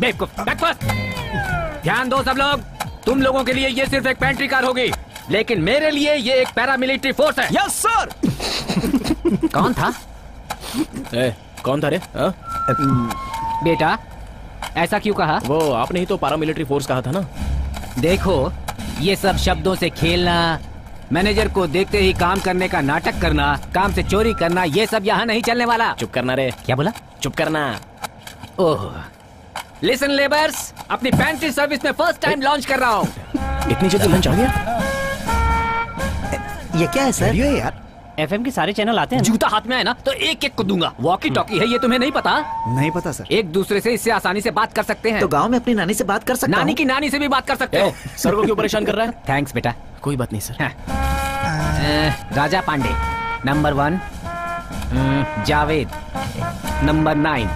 बेवकूफ, बैकवर्ड। ध्यान दो सब लोग, तुम लोगों के लिए ये सिर्फ एक पेंट्री कार होगी, लेकिन मेरे लिए ये एक पैरामिलिट्री फोर्स है। Yes sir. कौन था? कौन था रे? बेटा ऐसा क्यों कहा? वो आपने ही तो पैरामिलिट्री फोर्स कहा था ना। देखो, ये सब शब्दों से खेलना, मैनेजर को देखते ही काम करने का नाटक करना, काम से चोरी करना, ये सब यहाँ नहीं चलने वाला। चुप करना रे। क्या बोला? चुप करना। ओह, लिसन लेबर्स, अपनी पेंट्री सर्विस में फर्स्ट टाइम लॉन्च कर रहा हूँ। इतनी जल्दी लंच आ गया? ये क्या है सर? ये यार एफएम के सारे चैनल आते हैं। जूता हाथ में है ना तो एक एक को दूंगा। वॉकी टॉकी है, ये तुम्हें नहीं पता? नहीं पता सर। एक दूसरे से इससे आसानी से बात कर सकते हैं। तो गांव में अपनी नानी से बात कर सकता नानी हूँ? की नानी से भी बात कर सकते हो। सर को क्यों परेशान कर रहा है? थैंक्स बेटा। कोई बात नहीं सर। राजा पांडे नंबर 1, जावेद नंबर 9।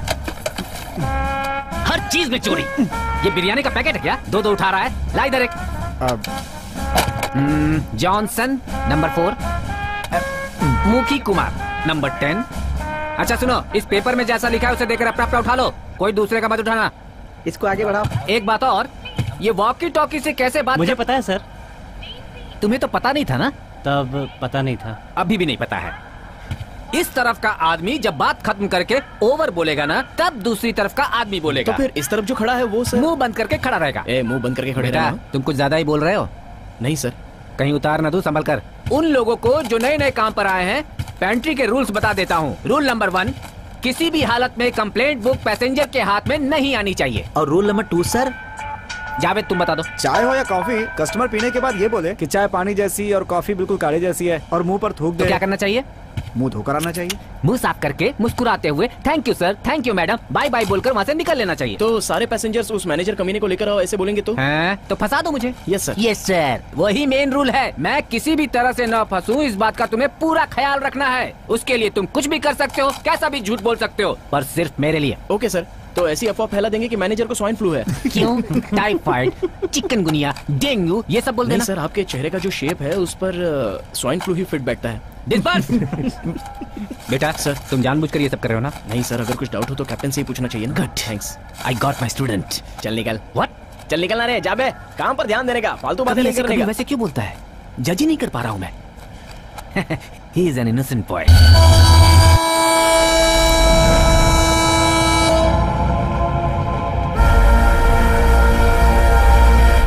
हर चीज में चोरी। ये बिरयानी का पैकेट है क्या? दो उठा रहा है। ला इधर एक। Johnson number 4। मुखी कुमार नंबर 10। अच्छा सुनो, इस पेपर में जैसा लिखा है उसे देखकर अपना उठा लो, कोई दूसरे का मत उठाना। इसको आगे बढ़ाओ। एक बात और, ये वॉकी टॉकी से कैसे बात? मुझे पता है सर। तुम्हें तो पता नहीं था ना? तब पता नहीं था, अभी भी नहीं पता है। इस तरफ का आदमी जब बात खत्म करके ओवर बोलेगा ना, तब दूसरी तरफ का आदमी बोलेगा। तो फिर इस तरफ जो खड़ा है वो सर? मुंह बंद करके खड़ा रहेगा। मुंह बंद करके खड़े बेटा, रहना। तुम कुछ ज्यादा ही बोल रहे हो। नहीं सर। कहीं उतार ना दूं, संभल कर। उन लोगों को जो नए नए काम पर आए हैं, पेंट्री के रूल्स बता देता हूँ। रूल नंबर 1, किसी भी हालत में कंप्लेंट बुक पैसेंजर के हाथ में नहीं आनी चाहिए। और रूल नंबर 2 सर? जावेद तुम बता दो। चाय हो या कॉफी, कस्टमर पीने के बाद ये बोले कि चाय पानी जैसी और कॉफी बिल्कुल काढ़े जैसी है और मुंह पर थूक तो दे। क्या करना चाहिए? मुंह धोकर आना चाहिए। मुंह साफ करके मुस्कुराते हुए thank you sir, thank you madam, bye bye बोलकर वहाँ से निकल लेना चाहिए। तो सारे पैसेंजर्स उस मैनेजर कमीने को लेकर आओ ऐसे बोलेंगे तो? तो फंसा दो मुझे। Yes sir. यस सर, वही मेन रूल है। मैं किसी भी तरह से न फंसूं, इस बात का तुम्हें पूरा ख्याल रखना है। उसके लिए तुम कुछ भी कर सकते हो, कैसा भी झूठ बोल सकते हो, पर सिर्फ मेरे लिए। Okay sir. तो ऐसी अफवाह फैला देंगे कि मैनेजर को स्वाइन फ्लू है। क्यों? टाइफाइड, चिकनगुनिया, डेंगू, ये सब बोल देना। सर, आपके चेहरे का जो शेप है उस पर स्वाइन फ्लू ही फिट बैठता है। डिस्पर्स। बेटा सर, तुम जानबूझकर ये सब कर रहे हो ना? नहीं सर, अगर कुछ डाउट हो तो कैप्टन से ही पूछना चाहिए ना। Good, thanks. I got my student. चल निकल। व्हाट? चल निकलना रे, जाबे काम पर ध्यान देने का, फालतू बातें नहीं करने का। वैसे क्यों बोलता है? जज ही नहीं कर पा रहा हूँ मैं। He is an innocent boy.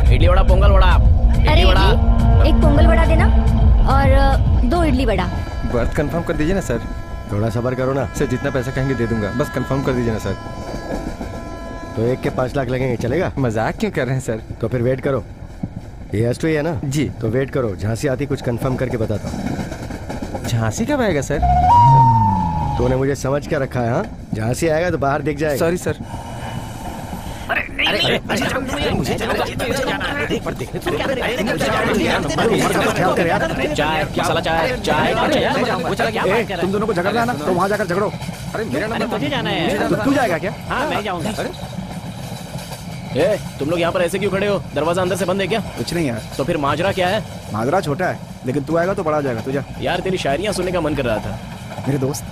Idli vada, Pongal vada. अरे एक पोंगल वड़ा देना और 2 इडली वड़ा। बर्थ कंफर्म कर दीजिए ना सर। थोड़ा सब्र करो ना सर, जितना पैसा कहेंगे दे दूंगा, बस कंफर्म कर दीजिए ना सर। तो एक के 5 लाख लगेंगे, चलेगा? मजाक क्यों कर रहे हैं सर? तो फिर वेट करो। ये एस2 है ना जी? तो वेट करो, झांसी आती कुछ कंफर्म करके बताता हूँ। झांसी कब आएगा सर? तूने मुझे समझ क्या रखा है? हाँ, झांसी आएगा तो बाहर दिख जाएगा। Sorry sir. चाय, मसाला चाय, चाय। तुम दोनों को झगड़ना है ना, तो वहाँ जाकर झगड़ो। अरे मेरा नंबर मुझे जाना है। तो तू जाएगा क्या? हाँ मैं जाऊंगा। तुम लोग यहाँ पर ऐसे क्यों खड़े हो? दरवाजा अंदर से बंद है क्या? कुछ नहीं यार। तो फिर माजरा क्या है? माजरा छोटा है, लेकिन तू आएगा तो बड़ा हो जाएगा। तू जा। यार तेरी शायरियाँ सुनने का मन कर रहा था। मेरे दोस्त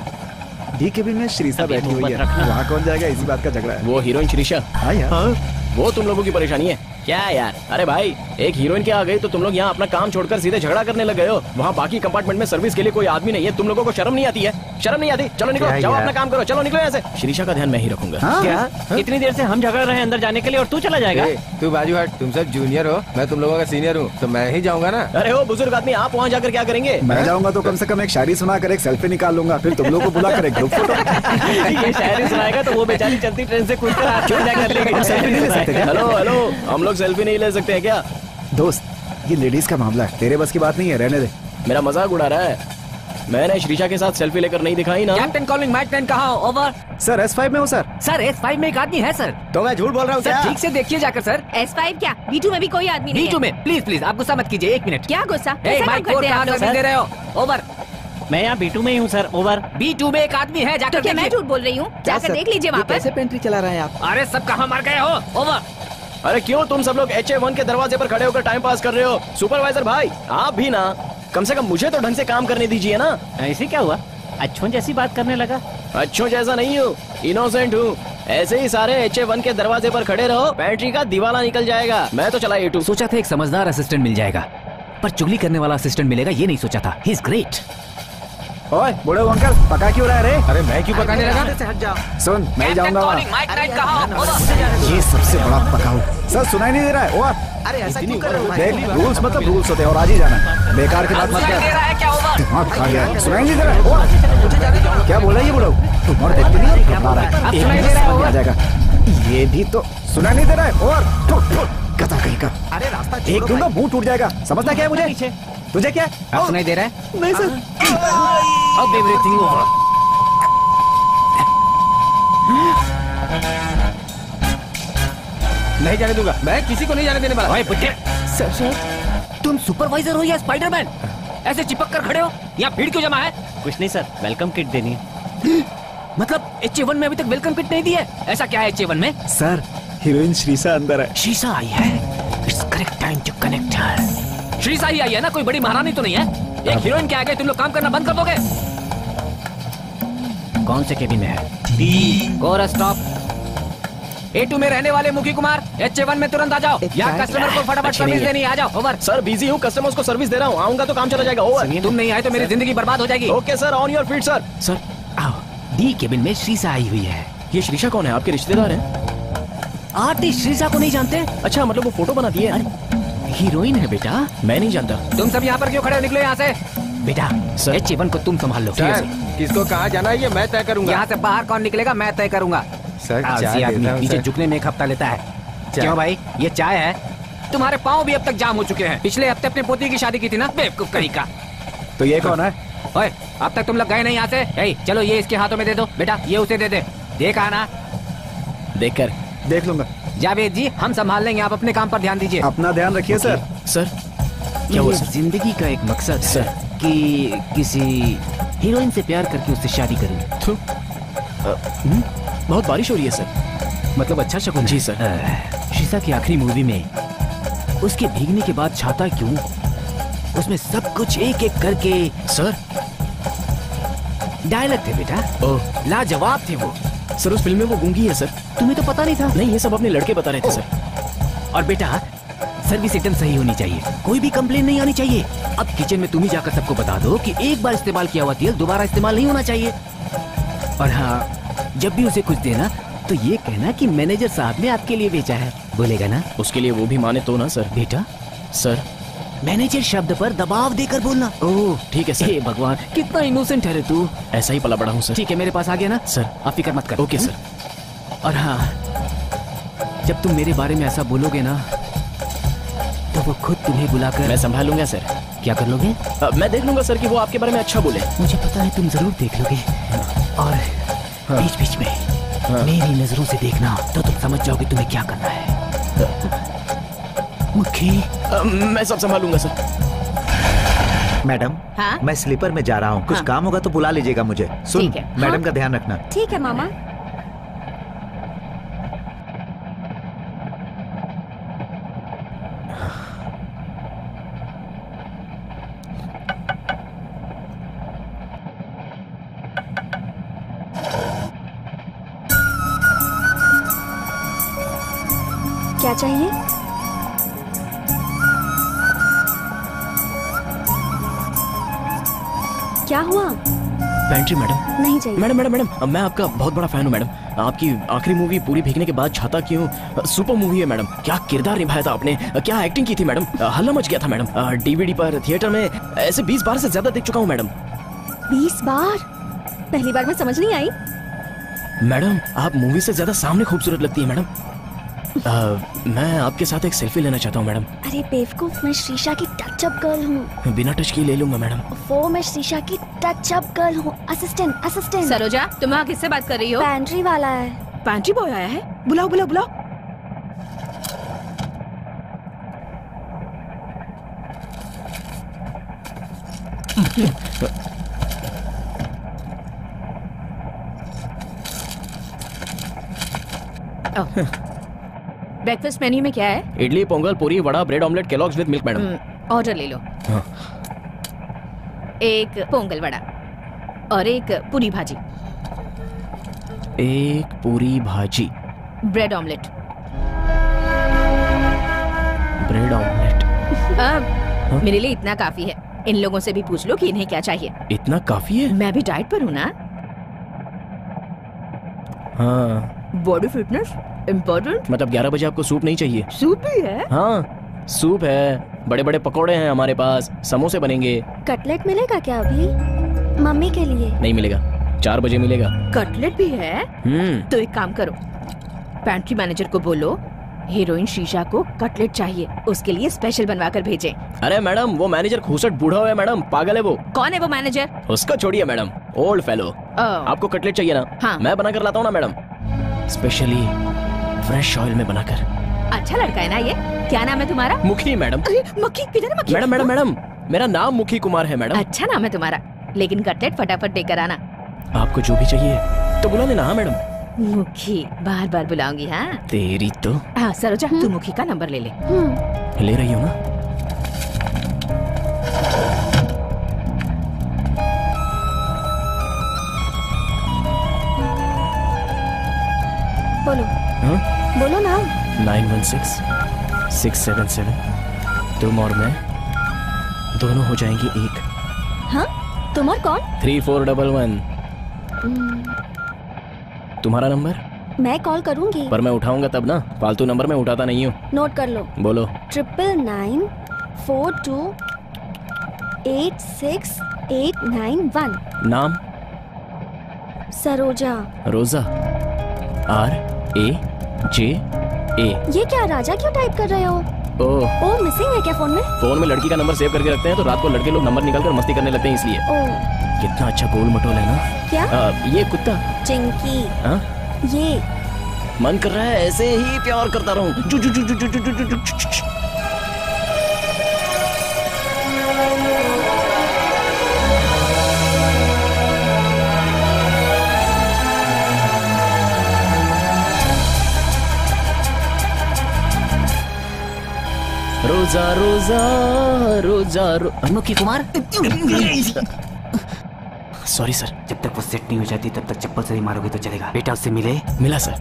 डी केबिन में श्रीसा बैठी हुई है, वहाँ कौन जाएगा? इसी बात का झगड़ा है। वो हीरोइन श्रीशा? हाँ यार। वो तुम लोगों की परेशानी है क्या यार? अरे भाई, एक हीरोइन क्या आ गई तो तुम लोग यहाँ अपना काम छोड़कर सीधे झगड़ा करने लग गए हो। वहाँ बाकी कंपार्टमेंट में सर्विस के लिए कोई आदमी नहीं है। तुम लोगों को शर्म नहीं आती है? शर्म नहीं आती? चलो निकलो, जाओ अपना काम करो, चलो निकलो यहाँ से। श्रीशा का ध्यान मैं ही रखूंगा। क्या? इतनी देर से हम झगड़ रहे हैं अंदर जाने के लिए और तू चला जाएगा? तू बाजू हट, तुम सब जूनियर हो, मैं तुम लोगों का सीनियर हूँ, तो मैं ही जाऊंगा ना। अरे हो बुजुर्ग आदमी, आप वहाँ जाकर क्या करेंगे? मैं जाऊंगा तो कम से कम एक शायरी सुना कर एक सेल्फी निकाल लूंगा, फिर तुम लोग को बुला कर एक ग्रुप फोटो। ये शायरी सुनाएगा तो वो बेचारी चलती ट्रेन से कूदकर हाथ छोड़ जाएगा। सेल्फी नहीं ले सकते क्या? हेलो हेलो, हम लोग सेल्फी नहीं ले सकते हैं क्या? दोस्त, ये लेडीज का मामला है, तेरे बस की बात नहीं है, रहने दे। मेरा मजाक उड़ा रहा है? मैंने श्रीशा के साथ सेल्फी लेकर नहीं दिखाई ना। कैप्टन कॉलिंग माइक 10 कहाँ हो? ओवर। सर S5 में हो सर। सर S5 में एक आदमी है सर। तो मैं झूठ बोल रहा हूँ सर क्या? ठीक से देखिए जाकर सर। S5 क्या? B2 में भी कोई आदमी नहीं है। B2 में प्लीज प्लीज आप गुस्सा मत कीजिए, 1 मिनट। क्या गुस्सा? ए, कैसा काम माइक करते हैं आप कहाँ लोग? दे रहे हो? ओवर। मैं यहाँ B2 में ही हूँ सर। ओवर। B2 में एक आदमी है, जाकर तो क्या मैं देखिए। झूठ बोल रही हूँ? जाकर देख लीजिए वहाँ पर। कैसे पेंट्री चला रहे हैं आप? अरे सब कहाँ मर गए हो? ओवर। अरे क्यों तुम सब लोग HA1 के दरवाजे पर खड़े होकर टाइम पास कर रहे हो? सुपरवाइजर भाई, आप भी ना, कम से कम मुझे तो ढंग से काम करने दीजिए ना। ऐसे क्या हुआ? अच्छों जैसी बात करने लगा। अच्छों जैसा नहीं हूँ, इनोसेंट हूँ। ऐसे ही सारे HA1 के दरवाजे पर खड़े रहो, पेंट्री का दिवाला निकल जाएगा। मैं तो चला A2। सोचा था एक समझदार असिस्टेंट मिल जाएगा, पर चुगली करने वाला असिस्टेंट मिलेगा ये नहीं सोचा था। He is great. ओए बूढ़े अंकल, पका क्यों रहा है रे? अरे मैं क्यों पकाने लगा? से हट जाओ। सुन, मैं ही जाऊंगा वहाँ। ये सबसे बड़ा पकाऊ। सर सुनाई नहीं दे रहा है। ओए अरे ऐसा क्यों कर रहे हो भाई? देख, रूल्स मतलब रूल्स होते हैं और आज ही जाना है। बेकार की बात मत कर। दिमाग खा गया। सुनाई नहीं दे रहा है। ओए क्या बोला ये बूढ़ा? तुम और देखते नहीं क्या मारा है? एक मिनट आ जाएगा। ये भी तो सुनाई नहीं दे रहा है। और गधा कहीं का। अरे रास्ता एक दूंगा मुंह टूट जाएगा। समझता क्या है मुझे? तुझे क्या? अब सुनाई दे रहा है? नहीं सर। अब एवरीथिंग ओवर। नहीं जाने दूंगा, मैं किसी को नहीं जाने देने वाला। ओए बुड्ढे, तुम सुपरवाइजर हो या स्पाइडरमैन? ऐसे चिपक कर खड़े हो? यहाँ भीड़ क्यों जमा है? कुछ नहीं सर, वेलकम किट देनी है। मतलब HA1 में अभी तक वेलकम किट नहीं दी है? ऐसा क्या है HA1 में? सर हीरोइन श्रीसा अंदर है। शीशा आई है। It's correct time to connect her. श्रीसा ही आई है ना, कोई बड़ी महारानी तो नहीं है? एक हीरोइन के आगे तुम लोग काम करना बंद कर दोगे? कौन से केबिन में है? Coarse stop. A2 में रहने वाले मुखी कुमार, HA1 में तुरंत आ जाओ। यहाँ कस्टमर को फटाफट सर्विस देनी है। आ जाओ। ओवर। सर बिजी हूँ, कस्टमर्स को सर्विस दे रहा हूँ, आऊंगा तो काम चला जाएगा। ओवर। तुम नहीं आए तो मेरी जिंदगी बर्बाद हो जाएगी। Okay sir, on your feet sir. Sir आओ। D केबिन में श्रीसा आई हुई है। ये श्रीषा कौन है? आपके रिश्तेदार हैं? आर्टिस्ट श्रीसा को नहीं जानते? अच्छा, मतलब वो फोटो बनाती है। हीरोइन है बेटा। मैं नहीं जानता। तुम सब यहाँ पर क्यों खड़े हो? निकलो यहाँ से। बेटा सर। HA1 को तुम संभाल लो। सर किसको कहाँ जाना है ये मैं तय करूंगा। यहाँ से बाहर कौन निकलेगा मैं तय करूंगा। सर आलसी चाय आदमी देता हूँ, नीचे सर। झुकने में एक हफ्ता लेता है। क्यों भाई, ये चाय है? तुम्हारे पाँव भी अब तक जाम हो चुके हैं। पिछले हफ्ते अपने पोती की शादी की थी ना, बेवकूफ कहीं का। तो ये कौन है? ओए, अब तक तुम लोग गए नहीं यहाँ से? हे, चलो ये इसके हाथों में दे दो। बेटा ये उसे दे दे। देखा ना? देखकर देख लूंगा। जावेद जी हम संभाल लेंगे, आप अपने काम पर ध्यान दीजिए। अपना ध्यान रखिए सर। सर क्या हुआ सर? जिंदगी का एक मकसद है कि किसी हीरोइन से प्यार करके उससे शादी करूं। बहुत बारिश हो रही है सर। मतलब अच्छा शकुन। जी सर। शीशा की आखिरी मूवी में उसके भीगने के बाद छाता क्यों? उसमें सब कुछ एक एक करके सर डायलॉग थे बेटा। ओह लाजवाब थे वो। सर उस फिल्म में वो गूंगी है सर। तुम्हें तो पता नहीं था? नहीं, ये सब अपने लड़के बता रहे थे सर। और बेटा सर्विस एकदम सही होनी चाहिए, कोई भी कंप्लेन नहीं आनी चाहिए। अब किचन में तुम ही जाकर सबको बता दो कि एक बार इस्तेमाल किया हुआ तेल दोबारा इस्तेमाल नहीं होना चाहिए। और हाँ, जब भी उसे कुछ देना तो ये कहना कि मैनेजर साहब ने आपके लिए बेचा है। बोलेगा ना? उसके लिए वो भी माने तो ना सर। बेटा सर मैनेजर शब्द पर दबाव देकर बोलना। ओह ठीक है सर। हे भगवान, कितना इनोसेंट है रे तू। ऐसा ही पला बड़ा हूँ सर। ठीक है, मेरे पास आ गया ना सर। आप फिक्र मत कर। Okay sir. और हाँ, जब तुम मेरे बारे में ऐसा बोलोगे ना तो वो खुद तुम्हें बुलाकर मैं संभालूंगा सर। क्या कर लोगे? मैं देख लूंगा सर कि वो आपके बारे में अच्छा बोले। मुझे पता है तुम जरूर देख लोगे। और बीच बीच में मेरी नजरों से देखना तो तुम समझ जाओगे तुम्हें क्या करना है। मुखी मैं सब संभालूंगा सर। मैडम हाँ? मैं स्लीपर में जा रहा हूँ, कुछ हाँ। काम होगा तो बुला लीजिएगा मुझे। सुन ठीक है। मैडम हाँ? का ध्यान रखना। ठीक है मामा। क्या चाहिए? क्या हुआ? Pantry madam. नहीं चाहिए। मैडम मैडम मैडम, मैं आपका बहुत बड़ा फैन हूँ मैडम। आपकी आखिरी मूवी पूरी भीगने के बाद छाता क्यों सुपर मूवी है मैडम। क्या किरदार निभाया था आपने, क्या एक्टिंग की थी मैडम। हल्ला मच गया था मैडम। DVD पर, थिएटर में ऐसे 20 बार से ज्यादा देख चुका हूँ मैडम। 20 बार? पहली बार में समझ नहीं आई। मैडम आप मूवी से ज्यादा सामने खूबसूरत लगती है मैडम। मैं आपके साथ एक सेल्फी लेना चाहता हूँ मैडम। अरे बेवकूफ, मैं शीशा की टचअप गर्ल हूँ। बिना टच किए ले लूंगा मैडम। वो मैं शीशा की टचअप गर्ल हूँ। असिस्टेंट। सरोजा, तुम वहाँ किससे बात कर रही हो? पैंट्री वाला है। पैंट्री बॉय आया है, बुलाओ बुलाओ बुलाओ। ब्रेकफास्ट मेन्यू में क्या है? इडली, पोंगल, पूरी, vada, bread omelette, Kellogg's with milk madam. Order ले लो। एक पोंगल वड़ा और एक पूरी भाजी। एक पूरी भाजी, ब्रेड ऑमलेट। Bread omelette. मेरे लिए इतना काफी है। इन लोगों से भी पूछ लो कि इन्हें क्या चाहिए। इतना काफी है? मैं भी डाइट पर हूँ ना। हाँ। Body fitness important. मतलब 11 बजे आपको सूप नहीं चाहिए? सूप भी है? हाँ सूप है, बड़े बड़े पकोड़े हैं हमारे पास, समोसे बनेंगे। कटलेट मिलेगा क्या अभी? मम्मी के लिए। नहीं मिलेगा, 4 बजे मिलेगा। कटलेट भी है? तो एक काम करो, पैंट्री मैनेजर को बोलो हीरोइन शीशा को कटलेट चाहिए, उसके लिए स्पेशल बनवा कर भेजें। अरे मैडम वो मैनेजर खूसट बूढ़ा है मैडम, पागल है वो। कौन है वो मैनेजर? उसको छोड़िए मैडम, ओल्ड फेलो। आपको कटलेट चाहिए ना? हाँ। मैं बना कर लाता हूँ ना मैडम, स्पेशली फ्रेश ऑयल में बनाकर। अच्छा लड़का है ना ये? क्या नाम है तुम्हारा? मुखी मैडम। मुखी किधर है? मुखी मैडम मैडम मैडम मेरा नाम मुखी कुमार है मैडम। अच्छा नाम है तुम्हारा, लेकिन कटलेट फटाफट देकर आना। आपको जो भी चाहिए तो बुला लेना। हाँ मैडम। मुखी बार बार बुलाऊंगी। हाँ तेरी तो। हाँ सरोजा तू मुखी का नंबर ले ले। ले रही हो ना? बोलो। हाँ? बोलो ना। 916-677। तुम और मैं दोनों हो जाएंगे एक। हाँ? तुम और कौन? 3411। तुम्हारा नंबर? मैं कॉल करूंगी। पर मैं उठाऊंगा तब ना, फालतू नंबर मैं उठाता नहीं हूँ। नोट कर लो। बोलो। 9994286891। नाम? सरोजा। रोजा। RAJA। ये क्या राजा क्यों टाइप कर रहे हो? ओ मिसिंग है क्या फोन में? फोन में लड़की का नंबर सेव करके रखते हैं तो रात को लड़के लोग नंबर निकाल कर मस्ती करने लगते हैं इसलिए। कितना अच्छा गोल मटोल है ना। क्या? ये कुत्ता चिंकी। हाँ? ये मन कर रहा है ऐसे ही प्यार करता रहूं। रोजा रोजा रोजा मुखी कुमार। Sorry sir. जब तक वो सेट नहीं हो जाती तब तक चप्पल से ही मारोगे तो चलेगा। बेटा उससे मिले? मिला सर।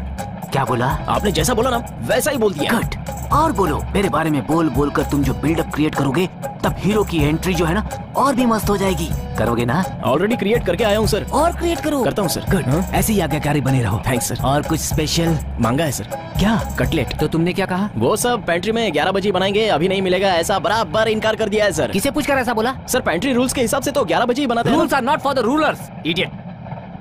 क्या बोला? आपने जैसा बोला ना वैसा ही बोल दिया। कट। और बोलो। मेरे बारे में बोल बोल कर तुम जो बिल्डअप क्रिएट करोगे तब हीरो की एंट्री जो है ना और भी मस्त हो जाएगी। करोगे ना? ऑलरेडी क्रिएट करके आया हूँ सर। और क्रिएट करो। करता हूँ सर। गुड। ऐसे ही आज्ञाकारी बने रहो। Thanks sir. और कुछ स्पेशल मांगा है सर। क्या? कटलेट। तो तुमने क्या कहा? वो सब पेंट्री में 11 बजे बनाएंगे, अभी नहीं मिलेगा, ऐसा बराबर इनकार कर दिया है सर। किसे पूछकर ऐसा बोला? सर पेंट्री रूल्स के हिसाब से तो 11 बजे ही बनाते हैं। Rules are not for the rulers, idiot.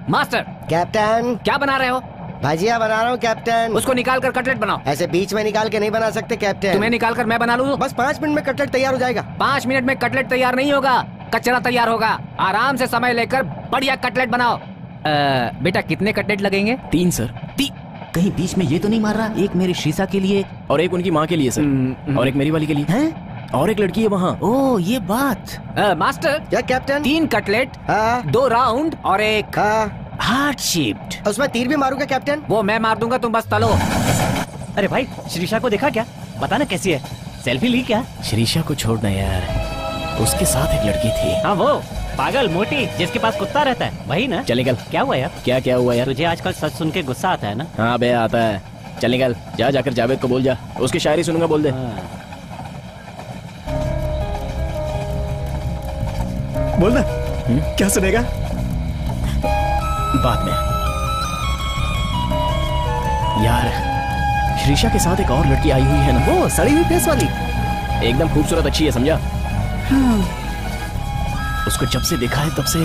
Master. Captain. क्या बना रहे हो? भजिया बना रहा हूँ कैप्टन। उसको निकाल कर कटलेट बनाओ। ऐसे बीच में निकाल के नहीं बना सकते कैप्टन। तुम्हें निकाल कर मैं बना लूँ? बस 5 मिनट में कटलेट तैयार हो जाएगा। 5 मिनट में कटलेट तैयार नहीं होगा, कचरा तैयार होगा। आराम से समय लेकर बढ़िया कटलेट बनाओ। बेटा कितने कटलेट लगेंगे? 3 सर। कहीं बीच में ये तो नहीं मार रहा? एक मेरी शीशा के लिए और एक उनकी माँ के लिए सर, और एक मेरी वाली के लिए हैं? और एक लड़की है वहाँ। ओह ये बात। मास्टर। क्या कैप्टन? 3 कटलेट, 2 राउंड और एक हार्ट शेप्ड। उसमें तीर भी मारूंगा कैप्टन? वो मैं मार दूंगा, तुम बस तलो। अरे भाई श्रीषा को देखा क्या? बताना कैसी है, सेल्फी ली क्या? श्रीषा को छोड़ना यार, उसके साथ एक लड़की थी। हाँ वो पागल मोटी जिसके पास कुत्ता रहता है वही ना? चल निकल। क्या हुआ यार? क्या हुआ यार? तुझे आजकल सच सुन के गुस्सा आता है ना? हाँ बे आता है। चल निकल, जा जाकर जावेद को बोल, जा उसकी शायरी सुनूंगा, बोल दे। बोलना। क्या सुनेगा? बाद में यार, श्रीषा के साथ एक और लड़की आई हुई है ना, वो सड़ी हुई फेस वाली, एकदम खूबसूरत अच्छी है, समझा? उसको जब से देखा है तब से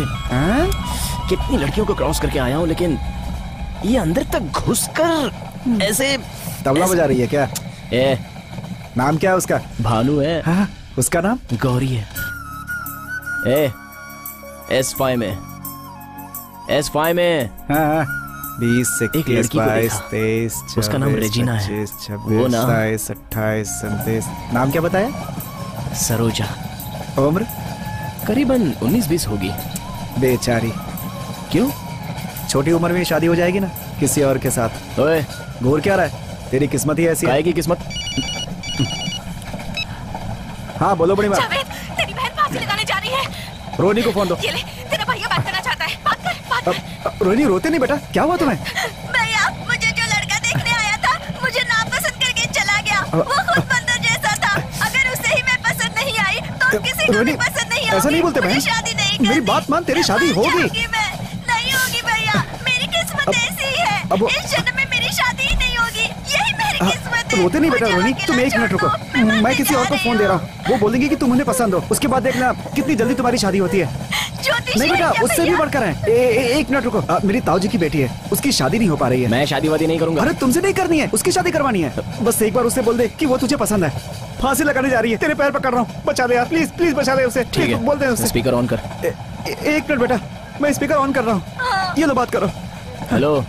कितनी लड़कियों को क्रॉस करके आया हूँ, लेकिन ये अंदर तक घुसकर ऐसे तबला बजा रही है क्या? नाम क्या है उसका? भानु है। हाँ, उसका नाम? गौरी है। S5 में 20 एक लड़की को 22 देखा। 23 उसका नाम रेजिना है। 25 वो 26 ना 27 28 29। नाम क्या बताया? सरोजा। उम्र? करीबन 19-20 होगी। बेचारी। क्यों? छोटी उम्र में शादी हो जाएगी ना किसी और के साथ। ओए घूर क्या रहा है? तेरी किस्मत ही ऐसी है। काहे की किस्मत? हाँ बोलो बड़ी माँ। जावेद, तेरी बहन फांसी लगाने जा रही है। रोनी को फोन दो। ये ले, तेरा भैया बात करना चाहता है। बात कर। रोनी रोते नहीं बेटा, क्या हुआ तुम्हें? वो खुद बंदर जैसा था। अगर उसे ही मैं पसंद नहीं आई तो किसी को भी पसंद नहीं ऐसा नहीं बोलते बहन। शादी नहीं करनी। मेरी बात मान, तेरी शादी होगी। नहीं होगी भैया, मेरी किस्मत ऐसी ही है। इस जन्म में मेरी शादी ही नहीं होगी, यही मेरी किस्मत है। रोते नहीं बेटा रोहिणी, तुम एक मिनट रुको, मैं किसी और को फोन दे रहा हूँ। वो बोलेंगे कि तुम उन्हें पसंद हो, उसके बाद देखना कितनी जल्दी तुम्हारी शादी होती है। नहीं बेटा, उससे भी बढ़कर है। एक मिनट रुको, मेरी ताऊ जी की बेटी है, उसकी शादी नहीं हो पा रही है। मैं शादी वादी नहीं करूंगा। अरे तुमसे नहीं करनी है, उसकी शादी करवानी है। बस एक बार उससे बोल दे कि वो तुझे पसंद है। फांसी लगाने जा रही है, तेरे पैर पकड़ रहा हूँ, बचा दे यार, प्लीज प्लीज बचा दे उसे। ठीक है, बोल दे उसे। स्पीकर ऑन कर। एक मिनट बेटा, मैं स्पीकर ऑन कर रहा हूँ। ये लो बात करो। हेलो।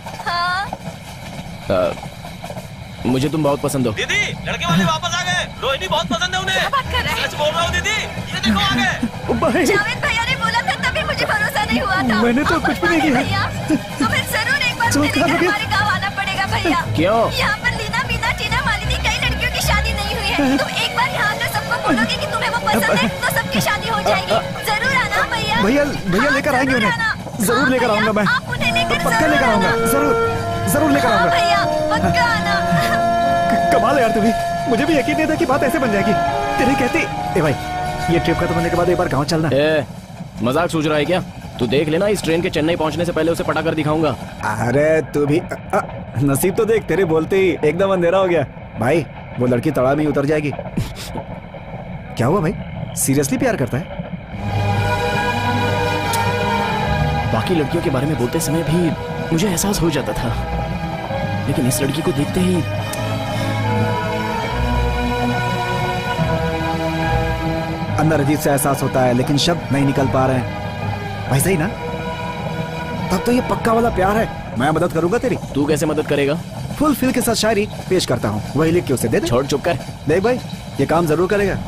मुझे तुम बहुत पसंद हो। दीदी, लड़के वाले वापस आ गए। रोहिणी बहुत पसंद है उन्हें। क्या बात कर रहे हैं? सच बोल रहा हूँ दीदी, ये देखो आ गए। जावेद भैया ने बोला था तभी मुझे भरोसा नहीं हुआ था। मैंने तो कुछ भी नहीं किया। भैया, तो फिर जरूर एक बार मुझे लेकर हमारे गाँव आना पड़ेगा भैया। क्यों? यहाँ पर लीना, मीना, टीना, मालिनी कई लड़कियों की शादी नहीं हुई है। तुम एक बार यहाँ आकर सबको बोलोगे कि तुम्हें वो पसंद है तो सबकी शादी हो जाएगी। जरूर आना भैया। भैया लेकर आएंगे उन्हें, जरूर लेकर आऊंगा मैं। आप उन्हें लेकर पक्का लेकर आऊंगा, जरूर लेकर आऊंगा भैया, पक्का आना। कमाल है यार तुम्हें, मुझे भी यकीन नहीं था कि बात ऐसे बन जाएगी। तेरे कहते ए भाई, ये ट्रिप खत्म होने के बाद एक बार गांव चलना। मजाक सूझ रहा है क्या? तू देख लेना, इस ट्रेन के चेन्नई पहुंचने से पहले उसे पटा कर दिखाऊंगा। अरे तू भी नसीब तो देख, तेरे बोलते ही एकदम अंधेरा हो गया। भाई वो लड़की तड़ा में ही उतर जाएगी। क्या हुआ भाई, सीरियसली प्यार करता है? बाकी लड़कियों के बारे में बोलते समय भी मुझे एहसास हो जाता था, लेकिन इस लड़की को देखते ही अंदर अजीब सा एहसास होता है, लेकिन शब्द नहीं निकल पा रहे हैं। भाई सही ना? तब तो ये पक्का वाला प्यार है। मैं मदद करूंगा तेरी। तू कैसे मदद करेगा? फुल फील के साथ शायरी पेश करता हूँ, वही लिख के उसे दे दे। छोड़, चुप कर। देख भाई, ये काम जरूर करेगा।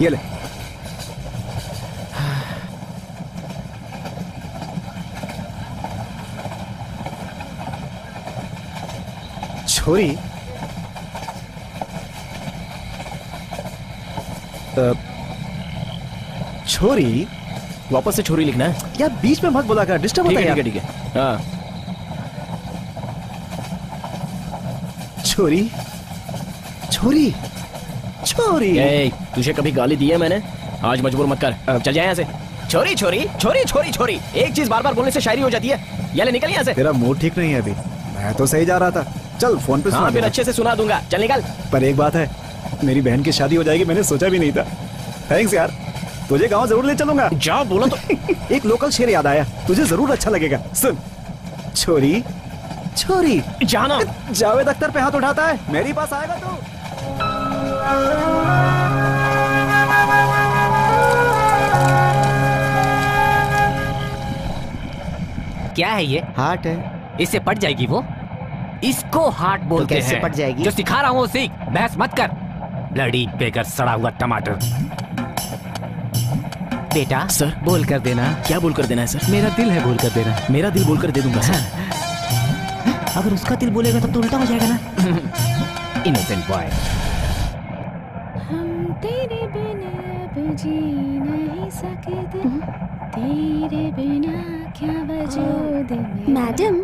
ये ले। छोरी, छोरी, वापस से छोरी लिखना है यार, बीच में मत बोला कर, डिस्टर्ब होता है यार। ठीक है। हाँ। छोरी, छोरी, छोरी। तुझे कभी गाली दी है मैंने? आज मजबूर मत कर, चल जाए यहाँ से। छोरी छोरी छोरी छोरी छोरी, एक चीज बार बार बोलने से शायरी हो जाती है। ये ले, निकल यहाँ से। तेरा मूड ठीक नहीं है अभी, मैं तो सही जा रहा था। चल फोन पे सुना। हाँ, फिर अच्छे से सुना दूंगा, चल निकल। पर एक बात है, मेरी बहन की शादी हो जाएगी, मैंने सोचा भी नहीं था। थैंक्स यार, तुझे गांव जरूर ले चलूंगा। जाओ, बोलो तो। एक लोकल शेर याद आया, तुझे जरूर अच्छा लगेगा। सुन। छोरी, छोरी, जाना। जावेद अख्तर पे हाथ उठाता है, मेरे पास आएगा तू। क्या है ये? हार्ट है। इससे पट जाएगी वो? इसको हार्ट बोलते हैं। कैसे पट जाएगी? जो सिखा रहा हूँ सीख, बहस मत कर। ब्लडी बेगर, सड़ा हुआ टमाटर। बेटा सर, बोल कर देना। क्या बोल कर देना है सर? मेरा दिल है, बोल कर देना। मेरा दिल बोल कर दे दूंगा सर। अगर उसका दिल बोलेगा तब तो उल्टा हो जाएगा ना। Innocent boy. हम तेरे बिना अब जी नहीं सकते, तेरे बिना क्या वजूद में। मैडम,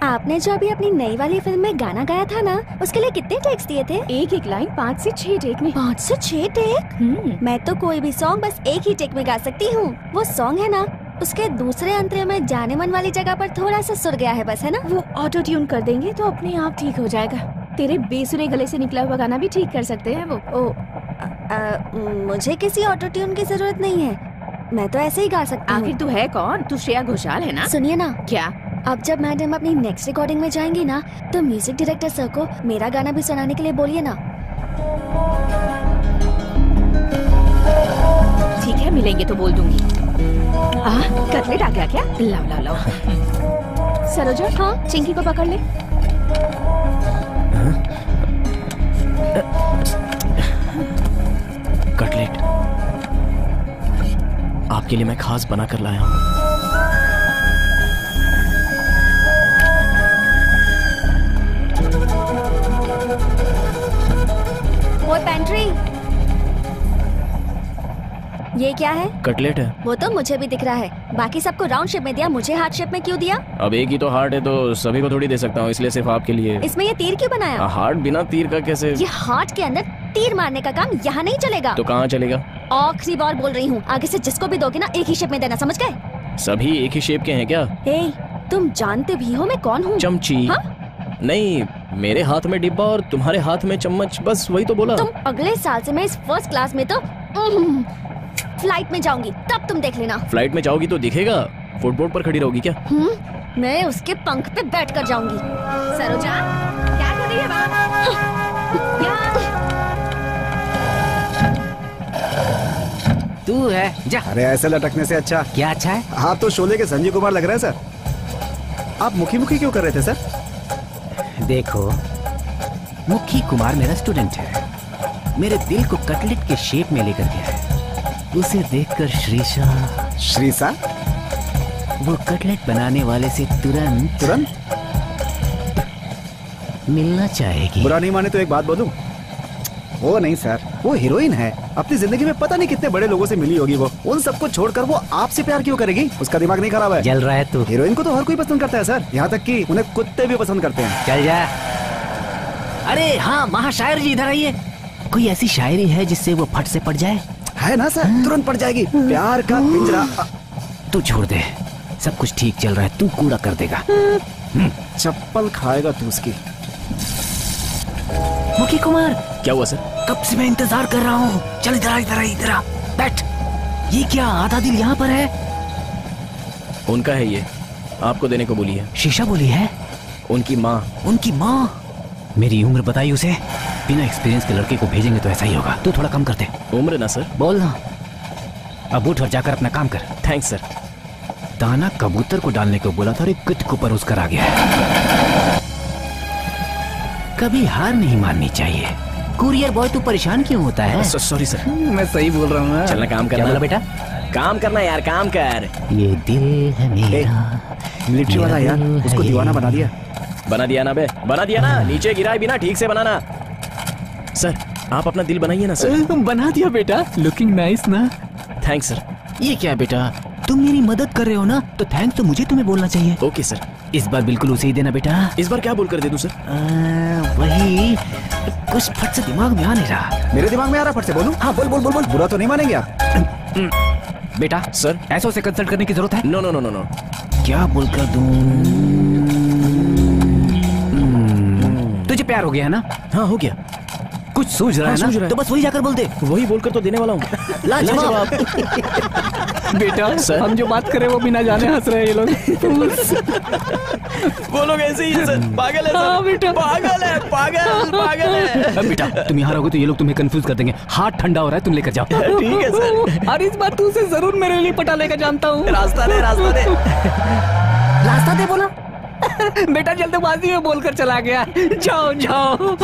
आपने जो अभी अपनी नई वाली फिल्म में गाना गाया था ना, उसके लिए कितने टेक्स दिए थे? एक लाइन 5 से 6 टेक में। 5 से 6 टेक? मैं तो कोई भी सॉन्ग बस एक ही टेक में गा सकती हूँ। वो सॉन्ग है ना, उसके दूसरे अंतरे में जाने मन वाली जगह पर थोड़ा सा सुर गया है बस, है ना? वो ऑटो ट्यून कर देंगे तो अपने आप ठीक हो जाएगा। तेरे बेसुरे गले से निकला हुआ गाना भी ठीक कर सकते हैं वो। मुझे किसी ऑटो ट्यून की जरूरत नहीं है, मैं तो ऐसे ही गा सकती हूँ। आखिर तू है कौन? तू श्रेया घोषाल है ना? सुनिए ना। क्या? अब जब मैडम अपनी नेक्स्ट रिकॉर्डिंग में जाएंगी ना, तो म्यूजिक डायरेक्टर सर को मेरा गाना भी सुनाने के लिए बोलिए ना। ठीक है, मिलेंगे तो बोल दूंगी। कटलेट आ गया क्या? लाओ लाओ लाओ। सरोजा, हाँ चिंकी को पकड़ ले। कटलेट आपके लिए मैं खास बना कर लाया हूँ। वो पेंट्री। ये क्या है? कटलेट है। वो तो मुझे भी दिख रहा है, बाकी सबको राउंड शेप में दिया, मुझे हार्ट शेप में क्यों दिया? अब एक ही तो हार्ट है तो सभी को थोड़ी दे सकता हूँ, इसलिए सिर्फ आपके लिए। इसमें ये तीर क्यों बनाया? हार्ट बिना तीर का कैसे? ये हार्ट के अंदर तीर मारने का काम यहाँ नहीं चलेगा। तो कहाँ चलेगा? आखिरी बार बोल रही हूँ, आगे से जिसको भी दोगे ना एक ही शेप में देना, समझ गए? सभी एक ही शेप के हैं क्या? ए, तुम जानते भी हो मैं कौन हूँ? चमची। हाँ? नहीं, मेरे हाथ में डिब्बा और तुम्हारे हाथ में चम्मच, बस वही तो बोला। तुम अगले साल से मैं इस फर्स्ट क्लास में तो फ्लाइट में जाऊंगी, तब तुम देख लेना। फ्लाइट में जाओगी तो दिखेगा? फुटबोर्ड पर खड़ी रहोगी क्या? मैं उसके पंख पे बैठ कर जाऊंगी। सरोजा, क्या कर रही है तू है जा। अरे ऐसे लटकने से अच्छा। क्या अच्छा है? आप तो शोले के संजीव कुमार लग रहे हैं सर। आप मुखी मुखी क्यों कर रहे थे सर? देखो, मुखी कुमार मेरा स्टूडेंट है, मेरे दिल को कटलेट के शेप में लेकर गया है। उसे देखकर श्रीषा वो कटलेट बनाने वाले से तुरंत मिलना चाहेगी। बुरा नहीं माने तो एक बात बोलूं? वो नहीं सर, वो हीरोइन है। अपनी जिंदगी में पता नहीं कितने बड़े लोगों से मिली होगी वो। उन सबको छोड़कर वो आपसे प्यार क्यों करेगी? उसका दिमाग नहीं खराब है? जल रहा है तू। हीरोइन को तो हर कोई पसंद करता है सर, यहाँ तक कि उन्हें कुत्ते भी पसंद करते हैं। चल जा। अरे हाँ, महाशायर जी इधर आइए। कोई ऐसी शायरी है जिससे वो फट से पड़ जाए? है ना सर, तुरंत पड़ जाएगी। प्यार का पिंजरा। तू छोड़ दे, सब कुछ ठीक चल रहा है, तू कूड़ा कर देगा। चप्पल खाएगा तू उसकी। मुखी कुमार। क्या हुआ सर? कब से मैं इंतजार कर रहा हूँ। चल इधर आ, इधर आ, इधर आ, बैठ। ये क्या आधा दिल यहाँ पर है? उनका है ये, आपको देने को बोली है। शीशा बोली है? उनकी माँ। उनकी माँ? मेरी उम्र बताई उसे। बिना एक्सपीरियंस के लड़के को भेजेंगे तो ऐसा ही होगा। तू थोड़ा कम कर दे। उम्र ना सर। बोल ना। अब उठ और जाकर अपना काम कर। Thanks sir. दाना कबूतर को डालने को बोला था और एक गिद्ध को परोस कर आ गया है। कभी हार नहीं माननी चाहिए। कुरियर बॉय तू परेशान क्यों होता है? Sorry sir. मैं सही बोल रहा हूँ। चलना काम करना। बोला बेटा? काम करना यार, काम कर। ये दिल है मेरा। मिलिट्री वाला यार, उसको दीवाना बना दिया। बना दिया ना बे, बना दिया ना। नीचे गिराए बिना ठीक से बनाना। सर आप अपना दिल बनाइए ना सर। बना दिया बेटा, लुकिंग नाइस ना। Thanks sir. ये क्या बेटा, तुम मेरी मदद कर रहे हो ना, तो थैंक्स तो मुझे तुम्हें बोलना चाहिए। Okay sir. इस बार बिल्कुल उसे ही देना बेटा। इस बार क्या बोल कर दे दूं सर? वही कुछ फट से दिमाग में आ नहीं रहा। मेरे दिमाग में आ रहा, फट से बोलूं? हाँ बोल बोल बोल बोल। बुरा तो नहीं मानेंगे आप? बेटा सर, ऐसा उसे कंसल्ट करने की जरूरत है? No no no no no. क्या बोलकर दूं? तुझे प्यार हो गया है ना? हाँ हो गया। कुछ सूझ रहा है ना? सूझ रहा है। तो बस वही जाकर बोल दे। वही बोलकर तो देने वाला हूँ। लाजवाब। बेटा सर, हम जो बात कर रहे हैं वो बिना जाने हंस रहे हैं ये लोग। वो लोग ऐसे ही है सर, पागल है सर। हाँ बेटा, पागल है, पागल पागल है। बेटा तुम यहाँ रहोगे तो ये लोग तुम्हें कंफ्यूज कर देंगे। हाथ ठंडा हो रहा है, तुम लेकर जाओ। ठीक है सर। और इस बार तू उसे जरूर मेरे लिए पटा लेकर जानता हूँ। रास्ता दे, रास्ता दे। रास्ता दे बोला? बेटा जल्दबाजी में बोलकर चला गया। जाओ जाओ।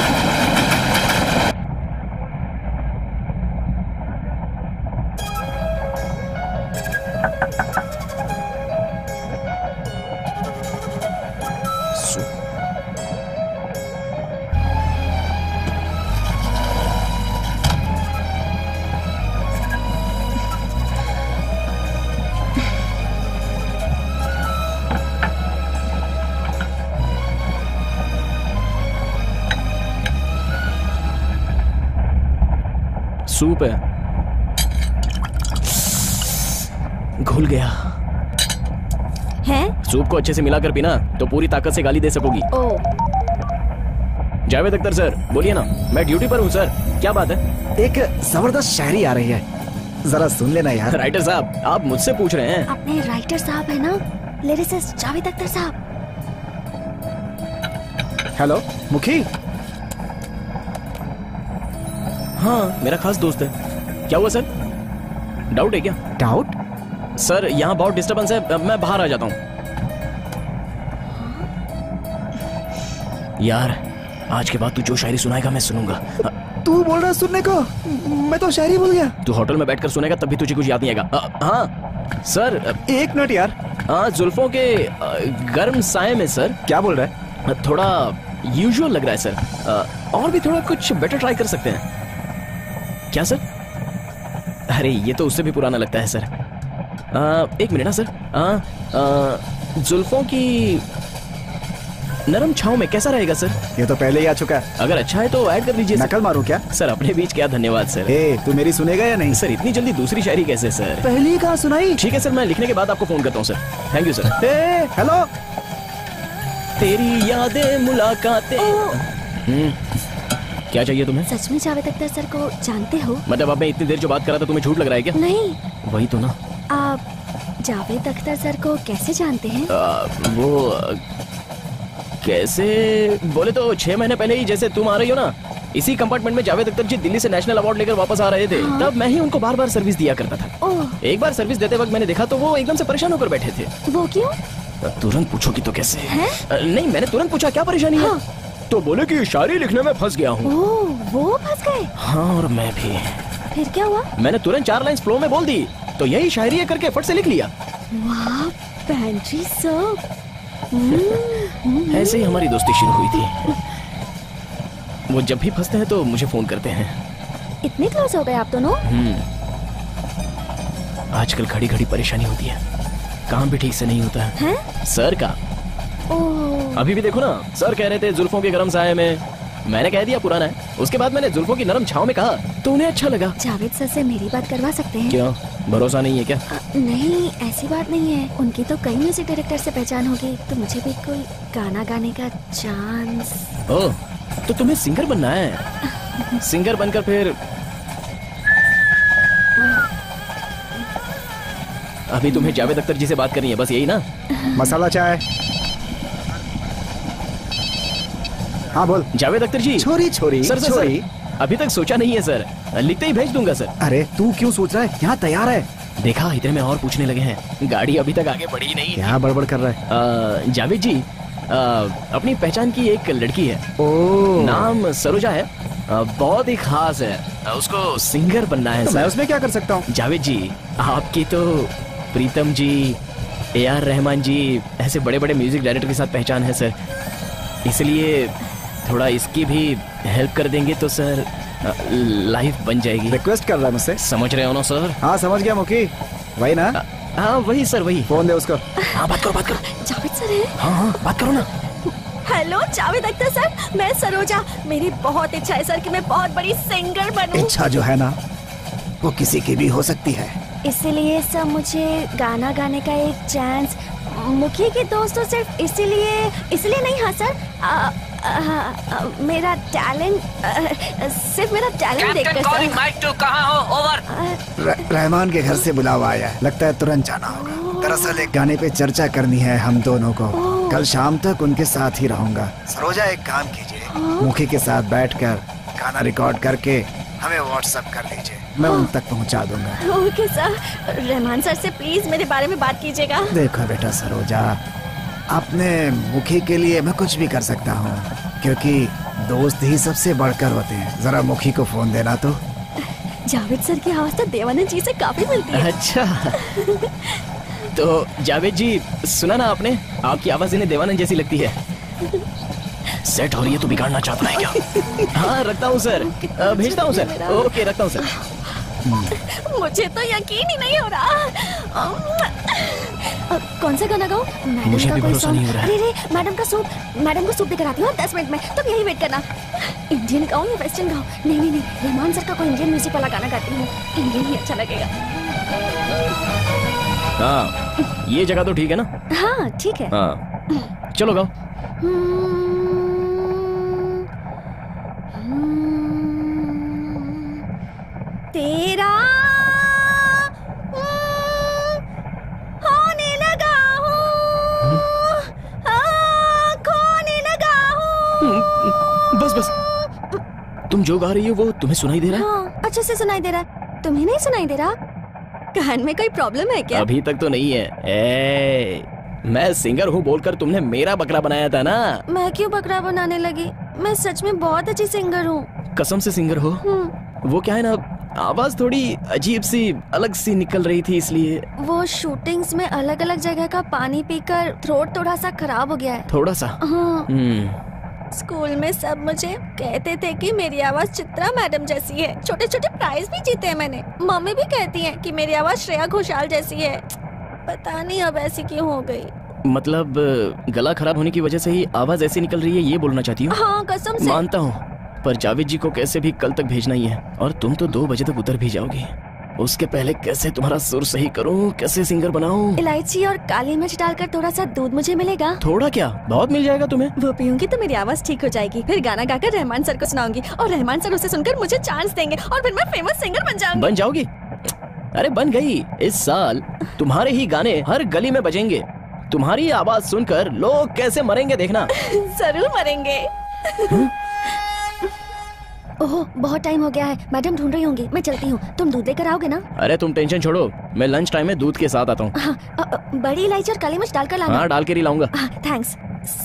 सूप है, घुल गया है? सूप को अच्छे से मिलाकर पीना तो पूरी ताकत से गाली दे सकोगी। जावेद अख्तर सर बोलिए ना। मैं ड्यूटी पर हूँ सर। क्या बात है? एक जबरदस्त शायरी आ रही है, जरा सुन लेना यार। राइटर साहब आप मुझसे पूछ रहे हैं? अपने राइटर साहब है ना, लिरिसिस्ट जावेद अख्तर साहब। हेलो मुखी। हाँ मेरा खास दोस्त है। क्या हुआ सर? डाउट है क्या? डाउट? सर यहाँ बहुत डिस्टर्बेंस है, मैं बाहर आ जाता हूँ। यार आज के बाद तू जो शायरी सुनाएगा मैं सुनूंगा। तू बोल रहा सुनने को? मैं तो शायरी भूल गया। तू होटल में बैठकर सुनेगा तब भी तुझे कुछ याद नहीं आएगा। हाँ सर। एक मिनट यार। हाँ जुल्फों के गर्म साए में सर। क्या बोल रहा है? थोड़ा यूजुअल लग रहा है सर। और भी थोड़ा कुछ बेटर ट्राई कर सकते हैं क्या सर? अरे ये तो उससे भी पुराना लगता है सर। एक मिनट ना सर। जुल्फों की नरम छांव में कैसा रहेगा सर? ये तो पहले ही आ चुका है। अगर अच्छा है तो ऐड कर दीजिए। नकल मारूं क्या? सर अपने बीच क्या धन्यवाद सर। तू मेरी सुनेगा या नहीं? सर इतनी जल्दी दूसरी शायरी कैसे सर? पहली कहाँ सुनाई? ठीक है सर, मैं लिखने के बाद आपको फोन करता हूँ sir. Thank you sir. Hello. तेरी यादें मुलाकातें। क्या चाहिए तुम्हें? सच में जावेद अख्तर सर को जानते हो? मतलब अब मैं इतनी देर जो बात कर रहा था तुम्हें झूठ लग रहा है क्या? नहीं। वही तो ना। आप जावेद अख्तर सर को कैसे जानते हैं? कैसे बोले तो 6 महीने पहले ही जैसे तुम आ रही हो ना, इसी कंपार्टमेंट में जावेद अख्तर जी दिल्ली से नेशनल अवार्ड लेकर वापस आ रहे थे। तब मैं ही उनको बार बार सर्विस दिया करता था। एक बार सर्विस देते वक्त मैंने देखा तो वो एकदम से परेशान होकर बैठे थे। वो क्यों? तुरंत पूछोगी तो कैसे? नहीं, मैंने तुरंत पूछा क्या परेशानी है? तो बोले कि शायरी लिखने में फंस गया हूँ। वो फंस गए? हाँ, और मैं भी। फिर क्या हुआ? मैंने तुरंत 4 लाइंस फ्लो में बोल दी तो यही शायरी है करके फट से लिख लिया। वाह पेंट्री सर। ऐसे ही हमारी दोस्ती शुरू हुई थी। वो जब भी फंसते हैं तो मुझे फोन करते हैं। इतने क्लोज हो गए आप दोनों? आजकल घड़ी घड़ी परेशानी होती है, काम भी ठीक से नहीं होता है। सर का अभी भी देखो ना, सर कह रहे थे जुल्फों के गरम साये में, मैंने कह दिया पुराना है। उसके बाद मैंने जुल्फों की नरम छांव में कहा तो उन्हें अच्छा लगा। जावेद सर से मेरी बात करवा सकते हैं? क्यों, भरोसा नहीं है क्या? नहीं, ऐसी बात नहीं है। उनकी तो कई म्यूजिक डायरेक्टर से पहचान होगी, तो मुझे भी कोई गाना गाने का चांस। ओह, तो तुम्हें सिंगर बनना है? सिंगर बनकर फिर अभी तुम्हें जावेद अख्तर जी से बात करनी है, बस यही ना? मसाला चाय। हाँ बोल। जावेद अख्तर जी। छोरी छोरी सर, छोरी। अभी तक सोचा नहीं है सर, लिखते ही भेज दूंगा सर। अरे तू क्यों सोच रहा है, यहाँ तैयार है। देखा, इतने में और पूछने लगे हैं, गाड़ी अभी तक आगे बढ़ी नहीं। क्या बड़बड़ कर रहा है? जावेद जी, अपनी पहचान की एक लड़की है, नाम सरोजा है, बहुत ही खास है, उसको सिंगर बनना है। तो मैं उसमें क्या कर सकता हूँ? जावेद जी, आपकी तो प्रीतम जी, AR रहमान जी ऐसे बड़े बड़े म्यूजिक डायरेक्टर के साथ पहचान है सर, इसलिए थोड़ा इसकी भी हेल्प कर देंगे तो सर लाइफ बन जाएगी। रिक्वेस्ट कर रहा है मुझसे? समझ रहे हो ना सर? हाँ समझ गया मुखी, वही ना? हाँ वही सर, वही। फोन दे उसको। हाँ बात करो, बात करो। जावेद सर है? हाँ बात करो ना। हेलो जावेद अख्तर सर, मैं सरोजा। मेरी बहुत इच्छा है सर कि मैं बहुत बड़ी सिंगर बनूं। इच्छा जो है ना, वो किसी की भी हो सकती है। इसलिए सर मुझे गाना गाने का एक चांस। मुखी के दोस्तों सिर्फ इसलिए नहीं। हाँ सर, मेरा टैलेंट, सिर्फ मेरा टैलेंट देखकर सर। माइक टू, कहाँ हो? ओवर। रहमान के घर से बुलावा आया है, लगता है तुरंत जाना होगा। दरअसल एक गाने पे चर्चा करनी है हम दोनों को। कल शाम तक उनके साथ ही रहूंगा। सरोजा एक काम कीजिए, मुखी के साथ बैठकर गाना रिकॉर्ड करके हमें व्हाट्सएप कर दीजिए, मैं उन तक पहुंचा दूंगा। Okay sir. रहमान सर से प्लीज मेरे बारे में बात कीजिएगा। देखो बेटा सरोजा, अपने मुखी के लिए मैं कुछ भी कर सकता हूँ, क्योंकि दोस्त ही सबसे बढ़कर होते हैं। जरा मुखी को फोन देना तो। जावेद सर की आवाज तो देवानंद जी से काफी मिलती है। अच्छा तो जावेद जी, सुना ना आपने, आपकी आवाज इन्हें देवानंद जैसी लगती है। सेट हो रही है तो बिगाड़ना चाहता है क्या? हाँ रखता हूँ सर, भेजता हूँ सर। ओके रखता हूँ सर। मुझे तो यकीन ही नहीं हो रहा। कौन सा गाना गाऊं? मुझे भी भरोसा नहीं हो रहा है। अरे मैडम को सूप देकर आती हूँ 10 मिनट में, तुम यही वेट करना। इंडियन गाऊं या वेस्टर्न गाऊं? नहीं, रहमान सर का कोई इंडियन म्यूजिक वाला गाना गाती हूँ, इंडियन ही अच्छा लगेगा। हाँ ये जगह तो ठीक है ना? हाँ ठीक है। हाँ चलो गाओ। तेरा होने लगा हूँ, खोने लगा हूँ। बस तुम जो गा रही हो वो तुम्हें सुनाई दे रहा है? हाँ अच्छे से सुनाई दे रहा है, तुम्हें नहीं सुनाई दे रहा? कान में कोई प्रॉब्लम है क्या? अभी तक तो नहीं है। मैं सिंगर हूँ बोलकर तुमने मेरा बकरा बनाया था ना। मैं क्यों बकरा बनाने लगी? मैं सच में बहुत अच्छी सिंगर हूँ। कसम से सिंगर हो? वो क्या है ना, आवाज थोड़ी अजीब सी अलग सी निकल रही थी, इसलिए। वो शूटिंग्स में अलग अलग जगह का पानी पीकर थ्रोट थोड़ा सा खराब हो गया है। थोड़ा सा? हाँ। स्कूल में सब मुझे कहते थे कि मेरी आवाज चित्रा मैडम जैसी है। छोटे छोटे प्राइज भी जीते हैं मैंने। मम्मी भी कहती हैं कि मेरी आवाज श्रेया घोषाल जैसी है। पता नहीं अब ऐसी क्यों हो गई। मतलब गला खराब होने की वजह से ही आवाज ऐसी निकल रही है, ये बोलना चाहती हूँ? हाँ कसम से। मानता हूँ, पर जावेद जी को कैसे भी कल तक भेजना ही है, और तुम तो 2 बजे तक उतर भी जाओगी। उसके पहले कैसे तुम्हारा सुर सही करूं, कैसे सिंगर बनाऊं? इलायची और काली मिर्च डालकर थोड़ा सा दूध मुझे मिलेगा? थोड़ा क्या, बहुत मिल जाएगा तुम्हें। वो पीऊंगी तो मेरी आवाज ठीक हो जाएगी। फिर गाना गाकर रहमान सर को सुनाऊंगी और रहमान सर उसे सुनकर मुझे चांस देंगे और फिर मैं फेमस सिंगर बन जाऊंगी। बन जाओगी? अरे बन गई। इस साल तुम्हारे ही गाने हर गली में बजेंगे। तुम्हारी आवाज सुनकर लोग कैसे मरेंगे देखना। जरूर मरेंगे। ओह बहुत टाइम हो गया है, मैडम ढूंढ रही होंगी। मैं चलती हूँ, तुम दूध लेकर आओगे ना? अरे तुम टेंशन छोड़ो, मैं लंच टाइम में दूध के साथ आता हूँ। बड़ी इलायची और काली मिर्च डालकर लाना। हाँ डाल कर ही लाऊंगा। थैंक्स।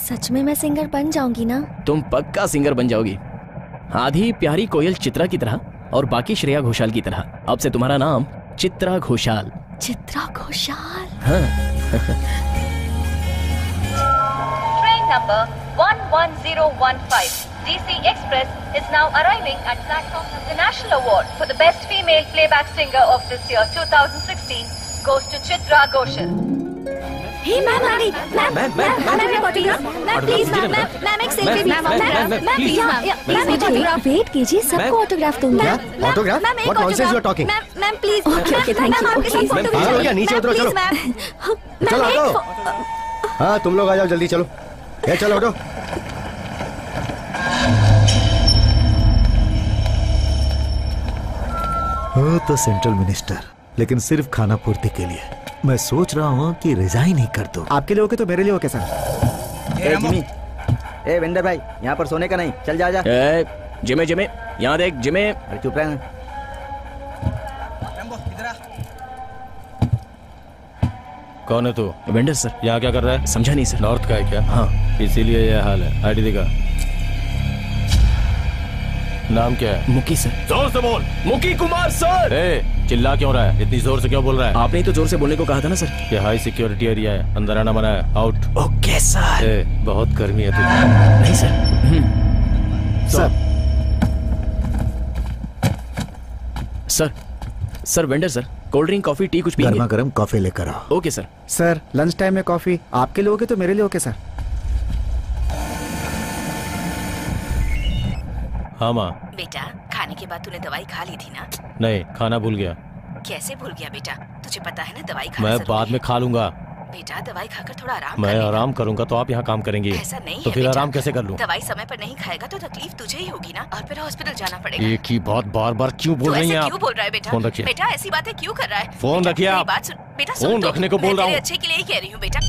सच में मैं सिंगर बन जाऊंगी ना? तुम पक्का सिंगर बन जाओगी, आधी प्यारी कोयल चित्रा की तरह और बाकी श्रेया घोषाल की तरह। अब से तुम्हारा नाम चित्रा घोषाल। चित्रा घोषाल? हाँ। Train number 11015 DC Express is now arriving at platform. The National Award for the Best Female Playback Singer of this year 2016 goes to Chitra Ghoshal. Hey ma'am आ गई। Ma'am autograph. Ma'am please ma'am एक selfie ma'am wait कीजिए, सबको autograph दूंगी। Autograph? What nonsense you are talking? Ma'am please. Okay thank you. Okay नीचे उतरो, चलो चलो ऑटो। हाँ तुम लोग आ जाओ जल्दी, चलो ये चलो ऑटो। हो तो सेंट्रल मिनिस्टर, लेकिन सिर्फ खाना पूर्ति के लिए। मैं सोच रहा हूँ कि रिजाइन ही कर दो। आपके लिए ओके तो मेरे लिए okay sir. Jimmy, a vendor भाई, यहाँ पर सोने का नहीं, चल जा। जिमे जिमे यहाँ देख जिमे। अरे चुप रह। कौन है तू? Vendor sir. यहाँ क्या कर रहा है? समझा नहीं सर। नॉर्थ का है क्या? हाँ इसीलिए यह हाल है। आईडी दिखा। नाम क्या है? मुकी सर। जोर से बोल। मुकी कुमार सर। चिल्ला क्यों रहा है? इतनी जोर से क्यों बोल रहा है? आपने तो जोर से बोलने को कहा था ना सर। ये हाई सिक्योरिटी एरिया है, अंदर आना मना है। आउट। Okay sir. बहुत गर्मी है तुझे। नहीं sir. Sir vendor sir, cold drink coffee tea कुछ पिएंगे? गर्मा गर्म कॉफी लेकर आओ। Okay sir. Sir lunch time में कॉफी आपके लिए ओके तो मेरे लिए ओके सर। हाँ माँ। बेटा खाने के बाद तूने दवाई खा ली थी ना? नहीं, खाना भूल गया। कैसे भूल गया बेटा? तुझे पता है ना दवाई खाना मैं जरूरी बाद में खा लूंगा। बेटा दवाई खाकर थोड़ा आराम मैं कर लेना। आराम करूंगा तो आप यहाँ काम करेंगे? ऐसा नहीं तो है फिर बेटा। आराम कैसे कर लूं? दवाई समय पर नहीं खाएगा तो तकलीफ तुझे ही होगी ना, और फिर हॉस्पिटल जाना पड़ेगा। एक ही बात बार बार क्यों बोल रही हैं आप? क्यों बोल रहा है बेटा? फोन रखिए। बेटा ऐसी बातें क्यों कर रहा है? फोन रखिए आप। बात सुन बेटा। फोन रखने को बोल रहा हूँ। अच्छे के लिए ही कह रही हूँ बेटा।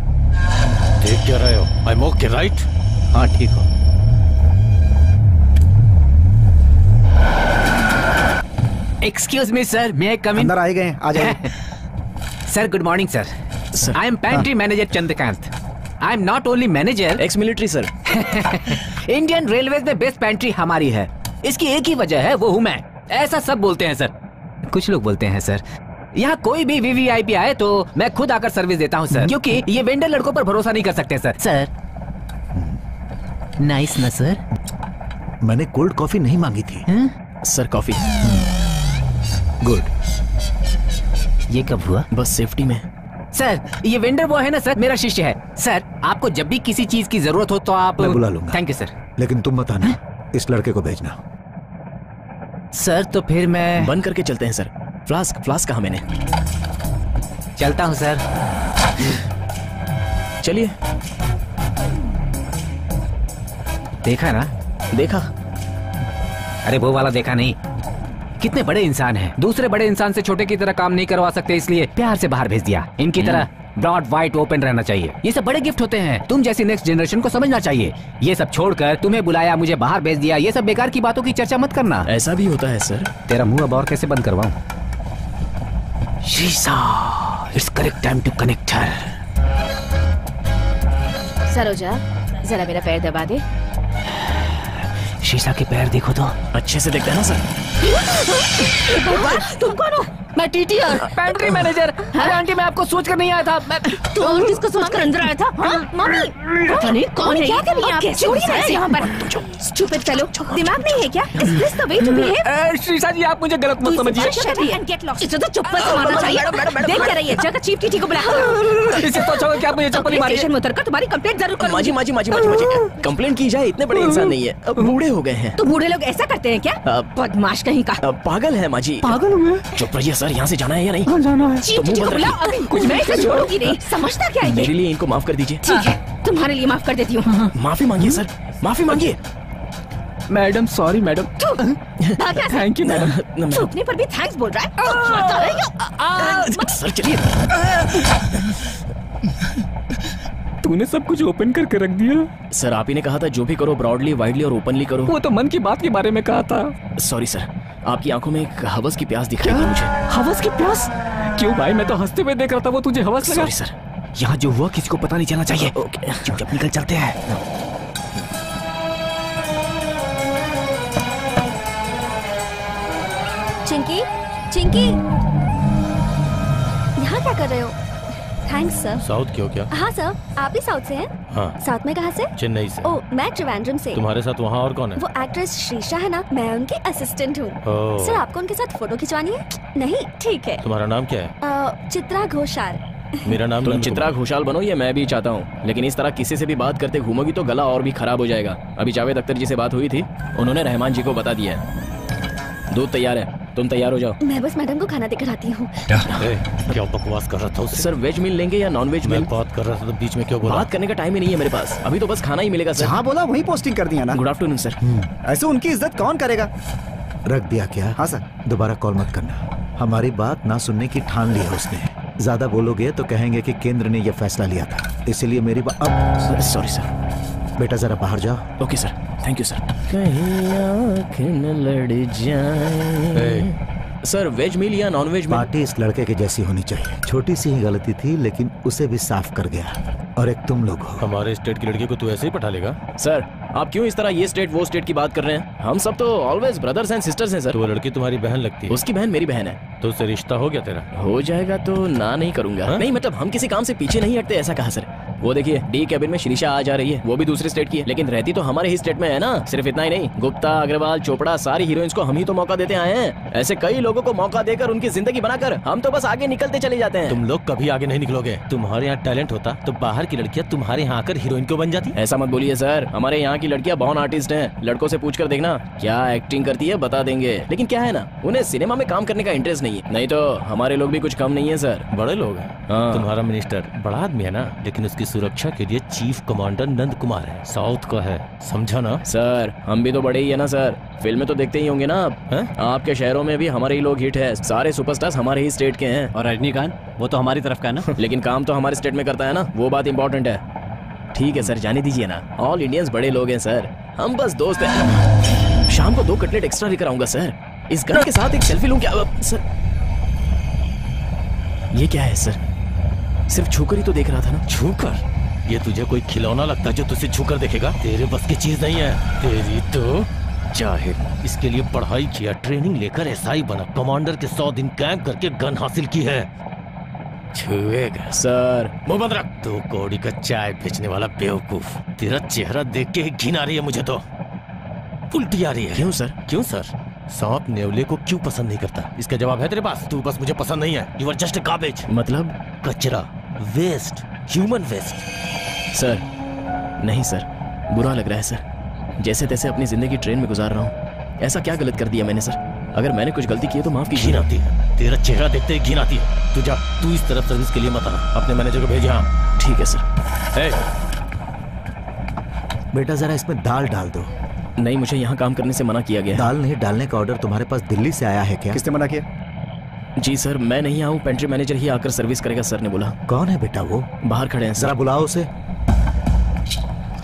देख क्या रहे हो? I am okay right? हाँ ठीक हो। एक्सक्यूज मी सर, मे आई कम इन? अंदर आए गए, आ जाइए। Sir good morning sir. I am pantry manager Chandrakant. I am not only manager, ex military sir. Indian railway में बेस्ट पैंट्री हमारी है। इसकी एक ही वजह है, वो हूँ मैं। ऐसा सब बोलते हैं सर। कुछ लोग बोलते हैं सर, यहाँ कोई भी वीवीआईपी आए तो मैं खुद आकर सर्विस देता हूँ सर, क्योंकि ये वेंडर लड़कों पर भरोसा नहीं कर सकते सर। सर नाइस ना सर? मैंने कोल्ड कॉफी नहीं मांगी थी। Sir coffee. गुड। ये कब हुआ? बस सेफ्टी में। सर ये वेंडर वो है ना सर, मेरा शिष्य है सर। आपको जब भी किसी चीज की जरूरत हो तो आप मैं बुला लूंगा। Thank you sir. लेकिन तुम मत आना, इस लड़के को भेजना। सर तो फिर मैं बंद करके चलते हैं सर। फ्लास्क कहा मैंने? चलता हूँ सर। चलिए। देखा ना? देखा। अरे वो वाला देखा नहीं। कितने बड़े इंसान हैं, दूसरे बड़े इंसान से छोटे की तरह काम नहीं करवा सकते, इसलिए प्यार से बाहर भेज दिया। इनकी तरह ब्रॉड वाइट ओपन रहना चाहिए। ये सब बड़े गिफ्ट होते हैं, तुम जैसी नेक्स्ट जनरेशन को समझना चाहिए। ये सब छोड़कर तुम्हें बुलाया, मुझे बाहर भेज दिया, ये सब बेकार की बातों की चर्चा मत करना। ऐसा भी होता है सर? तेरा मुंह अब और कैसे बंद करवाऊं? शीशा, it's correct time to connect her. Saroja जरा मेरा पैर दबा दे। शीशा के पैर देखो तो अच्छे से देखते हैं ना सर? तुम कौन हो? मैं टीटीआर पेंट्री मैनेजर। अरे आंटी मैं आपको सोच कर नहीं आया था। तू और किसको सोचकर अंदर आया था? हाँ मम्मी पता नहीं कौन है, क्या कर रही है आप? छोड़िए ना यहाँ पर। स्टूपिड फेलो, दिमाग नहीं है क्या? Is this the way to behave? Shrisha जी आप मुझे गलत मत समझिए। इसे तो चप्पल से मारना चाहिए। देख क्या रही है, जगह चीफ टीटी को बुला। इससे तो अच्छा होगा कि आप मुझे चप्पल ही मारिए। स्टेशन में उतरकर तुम्हारी कंप्लेंट जरूर करूंगी। माजी कंप्लेंट की जाए, इतने बड़े इंसान नहीं है, अब बूढ़े हो गए हैं। तो बूढ़े लोग ऐसा करते हैं क्या? बदमाश कहीं का। पागल है माजी। पागल हुए? चुप रहिए सर, यहाँ से जाना है या नहीं? हाँ जाना है। चीफ टीटी को बुलाओ अभी। कुछ मैं इसे छोड़ूंगी नहीं। समझता क्या है? मेरे लिए इनको माफ कर दीजिए। ठीक है तुम्हारे लिए माफ कर देती हूँ। माफी मांगिए सर, माफी मांगिए। Madam sorry madam. Thank you madam. थूकने पर भी थैंक्स बोल रहा है। सर चलिए। तूने सब कुछ ओपन करके रख दिया। सर आप ही ने कहा था जो भी करो ब्रॉडली, वाइडली और ओपनली करो। वो तो मन की बात के बारे में कहा था। सॉरी सर, आपकी आंखों में एक हवस की प्यास दिखाई दी मुझे। हवस की प्यास? क्यों भाई, मैं तो हंसते हुए देख रहा था, वो तुझे हवस लगा? सॉरी सर, यहाँ जो हुआ किसी को पता नहीं चलना चाहिए। चुपचाप निकल चलते हैं। चिंकी, चिंकी, यहाँ क्या कर रहे हो? Thanks sir. साउथ क्यों क्या? हाँ सर, आप भी साउथ से हैं? हाँ। साउथ में कहाँ से? चेन्नई से। ओह, मैं त्रिवेंद्रम से। तुम्हारे साथ वहाँ और कौन है? वो एक्ट्रेस श्रीषा है ना, मैं उनकी असिस्टेंट हूँ। सर आपको उनके साथ फोटो खिंचवानी है? नहीं, ठीक है। तुम्हारा नाम क्या है? चित्रा घोषाल। मेरा नाम तुम चित्रा घोषाल बनो, ये मैं भी चाहता हूँ, लेकिन इस तरह किसी से भी बात करते घूमोगी तो गला और भी खराब हो जाएगा। अभी जावेद अख्तर जी से बात हुई थी, उन्होंने रहमान जी को बता दिया है। दूध तैयार है, तुम तैयार हो जाओ। मैं बस मैडम को खाना देकर आती हूँ। क्या बकवास कर रहा था उससे? सर वेज मील लेंगे या नॉन वेज मील? मैं बात कर रहा था तो बीच में क्यों बोला? बात करने का टाइम ही नहीं है मेरे पास, अभी तो बस खाना ही मिलेगा सर। जहाँ बोला वहीं पोस्टिंग कर दिया ना। Good afternoon sir. ऐसे उनकी इज्जत कौन करेगा? रख दिया क्या? हाँ सर। दोबारा कॉल मत करना, हमारी बात ना सुनने की ठान ली है उसने। ज्यादा बोलोगे तो कहेंगे कि केंद्र ने यह फैसला लिया था, इसलिए मेरी बात। Sorry sir. बेटा जरा बाहर जाओ। Okay sir, thank you sir. कहीं आँख न लड़ जाए। सर वेज मील या नॉन वेज मील? पार्टी इस लड़के के जैसी होनी चाहिए। छोटी सी ही गलती थी लेकिन उसे भी साफ कर गया। और एक तुम लोग हो। हमारे स्टेट की लड़की को तू ऐसे ही पटा लेगा? सर आप क्यों इस तरह ये स्टेट वो स्टेट की बात कर रहे हैं? हम सब तो ऑलवेज ब्रदर्स एंड सिस्टर्स हैं सर। तो वो लड़की तुम्हारी बहन लगती है? उसकी बहन मेरी बहन है। तो उससे रिश्ता हो गया तेरा? हो जाएगा तो ना नहीं करूंगा। नहीं मतलब हम किसी काम से पीछे नहीं हटते, ऐसा कहा सर। वो देखिए डी कैबिन में श्रीषा आ जा रही है, वो भी दूसरे स्टेट की है, लेकिन रहती तो हमारे ही स्टेट में है ना। सिर्फ इतना ही नहीं, गुप्ता, अग्रवाल, चोपड़ा, सारी हीरोइंस को हम ही तो मौका देते आए हैं। ऐसे कई लोगों को मौका देकर उनकी जिंदगी बनाकर हम तो बस आगे निकलते चले जाते हैं। तुम लोग कभी आगे नहीं निकलोगे। तुम्हारे यहाँ टैलेंट होता तो बाहर की लड़कियाँ तुम्हारे यहाँ आकर हीरोइन क्यों बन जाती? ऐसा मत बोलिए सर, हमारे यहाँ की लड़कियाँ बॉर्न आर्टिस्ट हैं। लड़कों से पूछकर देखना क्या एक्टिंग करती है, बता देंगे। लेकिन क्या है ना, उन्हें सिनेमा में काम करने का इंटरेस्ट नहीं है। नहीं तो हमारे लोग भी कुछ कम नहीं है सर। बड़े लोग हैं। हाँ। तुम्हारा मिनिस्टर बड़ा आदमी है ना, लेकिन उसकी सुरक्षा के लिए चीफ कमांडर नंद कुमार है, साउथ का है, समझा ना? सर हम भी तो बड़े ही है ना सर, फिल्में तो देखते ही होंगे ना आप। आपके शहरों में भी हमारे ही लोग हिट है, सारे सुपरस्टार्स हमारे ही स्टेट के हैं। और रजनीकांत वो तो हमारी तरफ का है ना। लेकिन काम तो हमारे स्टेट में करता है ना, वो बात इंपॉर्टेंट है। ठीक है सर, जाने दीजिए ना, ऑल इंडियंस बड़े लोग हैं सर, हम बस दोस्त हैं। शाम को 2 कटलेट एक्स्ट्रा लेकर आऊंगा सर। इस गन के साथ एक सेल्फी लूं क्या सर? ये क्या है सर? सिर्फ छूकर ही तो देख रहा था ना। छूकर? ये तुझे कोई खिलौना लगता है जो तुझसे छूकर देखेगा? तेरे बस की चीज नहीं है तेरी तो। जाहिर इसके लिए पढ़ाई किया, ट्रेनिंग लेकर एसआई बना, कमांडर के 100 दिन कैंप करके गन हासिल की है। छुएगा सर? मुंह बंद रख। 2 कौड़ी का चाय बेचने वाला बेवकूफ। तेरा चेहरा देख के घिन आ रही है मुझे तो, उल्टी आ रही है। क्यों सर? क्यों सर? सांप नेवले को क्यों पसंद नहीं करता? इसका जवाब है तेरे पास? तू बस मुझे पसंद नहीं है। You are just garbage. मतलब? कचरा, वेस्ट, ह्यूमन वेस्ट। सर नहीं सर, बुरा लग रहा है सर। जैसे तैसे अपनी जिंदगी ट्रेन में गुजार रहा हूँ। ऐसा क्या गलत कर दिया मैंने सर? अगर मैंने कुछ गलती की है तो माफ कीजिए। घिन आती है, तेरा चेहरा देखते ही घिन आती है। तू जा, तू इस तरफ सर्विस के लिए मत आना, अपने मैनेजर को भेज यहाँ। ठीक है सर। बेटा जरा इसमें दाल डाल दो। नहीं, मुझे यहाँ काम करने से मना किया गया। दाल नहीं डालने का ऑर्डर तुम्हारे पास दिल्ली से आया है क्या? किसने मना किया? जी सर, मैं नहीं आऊँ, पेंट्री मैनेजर ही आकर सर्विस करेगा सर ने बोला। कौन है बेटा वो? बाहर खड़े हैं सर। जरा बुलाओ उसे।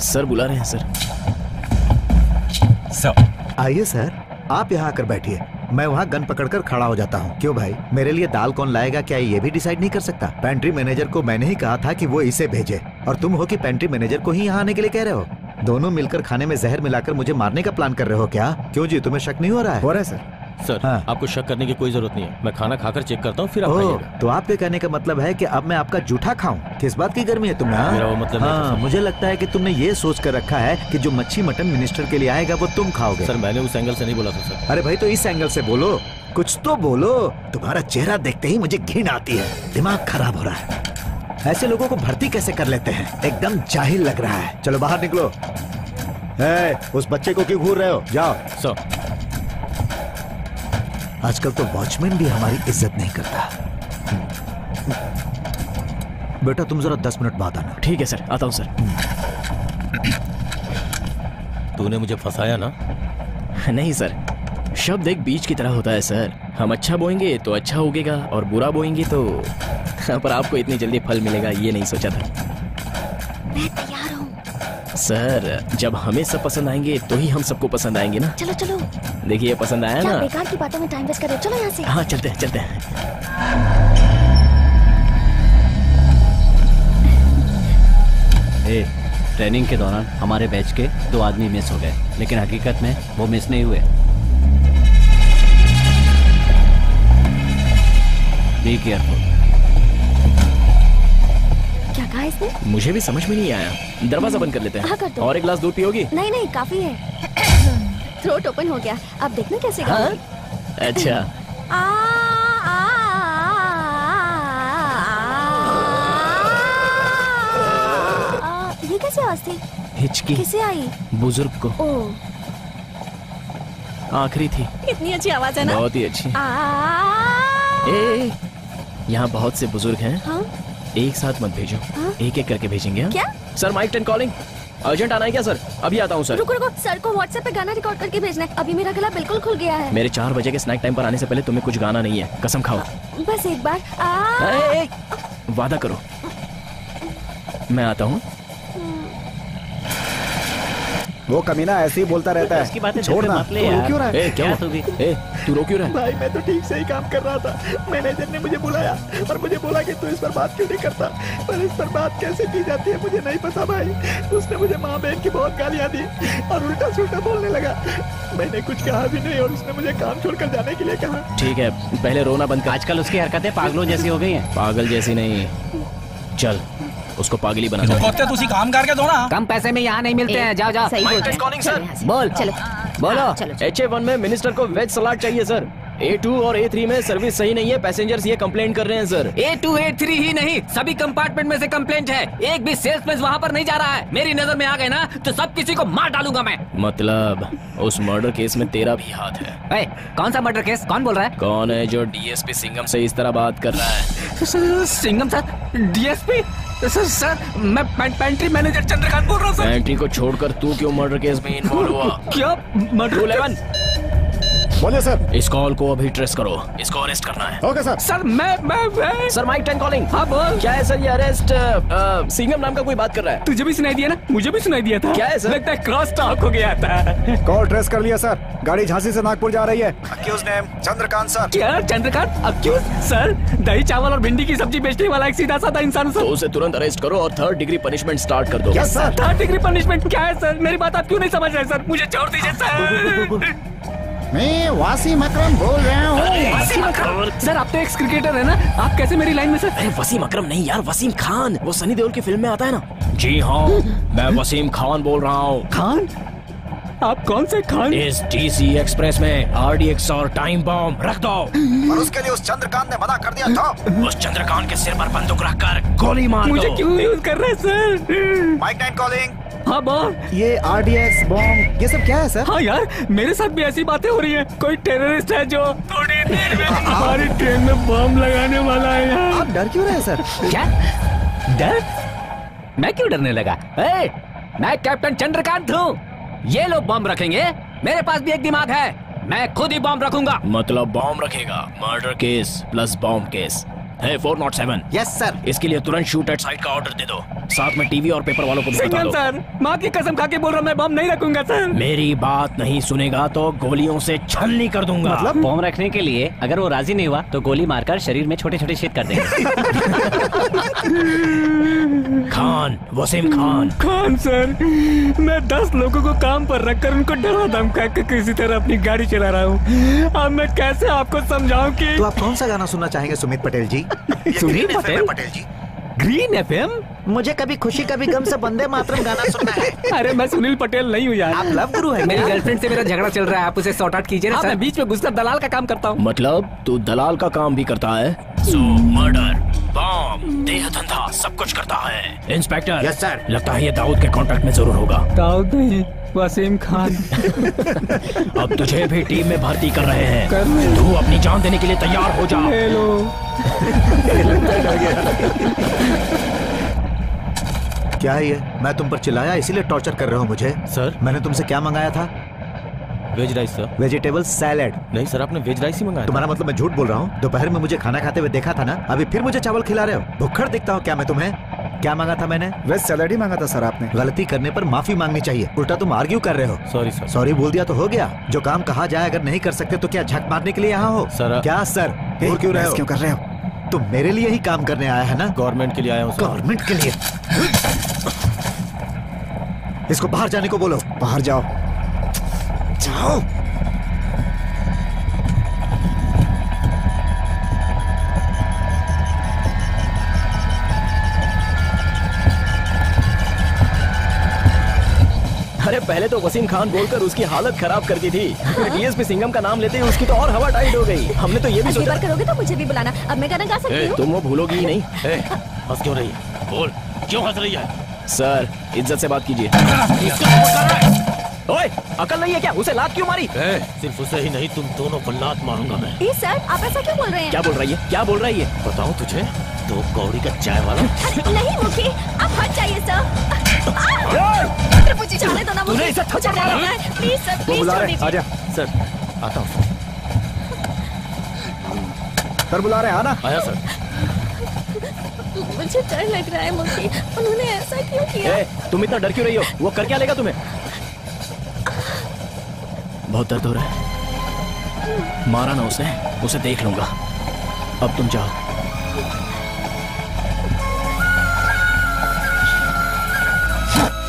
सर बुला रहे हैं सर। आइए सर, आप यहाँ आकर बैठिए, मैं वहाँ गन पकड़कर खड़ा हो जाता हूँ। क्यों भाई, मेरे लिए दाल कौन लाएगा क्या ये भी डिसाइड नहीं कर सकता? पेंट्री मैनेजर को मैंने ही कहा था कि वो इसे भेजे, और तुम हो कि पेंट्री मैनेजर को ही यहाँ आने के लिए कह रहे हो? दोनों मिलकर खाने में जहर मिलाकर मुझे मारने का प्लान कर रहे हो क्या? क्यों जी, तुम्हें शक नहीं हो रहा है? हो रहा है सर। सर हाँ। आपको शक करने की कोई जरूरत नहीं है, मैं खाना खाकर चेक करता हूँ फिर आप ओह, खाइएगा। तो आपके कहने का मतलब है कि अब मैं आपका जूठा खाऊं? किस बात की गर्मी है तुम्हें? हाँ? मेरा वो मतलब नहीं था, हाँ, सर। मुझे लगता है कि तुमने ये सोच कर रखा है कि जो मच्छी मटन मिनिस्टर के लिए आएगा वो तुम खाओगे। सर मैंने उस एंगल से नहीं बोला था सर। अरे भाई तो इस एंगल से बोलो, कुछ तो बोलो। तुम्हारा चेहरा देखते ही मुझे घिन आती है, दिमाग खराब हो रहा है। ऐसे लोगों को भर्ती कैसे कर लेते हैं? एकदम जाहिल लग रहा है। चलो बाहर निकलो। उस बच्चे को क्यों घूर रहे हो? जाओ। सर आजकल तो वॉचमैन भी हमारी इज्जत नहीं करता। बेटा तुम जरा 10 मिनट बाद आना। ठीक है सर, आता हूँ सर। तूने मुझे फंसाया ना? नहीं सर, शब्द एक बीज की तरह होता है सर। हम अच्छा बोएंगे तो अच्छा उगेगा और बुरा बोएंगे तो पर आपको इतनी जल्दी फल मिलेगा ये नहीं सोचा था। मैं तैयार हूँ। सर जब हमें सब पसंद आएंगे तो ही हम सबको पसंद आएंगे ना। चलो चलो। देखिए पसंद आया क्या ना? बेकार की बातों में टाइम वेस्ट कर रहे हो? चलो यहाँ से। हाँ चलते हैं चलते हैं। ट्रेनिंग के दौरान हमारे बैच के 2 आदमी मिस हो गए, लेकिन हकीकत में वो मिस नहीं हुए। Be careful. क्या कहा इसने? मुझे भी समझ में नहीं आया। दरवाजा बंद कर लेते हैं। हाँ, कर दो। और एक गिलास दूध पियोगी? नहीं नहीं काफी है। थ्रोट ओपन हो गया, अब देखना कैसे हाँ? अच्छा ये कैसे आवाज थी? हिचकी किसे आई? बुजुर्ग को। ओह आखिरी थी। कितनी अच्छी आवाज है ना? बहुत ही अच्छी। यहाँ बहुत से बुजुर्ग हैं। हाँ? एक साथ मत भेजो। हाँ? एक एक करके भेजेंगे। हाँ? क्या? Sir mic 10 calling. अर्जेंट आना है क्या सर? अभी आता हूँ सर। रुको रुको, सर को व्हाट्सएप पे गाना रिकॉर्ड करके भेजना है। अभी मेरा गला बिल्कुल खुल गया है। मेरे 4 बजे के स्नैक टाइम पर आने से पहले तुम्हें कुछ गाना नहीं है, कसम खाओ। बस एक बार। वादा करो। मैं आता हूँ। वो कमीना ऐसे ही बोलता रहता है। उसकी बातें छोड़ना। मत ले यार। क्यों रहा है? क्या तू भी? तू रो क्यों रहा है? भाई मैं तो ठीक से ही काम कर रहा था। मैनेजर ने मुझे बुलाया और मुझे बोला कि तू इस पर बात क्यों नहीं करता, पर इस पर बात कैसे की जाती है मुझे नहीं पता भाई। उसने मुझे माँ बहन की बहुत गालियाँ दी और उल्टा सुल्टा बोलने लगा। मैंने कुछ कहा भी नहीं और उसने मुझे काम छोड़कर जाने के लिए कहा। ठीक है पहले रोना बंद कर। आजकल उसकी हरकतें पागलों जैसी हो गई हैं। पागल जैसी नहीं, चल उसको पागली बना दो। तुसी काम करके दो ना। कम पैसे में यहाँ नहीं मिलते हैं। जाओ जाओ। सही बोल रहे हैं। Calling sir. बोल। चलो बोलो। चलो। HA1 में मिनिस्टर को वेज सलाद चाहिए सर। A2 और A3 में सर्विस सही नहीं है, पैसेंजर्स ये कंप्लेंट कर रहे हैं सर। A2 A3 ही नहीं, सभी कंपार्टमेंट में से कंप्लेंट है। एक भी सेल्समैन वहाँ पर नहीं जा रहा है। मेरी नजर में आ गए ना तो सब किसी को मार डालूंगा मैं। मतलब उस मर्डर केस में तेरा भी हाथ है। कौन सा मर्डर केस? कौन बोल रहा है? कौन है जो DSP सिंघम से इस तरह बात कर रहा है? सिंघम सर? DSP सर मैं पेंट्री मैनेजर चंद्रकांत बोल रहा हूँ सर। पेंट्री को छोड़कर तू क्यों मर्डर केस में इन्वॉल्व हुआ? क्या मर्डर? 11 बोलिए सर। इस कॉल को अभी ट्रेस करो, इसको अरेस्ट करना है। Okay sir. सर मैं सर माइक 10 कॉलिंग। हाँ बोल। क्या है सर ये अरेस्ट? सिंघम नाम का कोई बात कर रहा है। तुझे भी सुनाई दिया ना? मुझे भी सुनाई दिया था। क्या है सर? लगता है क्रॉस टॉक हो गया था। कॉल ट्रेस कर लिया सर। गाड़ी झांसी से नागपुर जा रही है। Accused name Chandrakant sir. क्या चंद्रकांत अक्यूज? सर दही चावल और भिंडी की सब्जी बेचने वाला एक सीधा साधा इंसान सर। तो उसे तुरंत अरेस्ट करो और 3rd डिग्री पनिशमेंट स्टार्ट कर दो। Yes sir. 3rd degree punishment क्या है सर? मेरी बात आप क्यों नहीं समझ रहे सर? मुझे छोड़ दीजिए सर। मैं वसीम अकरम बोल रहा हूँ। वसीम अकरम? सर आप तो एक्स क्रिकेटर है ना, आप कैसे मेरी लाइन में सर? अरे वसीम अकरम नहीं यार, वसीम खान, वो सनी देओल की फिल्म में आता है ना। जी हाँ मैं वसीम खान बोल रहा हूँ। खान? आप कौन से खान? इस DC एक्सप्रेस में RDX और टाइम बॉम्ब रख दो। और उसके लिए उस चंद्रकांत ने मना कर दिया था। उस चंद्रकांत के सिर पर बंदूक रखकर गोली मार दो। मुझे क्यों यूज कर रहे हैं सर? Mic 9 calling. हाँ बोल। ये RDX बॉम्ब ये सब क्या है सर? हाँ यार मेरे साथ भी ऐसी बातें हो रही है। कोई टेररिस्ट है जो थोड़ी देर में हमारी ट्रेन में बम लगाने वाला है यार। आप डर क्यों रहे हैं सर? क्या डर? मैं क्यों डरने लगा? मैं कैप्टन चंद्रकांत हूँ। ये लोग बम रखेंगे, मेरे पास भी एक दिमाग है, मैं खुद ही बम रखूंगा। मतलब बॉम्ब रखेगा? Murder case plus bomb case. है 407। Yes sir. इसके लिए तुरंत शूट एट साइट का ऑर्डर दे दो। साथ में टीवी और पेपर वालों को भी बता दो। सर, माँ की कसम खा के बोल रहा हूँ, मैं बम नहीं रखूंगा सर। मेरी बात नहीं सुनेगा तो गोलियों से छलनी कर दूंगा। मतलब बम रखने के लिए अगर वो राजी नहीं हुआ तो गोली मारकर शरीर में छोटे छोटे छेद कर देंगे। खान, वसीम खान। खान सर, मैं 10 लोगों को काम पर रखकर उनको डरा धमका कर किसी तरह अपनी गाड़ी चला रहा हूँ। अब मैं कैसे आपको समझाऊं कि तो आप कौन सा गाना सुनना चाहेंगे सुमित पटेल जी? सुमित पटेल जी, ग्रीन एफएम। मुझे कभी खुशी कभी गम से वंदे मातरम गाना सुनना है। अरे मैं सुनील पटेल नहीं हूँ यार। आप लव गुरु है। मेरी गर्लफ्रेंड से मेरा झगड़ा चल रहा है, आप उसे सॉर्ट आउट कीजिए ना सर। मैं बीच में घुसकर दलाल का काम करता हूँ। मतलब तू दलाल का काम भी करता है? सो मर्डर, बम, देह धंधा सब कुछ करता है। इंस्पेक्टर। Yes sir. लगता है ये दाऊद के कॉन्ट्रैक्ट में जरूर होगा। दाऊद नहीं, वसीम खान। अब तुझे भी टीम में भर्ती कर रहे हैं। कर तू अपनी जान देने के लिए तैयार हो जा। हेलो। क्या है ये? मैं तुम पर चिल्लाया इसीलिए टॉर्चर कर रहे हो मुझे? सर, मैंने तुमसे क्या मंगाया था? Veg rice sir. Vegetable salad. नहीं सर, आपने वेज राइस ही मंगाया। तुम्हारा मतलब मैं झूठ बोल रहा हूँ? दोपहर में मुझे खाना खाते हुए देखा था ना, अभी फिर मुझे चावल खिला रहे हो। भुक्खड़ दिखता हूँ क्या मैं तुम्हें? क्या मांगा था मैंने? वेज सैलेड ही मांगा था सर आपने। गलती करने पर माफी मांगनी चाहिए, उल्टा तुम आर्ग्यू कर रहे हो। Sorry sir. सॉरी बोल दिया तो हो गया। जो काम कहा जाए अगर नहीं कर सकते तो क्या झक मारने के लिए यहाँ हो? सर। क्या सर? और क्यों रहे हो? क्यों कर रहे हो? तुम मेरे लिए ही काम करने आया है ना? गवर्नमेंट के लिए आया हूँ। गवर्नमेंट के लिए? इसको बाहर जाने को बोलो। बाहर जाओ। जाओ। अरे पहले तो वसीम खान बोलकर उसकी हालत खराब कर दी थी, फिर डीएसपी सिंघम का नाम लेते ही उसकी तो और हवा टाइट हो गई। हमने तो ये भी सोचा। करोगे तो मुझे भी बुलाना, अब मैं गाना गा सकती हूँ। तुम वो भूलोगी ही नहीं। हंस क्यों रही है? बोल, क्यों हंस रही है? सर, इज्जत से बात कीजिए। ओए, अकल नहीं है क्या? उसे लात क्यों मारी? सिर्फ उसे ही नहीं, तुम दोनों को लात मारूंगा मैं। सर, आप ऐसा क्यों बोल रहे हैं? क्या बोल रही है? क्या बोल रही है? बताऊं तुझे? तो कौड़ी का चाय वाला। नहीं मुखी, आप हट जाइए सर। मुझे जाने दो ना। तूने इसे थप्पड़ मारा? प्लीज सर, प्लीज बुला रहे, आजा। सर, आता हूँ। सर बुला रहे, आना। आया सर। मुझे डर लग रहा है मुखी, उन्होंने ऐसा क्यों किया? तुम इतना डर क्यों रही हो? वो कर क्या लेगा तुम्हें? बहुत दर्द हो रहा है। मारा ना उसने, उसे देख लूंगा। अब तुम जाओ।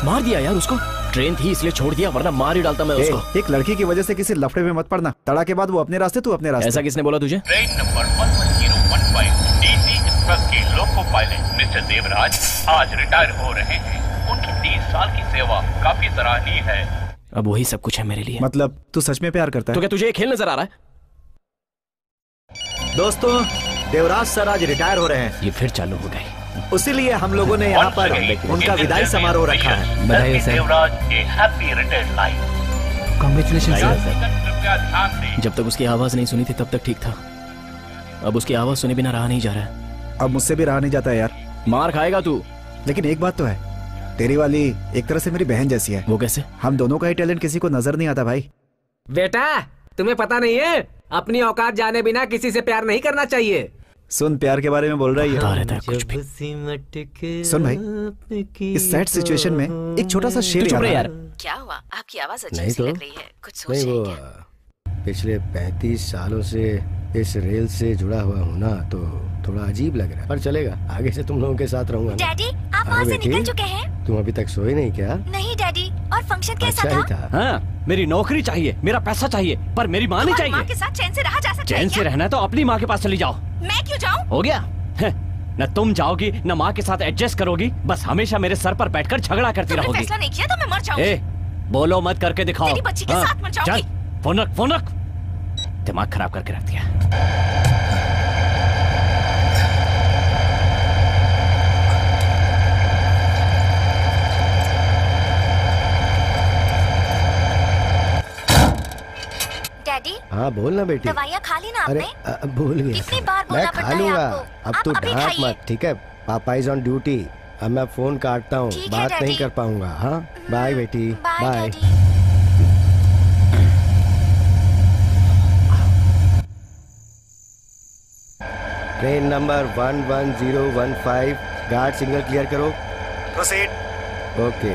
मार दिया यार उसको। ट्रेन थी इसलिए छोड़ दिया, वरना मार ही डालता मैं उसको। एक लड़की की वजह से किसी लफड़े में मत पड़ना। तड़ा के बाद वो अपने रास्ते, तू अपने रास्ते। ऐसा किसने बोला तुझे? ट्रेन नंबर 11015 डीसी एक्सप्रेस के लोको पायलट मिस्टर देवराज आज रिटायर हो रहे हैं। उनकी 30 साल की सेवा काफी सराहनीय है। अब वही सब कुछ है मेरे लिए। मतलब तू सच में प्यार करता है? तो क्या तुझे खेल नजर आ रहा है? दोस्तों, देवराज सर आज रिटायर हो रहे हैं। ये फिर चालू हो गई। उसीलिए हम लोगों ने यहाँ पर उनका विदाई समारोह रखा है। बधाई सर। देवराज ए happy retired life. Congratulation sir. जब तक उसकी आवाज नहीं सुनी थी तब तक ठीक था। अब उसकी आवाज सुने बिना रहा नहीं जा रहा है। अब मुझसे भी रहा नहीं जाता है यार। मार खाएगा तू। लेकिन एक बात तो है, तेरी वाली एक तरह से मेरी बहन जैसी है। वो कैसे? हम दोनों का ही टैलेंट किसी को नजर नहीं आता भाई। बेटा, तुम्हें पता नहीं है, अपनी औकात जाने बिना किसी से प्यार नहीं करना चाहिए। सुन, प्यार के बारे में बोल रही है कुछ भी। सुन भाई, इस सैड सिचुएशन में एक छोटा सा शेर यार। क्या हुआ? आपकी आवाज अजीब सी लग रही है, कुछ सोच रही है क्या? पिछले 35 सालों से इस रेल से जुड़ा हुआ हूँ ना, तो थोड़ा अजीब लग रहा है, पर चलेगा। आगे से तुम लोगों के साथ रहूंगा। डैडी, आप वहाँ से निकल चुके हैं? तुम अभी तक सोए नहीं क्या? नहीं डैडी, और फंक्शन कैसा था? हाँ, मेरी नौकरी चाहिए, मेरा पैसा चाहिए, पर मेरी माँ नहीं चाहिए। माँ के साथ चैन से रहा जा सकता है? चैन से रहना है तो अपनी माँ के पास चली जाओ। मैं क्यों जाऊँ? हो गया? न तुम जाओगी न माँ के साथ एडजस्ट करोगी, बस हमेशा मेरे सर पर बैठकर झगड़ा करती रहोगी। फैसला नहीं किया तो मैं मर जाऊंगी। बोलो मत, करके दिखाओ। तेरी बच्ची के साथ मर जाऊंगी। चल, फोन रख। दिमाग खराब करके रख दिया। डैडी, हाँ बोलना बेटी। दवाइयाँ खा ली ना आपने? अरे भूल गया। कितनी बार बोलना पड़ता है आपको? मैं खा लूंगा। अब तू डांट मत, ठीक है? पापा इज ऑन ड्यूटी। अब मैं फोन काटता हूँ, बात नहीं कर पाऊंगा। हाँ, बाय बेटी, bye. Train number 11015 guard signal clear करो। प्रोसीड। ओके।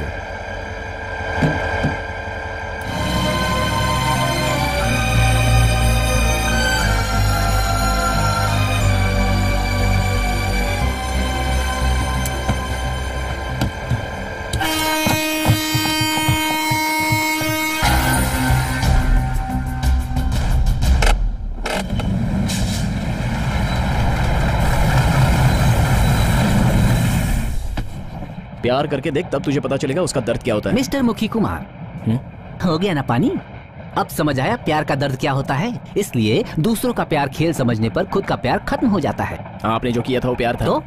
प्यार करके देख, तब तुझे पता चलेगा उसका दर्द क्या होता है। मिस्टर मुखी कुमार, हो गया ना पानी? अब समझ आया प्यार का दर्द क्या होता है। इसलिए दूसरों का प्यार खेल समझने पर खुद का प्यार खत्म हो जाता है। आपने जो किया था वो प्यार था। तो?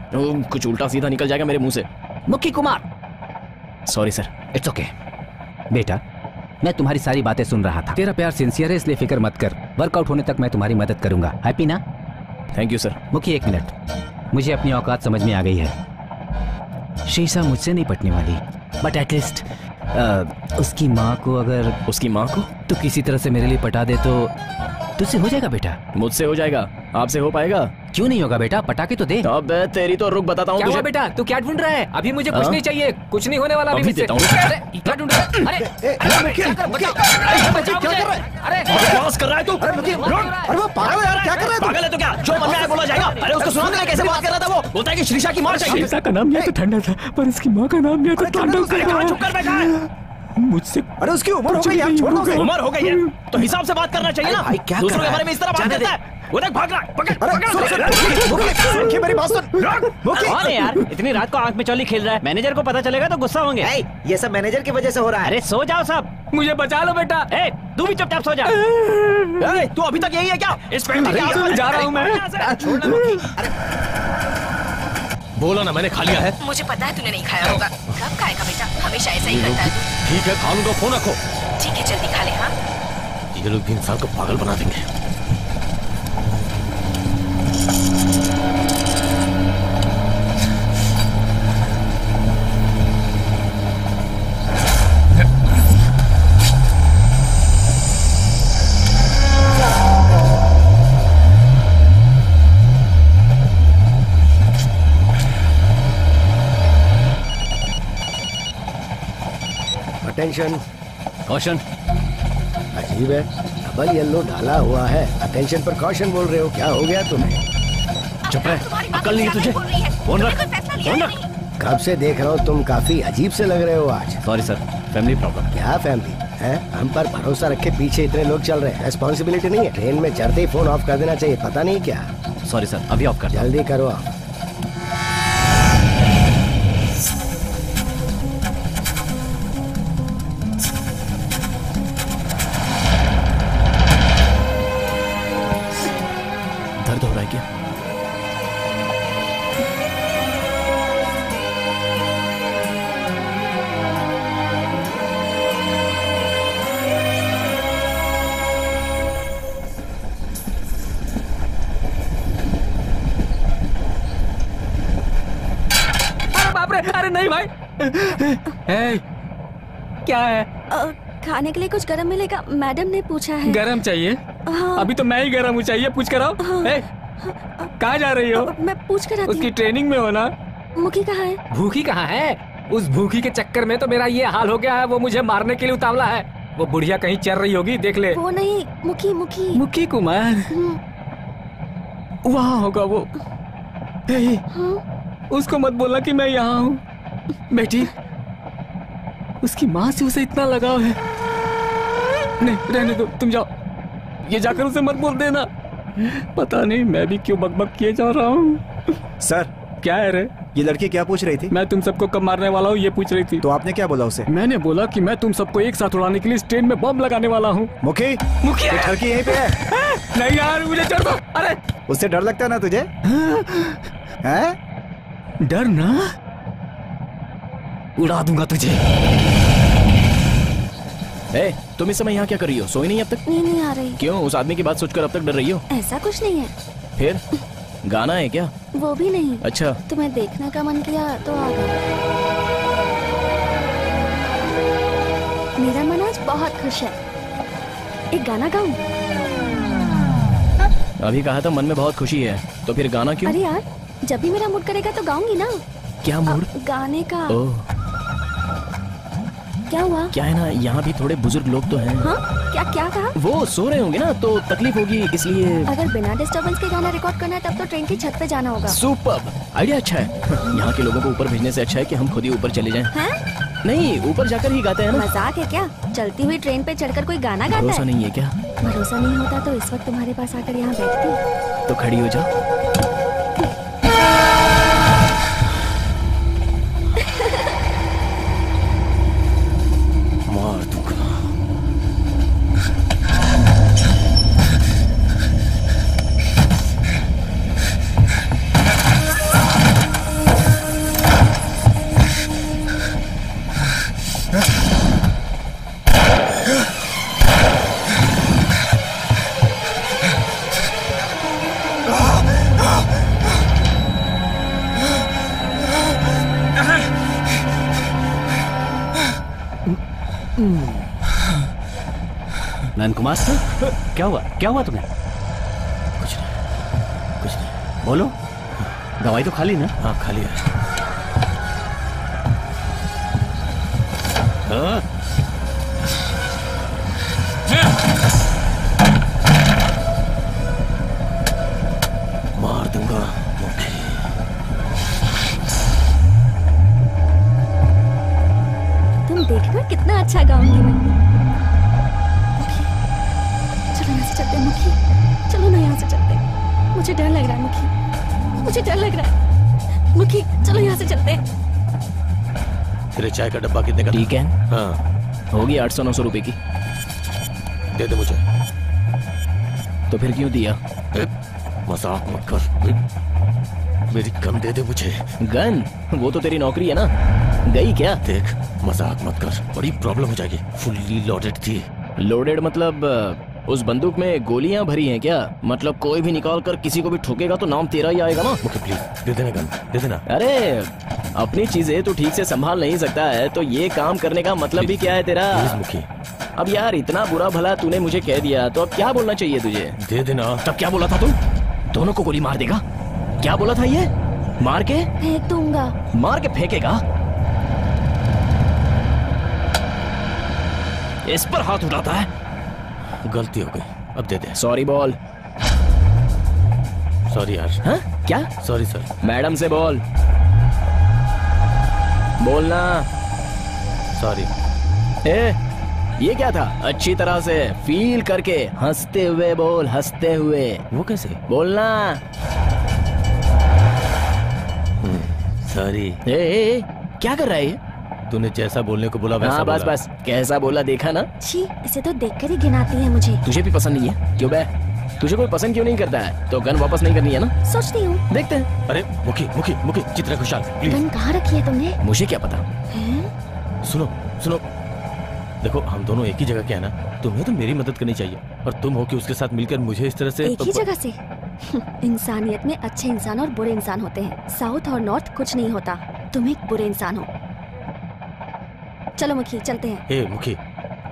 कुछ उल्टा सीधा निकल जाएगा मेरे मुंह से। मुखी Kumar. Sorry sir. It's okay. बेटा, मैं तुम्हारी सारी बातें सुन रहा था। तेरा प्यार सिंसियर है, इसलिए फिक्र मत कर। वर्कआउट होने तक मैं तुम्हारी मदद करूंगा। हैप्पी ना? Thank you sir. मुखी, एक मिनट। मुझे अपनी औकात समझ में आ गई है। शीशा मुझसे नहीं पटने वाली, बट एटलीस्ट उसकी माँ को, अगर उसकी माँ को तो किसी तरह से मेरे लिए पटा दे तो तुझसे हो जाएगा बेटा। मुझसे हो जाएगा, आपसे हो पाएगा? क्यों नहीं होगा बेटा, पटा के तो दे। अब तेरी तो रुक बताता हूँ क्या तुझे। हुआ बेटा, तू क्या ढूंढ रहा है? अभी मुझे कुछ नहीं चाहिए, कुछ नहीं होने वाला अभी मुझसे। अरे क्या ढूंढ रहा है? अरे क्या कर रहा है? अरे बकवास कर रहा है तू? अरे वो पागल है यार, क्या कर रहा है तू? पागल है तो क्या, जो मन में आया बोला जाएगा। अरे उसको सुना देना कैसे बात कर रहा था वो। बोलता है कि श्रीषा की माँ चाहिए। शीशा का नाम लिया तो ठंडा था, पर इसकी माँ का नाम लिया तो तांडव कर रहा है। चुप कर बैठा है। मुझसे अरे उसकी उम्र हो गई यार, छोड़ दो। उम्र हो गई है तो हिसाब से बात करना चाहिए ना। दूसरों के बारे में इस तरह बात करता है। वो देख भाग रहा है। पकड़ मेरी बात सुन। कौन है यार, इतनी रात को आंख में चौली खेल रहा है? मैनेजर को पता चलेगा तो गुस्सा होंगे। ये सब मैनेजर की वजह से हो रहा है। अरे सो जाओ सब, मुझे बचा लो बेटा। तू भी चुपचाप सो जा। तू अभी तक यही है क्या? इस फैमिली के जा रहा हूँ मैं। छोड़ मुखी। बोला ना मैंने खा लिया है। मुझे पता है तूने नहीं खाया होगा। कब खाएगा बेटा, हमेशा ऐसा ही करता है तू। ठीक है, खा लूंगा, फोन रखो। ठीक है, जल्दी खा ले। हाँ, ये लोग भी इंसान को पागल बना देंगे। अटेंशन। कॉशन। अजीब है, डबल येलो डाला हुआ है। अटेंशन पर कॉशन बोल रहे हो, क्या हो गया तुम्हें? चुप रहे, अकल नहीं है तुझे। फोन रख, फोन रख। कब से देख रहा हूँ, तुम काफी अजीब से लग रहे हो आज। Sorry sir, family problem. क्या फैमिली है? हम पर भरोसा रखे पीछे इतने लोग चल रहे हैं, रेस्पॉन्सिबिलिटी नहीं है? ट्रेन में चढ़ते ही फोन ऑफ कर देना चाहिए, पता नहीं क्या। सॉरी सर, अभी ऑफ कर। जल्दी करो आप। दर्द हो रहा है क्या? बाप रे, अरे नहीं भाई। क्या है? खाने के लिए कुछ गरम मिलेगा? मैडम ने पूछा है। गरम चाहिए? हाँ। अभी तो मैं ही गरम हूँ, चाहिए पूछ कर आओ। कहाँ जा रही हो? मैं पूछ कर आती हूँ। उसकी ट्रेनिंग में हो ना? मुखी कहाँ है? भूखी कहाँ है? उस भूखी के चक्कर में तो मेरा ये हाल हो गया है। वो मुझे मारने के लिए उतावला है। वो बुढ़िया कहीं चल रही होगी, देख ले। वो नहीं, मुखी मुखी मुखी कुमार वहाँ होगा वो। उसको मत बोलना कि मैं यहाँ हूँ। बेटी, उसकी माँ से उसे इतना लगाव है। नहीं, रहने दो, तुम जाओ। ये जाकर उसे मत बोल देना। पता नहीं मैं भी क्यों बकबक किए जा रहा हूँ। सर, क्या है रे? ये लड़की क्या पूछ रही थी? मैं तुम सबको कब मारने वाला हूँ ये पूछ रही थी। तो आपने क्या बोला उसे? मैंने बोला कि मैं तुम सबको एक साथ उड़ाने के लिए इस ट्रेन में बम लगाने वाला हूँ। मुखी, मुखी लड़की यहीं पे है। नहीं यार, मुझे छोड़ दो। अरे उससे डर लगता है ना तुझे? हैं? डर ना, उड़ा दूंगा तुझे। तुम इस समय यहाँ क्या कर रही हो? सोई नहीं अब तक? नींद नहीं आ रही। क्यों? उस आदमी की बात सोचकर अब तक डर रही हो? ऐसा कुछ नहीं है। फिर गाना है क्या? वो भी नहीं। अच्छा, तुम्हें देखने का मन किया तो आ गया। मेरा मन आज बहुत खुश है। एक गाना गाऊं? अभी कहा था मन में बहुत खुशी है, तो फिर गाना क्यों? अरे यार, जब भी मेरा मूड करेगा तो गाऊंगी ना। क्या मूड? गाने का। ओह, क्या हुआ? क्या है ना, यहाँ भी थोड़े बुजुर्ग लोग तो हैं। हाँ? क्या क्या कहा? वो सो रहे होंगे ना, तो तकलीफ होगी, इसलिए। अगर बिना डिस्टरबेंस के गाना रिकॉर्ड करना है तब तो ट्रेन की छत पे जाना होगा। सुपर्ब, आइडिया अच्छा है। यहाँ के लोगों को ऊपर भेजने से अच्छा है कि हम खुद ही ऊपर चले जाएं। हैं? नहीं, ऊपर जाकर ही गाते हैं ना। मजाक है क्या? चलती हुई ट्रेन पे चढ़कर कोई गाना गाता है? भरोसा नहीं है क्या? भरोसा नहीं होता तो इस वक्त तुम्हारे पास आकर यहाँ बैठती। तो खड़ी हो जाओ। मार दूंगा। नंद कुमार, क्या हुआ? क्या हुआ तुम्हें? कुछ नहीं। बोलो, दवाई तो खा ली ना? हाँ, खा लिया। हाँ? मार दूंगा। तुम देखना कितना अच्छा गाऊंगी मैं। चलो यहाँ से चलते हैं मुखी, चलो ना यहाँ से चलते हैं। मुझे डर लग रहा है मुखी, मुझे डर लग रहा है मुखी, चलो यहाँ से चलते हैं। तेरे चाय का डब्बा कितने का? ठीक है। हाँ, होगी 800-900 रुपए की। दे दे मुझे। तो फिर क्यों दिया? मजाक मत कर, मेरी गन दे दे मुझे। गन? वो तो तेरी नौकरी है ना, गई क्या? देख, मजाक मत कर, बड़ी प्रॉब्लम हो जाएगी। फुल्ली लोडेड थी। लोडेड मतलब उस बंदूक में गोलियां भरी हैं क्या? मतलब कोई भी निकाल कर किसी को भी ठोकेगा तो नाम तेरा ही आएगा ना। मुझे प्लीज दे देना गन, दे देना। अरे अपनी चीजें तू ठीक से संभाल नहीं सकता है तो ये काम करने का मतलब भी क्या है तेरा? मुखी, अब यार इतना बुरा भला तूने मुझे कह दिया तो अब क्या बोलना चाहिए तुझे? दे देना। तब क्या बोला था तुम? दोनों को गोली मार देगा? क्या बोला था ये? मार के फेंक दूंगा। मार के फेंकेगा? इस पर हाथ उठाता है? गलती हो गई, अब दे दे। सॉरी बोल। सॉरी यार। हाँ? क्या? Sorry sir. मैडम से बोल। बोलना। सॉरी। ये क्या था? अच्छी तरह से फील करके हंसते हुए बोल, हंसते हुए। वो कैसे? बोलना। सॉरी। क्या कर रहा है ये? तूने जैसा बोलने को बोला वैसा बोला। बस कैसा बोला देखा ना? छी, इसे तो देखकर ही घिनाती है मुझे। तुझे भी पसंद नहीं है? क्यों बे? तुझे कोई पसंद क्यों नहीं करता है? तो गन वापस नहीं करनी है ना? सोचती हूँ। देखते हैं। अरे मुखी, मुखी, मुखी, चित्रा खुशहाल प्लीज। गन कहाँ रखी है तुमने? मुझे क्या पता। सुनो सुनो, देखो हम दोनों एक ही जगह के हैं ना, तुम्हें तो मेरी मदद करनी चाहिए और तुम हो कि उसके साथ मिलकर मुझे इस तरह से। एक ही जगह से? इंसानियत में अच्छे इंसान और बुरे इंसान होते हैं, साउथ और नॉर्थ कुछ नहीं होता। तुम एक बुरे इंसान हो। चलो मुखी, चलते हैं। ए मुखी,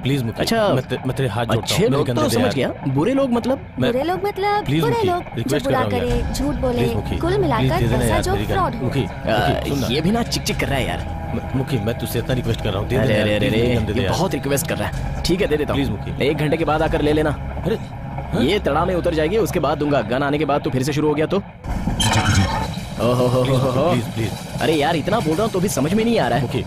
प्लीज मुखी। अच्छा, मैं तेरे हाथ जोड़ता हूं। अच्छे लोग तो समझ गया, बुरे लोग मतलब? बुरे लोग मतलब बुरे लोग जो बुरा करे, झूठ बोले, कुल मिलाकर वैसा जो फ्रॉड हो। मुखी, ये भी ना चिक चिक कर रहा है यार। मुखी, मैं तुझसे इतना रिक्वेस्ट कर रहा हूँ। अरे बहुत रिक्वेस्ट कर रहा है। ठीक है, दे देता हूँ। प्लीज मुखी, 1 घंटे के बाद आकर ले लेना। अरे ये तड़ा में उतर जाएगी, उसके बाद दूंगा। गन आने के बाद तो फिर से शुरू हो गया तो? ओहो, प्लीज प्लीज। अरे यार इतना बोल रहा हूँ तो भी समझ में नहीं आ रहा है। मुखी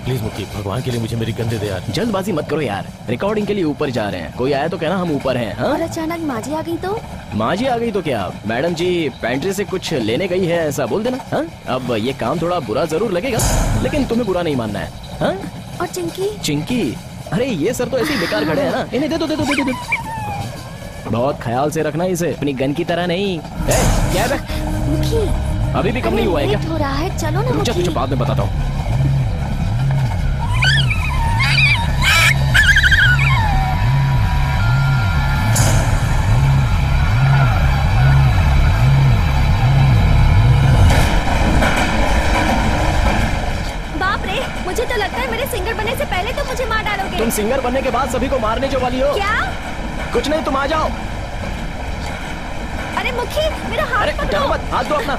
प्लीज, मुखी भगवान के लिए मुझे मेरी गन दे दे यार। जल्दबाजी मत करो यार, रिकॉर्डिंग के लिए ऊपर जा रहे हैं, कोई आया तो कहना हम ऊपर हैं। हाँ? और अचानक माँ जी आ गई तो? माँ जी आ गई तो क्या? मैडम जी पेंट्री से कुछ लेने गई है ऐसा बोल देना। हाँ? अब ये काम थोड़ा बुरा जरूर लगेगा लेकिन तुम्हें बुरा नहीं मानना है। हाँ? और चिंकी? चिंकी? अरे ये सर तो ऐसे ही बेकार खड़े हैं ना, इन्हें दे दो, दे दो, दे दो। बहुत ख्याल से रखना इसे, अपनी गन की तरह नहीं। क्या है? मुखी अभी भी कम नहीं हुआ है क्या? हो रहा है, चलो ना मुखी। तुझे बाद में बताता हूँ। मुझे तो लगता है मेरे सिंगर बनने से पहले तो मुझे मार डालोगे। तुम सिंगर बनने के बाद सभी को मारने जो वाली हो। क्या? कुछ नहीं, तुम आ जाओ। मेरा हाथ अरे पकड़ो। डरो मत, हाथ दो अपना।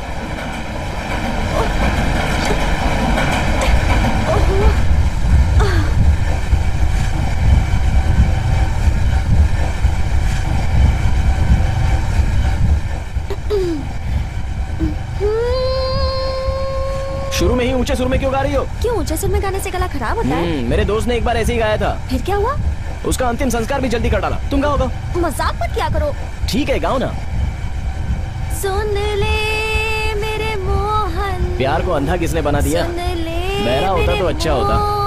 शुरू में ही ऊंचे सुर में क्यों गा रही हो? क्यों ऊंचे सुर में गाने से गला खराब होता है? मेरे दोस्त ने एक बार ऐसे ही गाया था। फिर क्या हुआ? उसका अंतिम संस्कार भी जल्दी कर डाला। तुम गाओ गाओ। मजाक मत क्या करो। ठीक है गाओ ना। सुन ले मेरे मोहन, प्यार को अंधा किसने बना दिया? सुन ले बहरा होता तो अच्छा होता।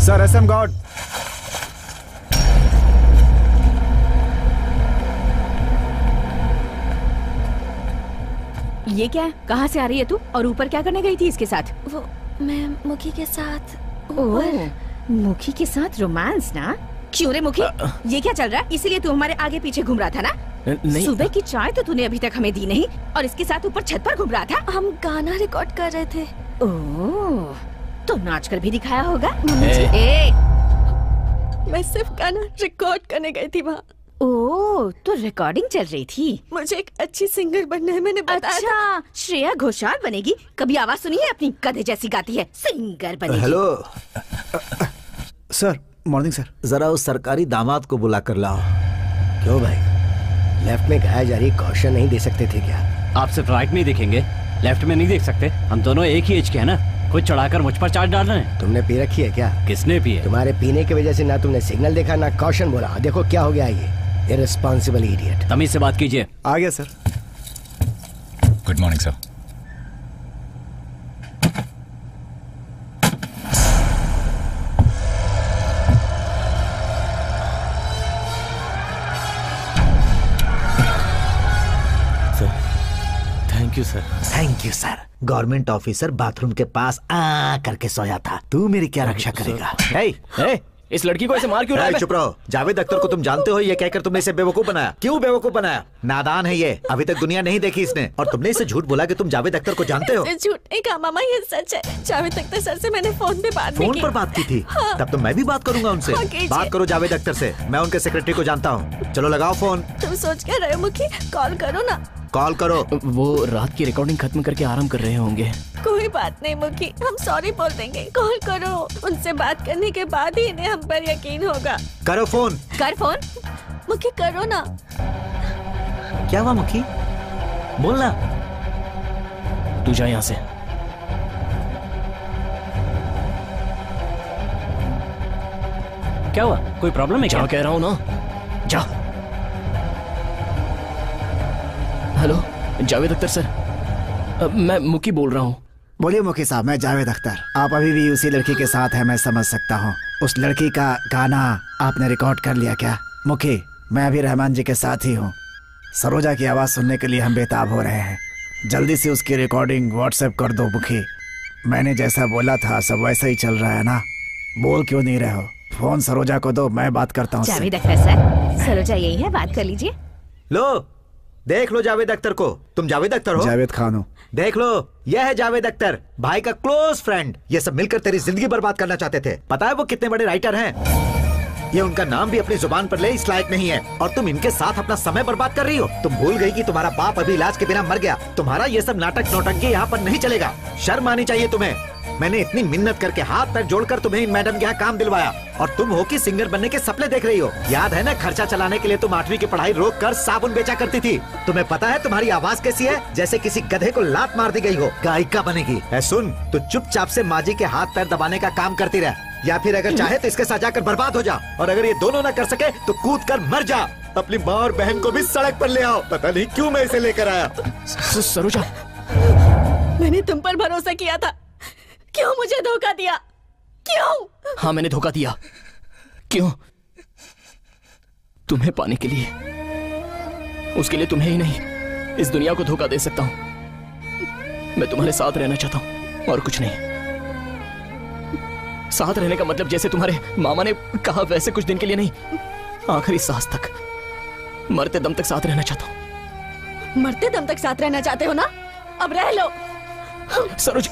Sir SM God. ये क्या है? कहाँ से आ रही है तू? और ऊपर क्या करने गई थी इसके साथ? वो मैं मुखी के साथ ओह, मुखी के साथ रोमांस ना? क्यों रे मुखी? ये क्या चल रहा है? इसीलिए तू हमारे आगे पीछे घूम रहा था ना? नहीं। सुबह की चाय तो तूने अभी तक हमें दी नहीं और इसके साथ ऊपर छत पर घूम रहा था। हम गाना रिकॉर्ड कर रहे थे। ओह, तो नाच कर भी दिखाया होगा। मैं सिर्फ गाना रिकॉर्ड करने गई थी वहाँ। ओह, तो रिकॉर्डिंग चल रही थी। मुझे एक अच्छी सिंगर बनना है, मैंने बताया था। श्रेया घोषाल बनेगी? कभी आवाज सुनी है? अपनी गधे जैसी गाती है। सिंगर बनेगी। Hello sir, morning sir. जरा उस सरकारी दामाद को बुला कर लाओ। क्यों भाई, लेफ्ट में गाया जा रही कौशन नहीं दे सकते थे क्या? आप सिर्फ राइट में ही देखेंगे, लेफ्ट में नहीं देख सकते? हम दोनों एक ही एज के हैं ना। कुछ चढ़ाकर मुझ पर चार्ज डाल रहे हैं। तुमने पी रखी है क्या? किसने पी है? तुम्हारे पीने की वजह से ना तुमने सिग्नल देखा ना कौशन बोला। देखो क्या हो गया ये इररिस्पांसिबल इडियट। तमीज से बात कीजिए। आ गया sir. Good morning sir. Thank you sir. Thank you sir. Government officer bathroom के पास करके सोया था। तू मेरी क्या रक्षा करेगा? हे, इस लड़की को ऐसे मार क्यों रहा है? चुप रहो। जावेद अख्तर को तुम जानते हो, ये कहकर तुमने इसे बेवकूफ बनाया। क्यों बेवकूफ बनाया? नादान है ये, अभी तक दुनिया नहीं देखी इसने। और तुमने इसे झूठ बोला कि तुम जावेद अख्तर को जानते हो। झूठ नहीं कहा मामा, ये सच है। जावेद अख्तर सर से मैंने फोन पे बात फोन पर बात की थी? हाँ। तब तो मैं भी बात करूंगा उनसे। हाँ, कीजिए। बात करो जावेद अख्तर से, मैं उनके सेक्रेटरी को जानता हूँ। चलो लगाओ फोन। तुम सोच क्या रहे हो मुखी? कॉल करो ना। कॉल करो। वो रात की रिकॉर्डिंग खत्म करके आराम कर रहे होंगे। कोई बात नहीं मुखी, हम सॉरी बोल देंगे। कॉल करो। उनसे बात करने के बाद ही इन्हें हम पर यकीन होगा। करो फोन। कर फोन। मुखी करो ना। क्या हुआ मुखी? बोलना। तू जा यहाँ से। क्या हुआ? कोई प्रॉब्लम है क्या? कह रहा हूँ ना, जा। हेलो जावेद अख्तर सर, मैं मुकी बोल रहा हूँ। बोलिए मुखी साहब, मैं जावेद अख्तर। आप अभी भी उसी लड़की के साथ हैं, मैं समझ सकता हूँ। उस लड़की का गाना आपने रिकॉर्ड कर लिया क्या? मुखी, मैं अभी रहमान जी के साथ ही हूँ। सरोजा की आवाज़ सुनने के लिए हम बेताब हो रहे हैं। जल्दी से उसकी रिकॉर्डिंग व्हाट्सएप कर दो मुखी। मैंने जैसा बोला था सब वैसा ही चल रहा है ना? बोल क्यों नहीं रहे हो? फोन सरोजा को दो, मैं बात करता हूँ। जावेद अख्तर सर, सरोजा यही है, बात कर लीजिए। लो, देख लो जावेद अख्तर को। तुम जावेद अख्तर हो? जावेद खान हूँ। देख लो, यह है जावेद अख्तर, भाई का क्लोज फ्रेंड। ये सब मिलकर तेरी जिंदगी बर्बाद करना चाहते थे। पता है वो कितने बड़े राइटर हैं? ये उनका नाम भी अपनी जुबान पर ले इस लायक नहीं है, और तुम इनके साथ अपना समय बर्बाद कर रही हो। तुम भूल गई कि तुम्हारा बाप अभी इलाज के बिना मर गया। तुम्हारा ये सब नाटक नौटंकी यहाँ पर नहीं चलेगा। शर्म आनी चाहिए तुम्हें। मैंने इतनी मिन्नत करके हाथ पैर जोड़कर तुम्हें इन मैडम के यहाँ काम दिलवाया, और तुम हो कि सिंगर बनने के सपने देख रही हो। याद है ना, खर्चा चलाने के लिए तुम 8वीं की पढ़ाई रोक कर साबुन बेचा करती थी। तुम्हें पता है तुम्हारी आवाज कैसी है? जैसे किसी गधे को लात मार दी गई हो। गायिका बनेगी। सुन, तो चुपचाप से माँ जी के हाथ पैर दबाने का काम करती रह, या फिर अगर चाहे तो इसके साथ जाकर बर्बाद हो जा। और अगर ये दोनों ना कर सके तो कूद कर मर जा। अपनी माँ और बहन को भी सड़क पर ले आओ। पता नहीं क्यों मैं इसे लेकर आया। सरोजा, मैंने तुम पर भरोसा किया था, क्यों मुझे धोखा दिया? क्यों? हाँ, मैंने धोखा दिया। क्यों? तुम्हें पाने के लिए, उसके लिए तुम्हें ही नहीं इस दुनिया को धोखा दे सकता हूं। मैं तुम्हारे साथ रहना चाहता हूं और कुछ नहीं। साथ रहने का मतलब जैसे तुम्हारे मामा ने कहा वैसे कुछ दिन के लिए नहीं, आखिरी सांस तक, मरते दम तक साथ रहना चाहता हूँ। मरते दम तक साथ रहना चाहते हो ना? अब रह लो। सरोज,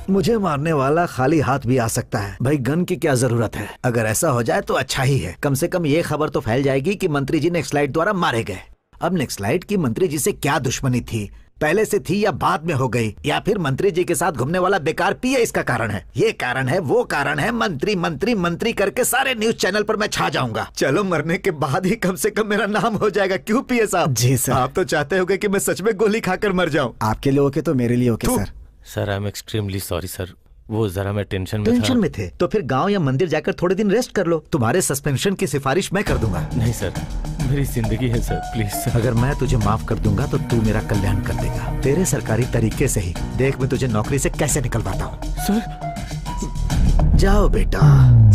मुझे मारने वाला खाली हाथ भी आ सकता है भाई, गन की क्या जरूरत है? अगर ऐसा हो जाए तो अच्छा ही है, कम से कम ये खबर तो फैल जाएगी कि मंत्री जी नेक्सलाइट द्वारा मारे गए। अब नेक्सलाइट की मंत्री जी से क्या दुश्मनी थी, पहले से थी या बाद में हो गई, या फिर मंत्री जी के साथ घूमने वाला बेकार पिए इसका कारण है? ये कारण है, वो कारण है, मंत्री मंत्री मंत्री करके सारे न्यूज चैनल पर मैं छा जाऊंगा। चलो मरने के बाद ही कम से कम मेरा नाम हो जाएगा, क्यों पिए साहब? जी सर। आप तो चाहते होगे कि मैं सच में गोली खाकर मर जाऊं। आपके लिए ओके तो मेरे लिए okay sir. Sir I am extremely sorry sir, वो जरा मैं टेंशन में था। टेंशन में थे तो फिर गांव या मंदिर जाकर थोड़े दिन रेस्ट कर लो, तुम्हारे सस्पेंशन की सिफारिश मैं कर दूंगा। नहीं सर, मेरी जिंदगी है सर, प्लीज सर। अगर मैं तुझे माफ कर दूंगा तो तू मेरा कल्याण कर देगा, तेरे सरकारी तरीके से ही। देख मैं तुझे नौकरी से कैसे निकलवाता हूँ। सर जाओ बेटा,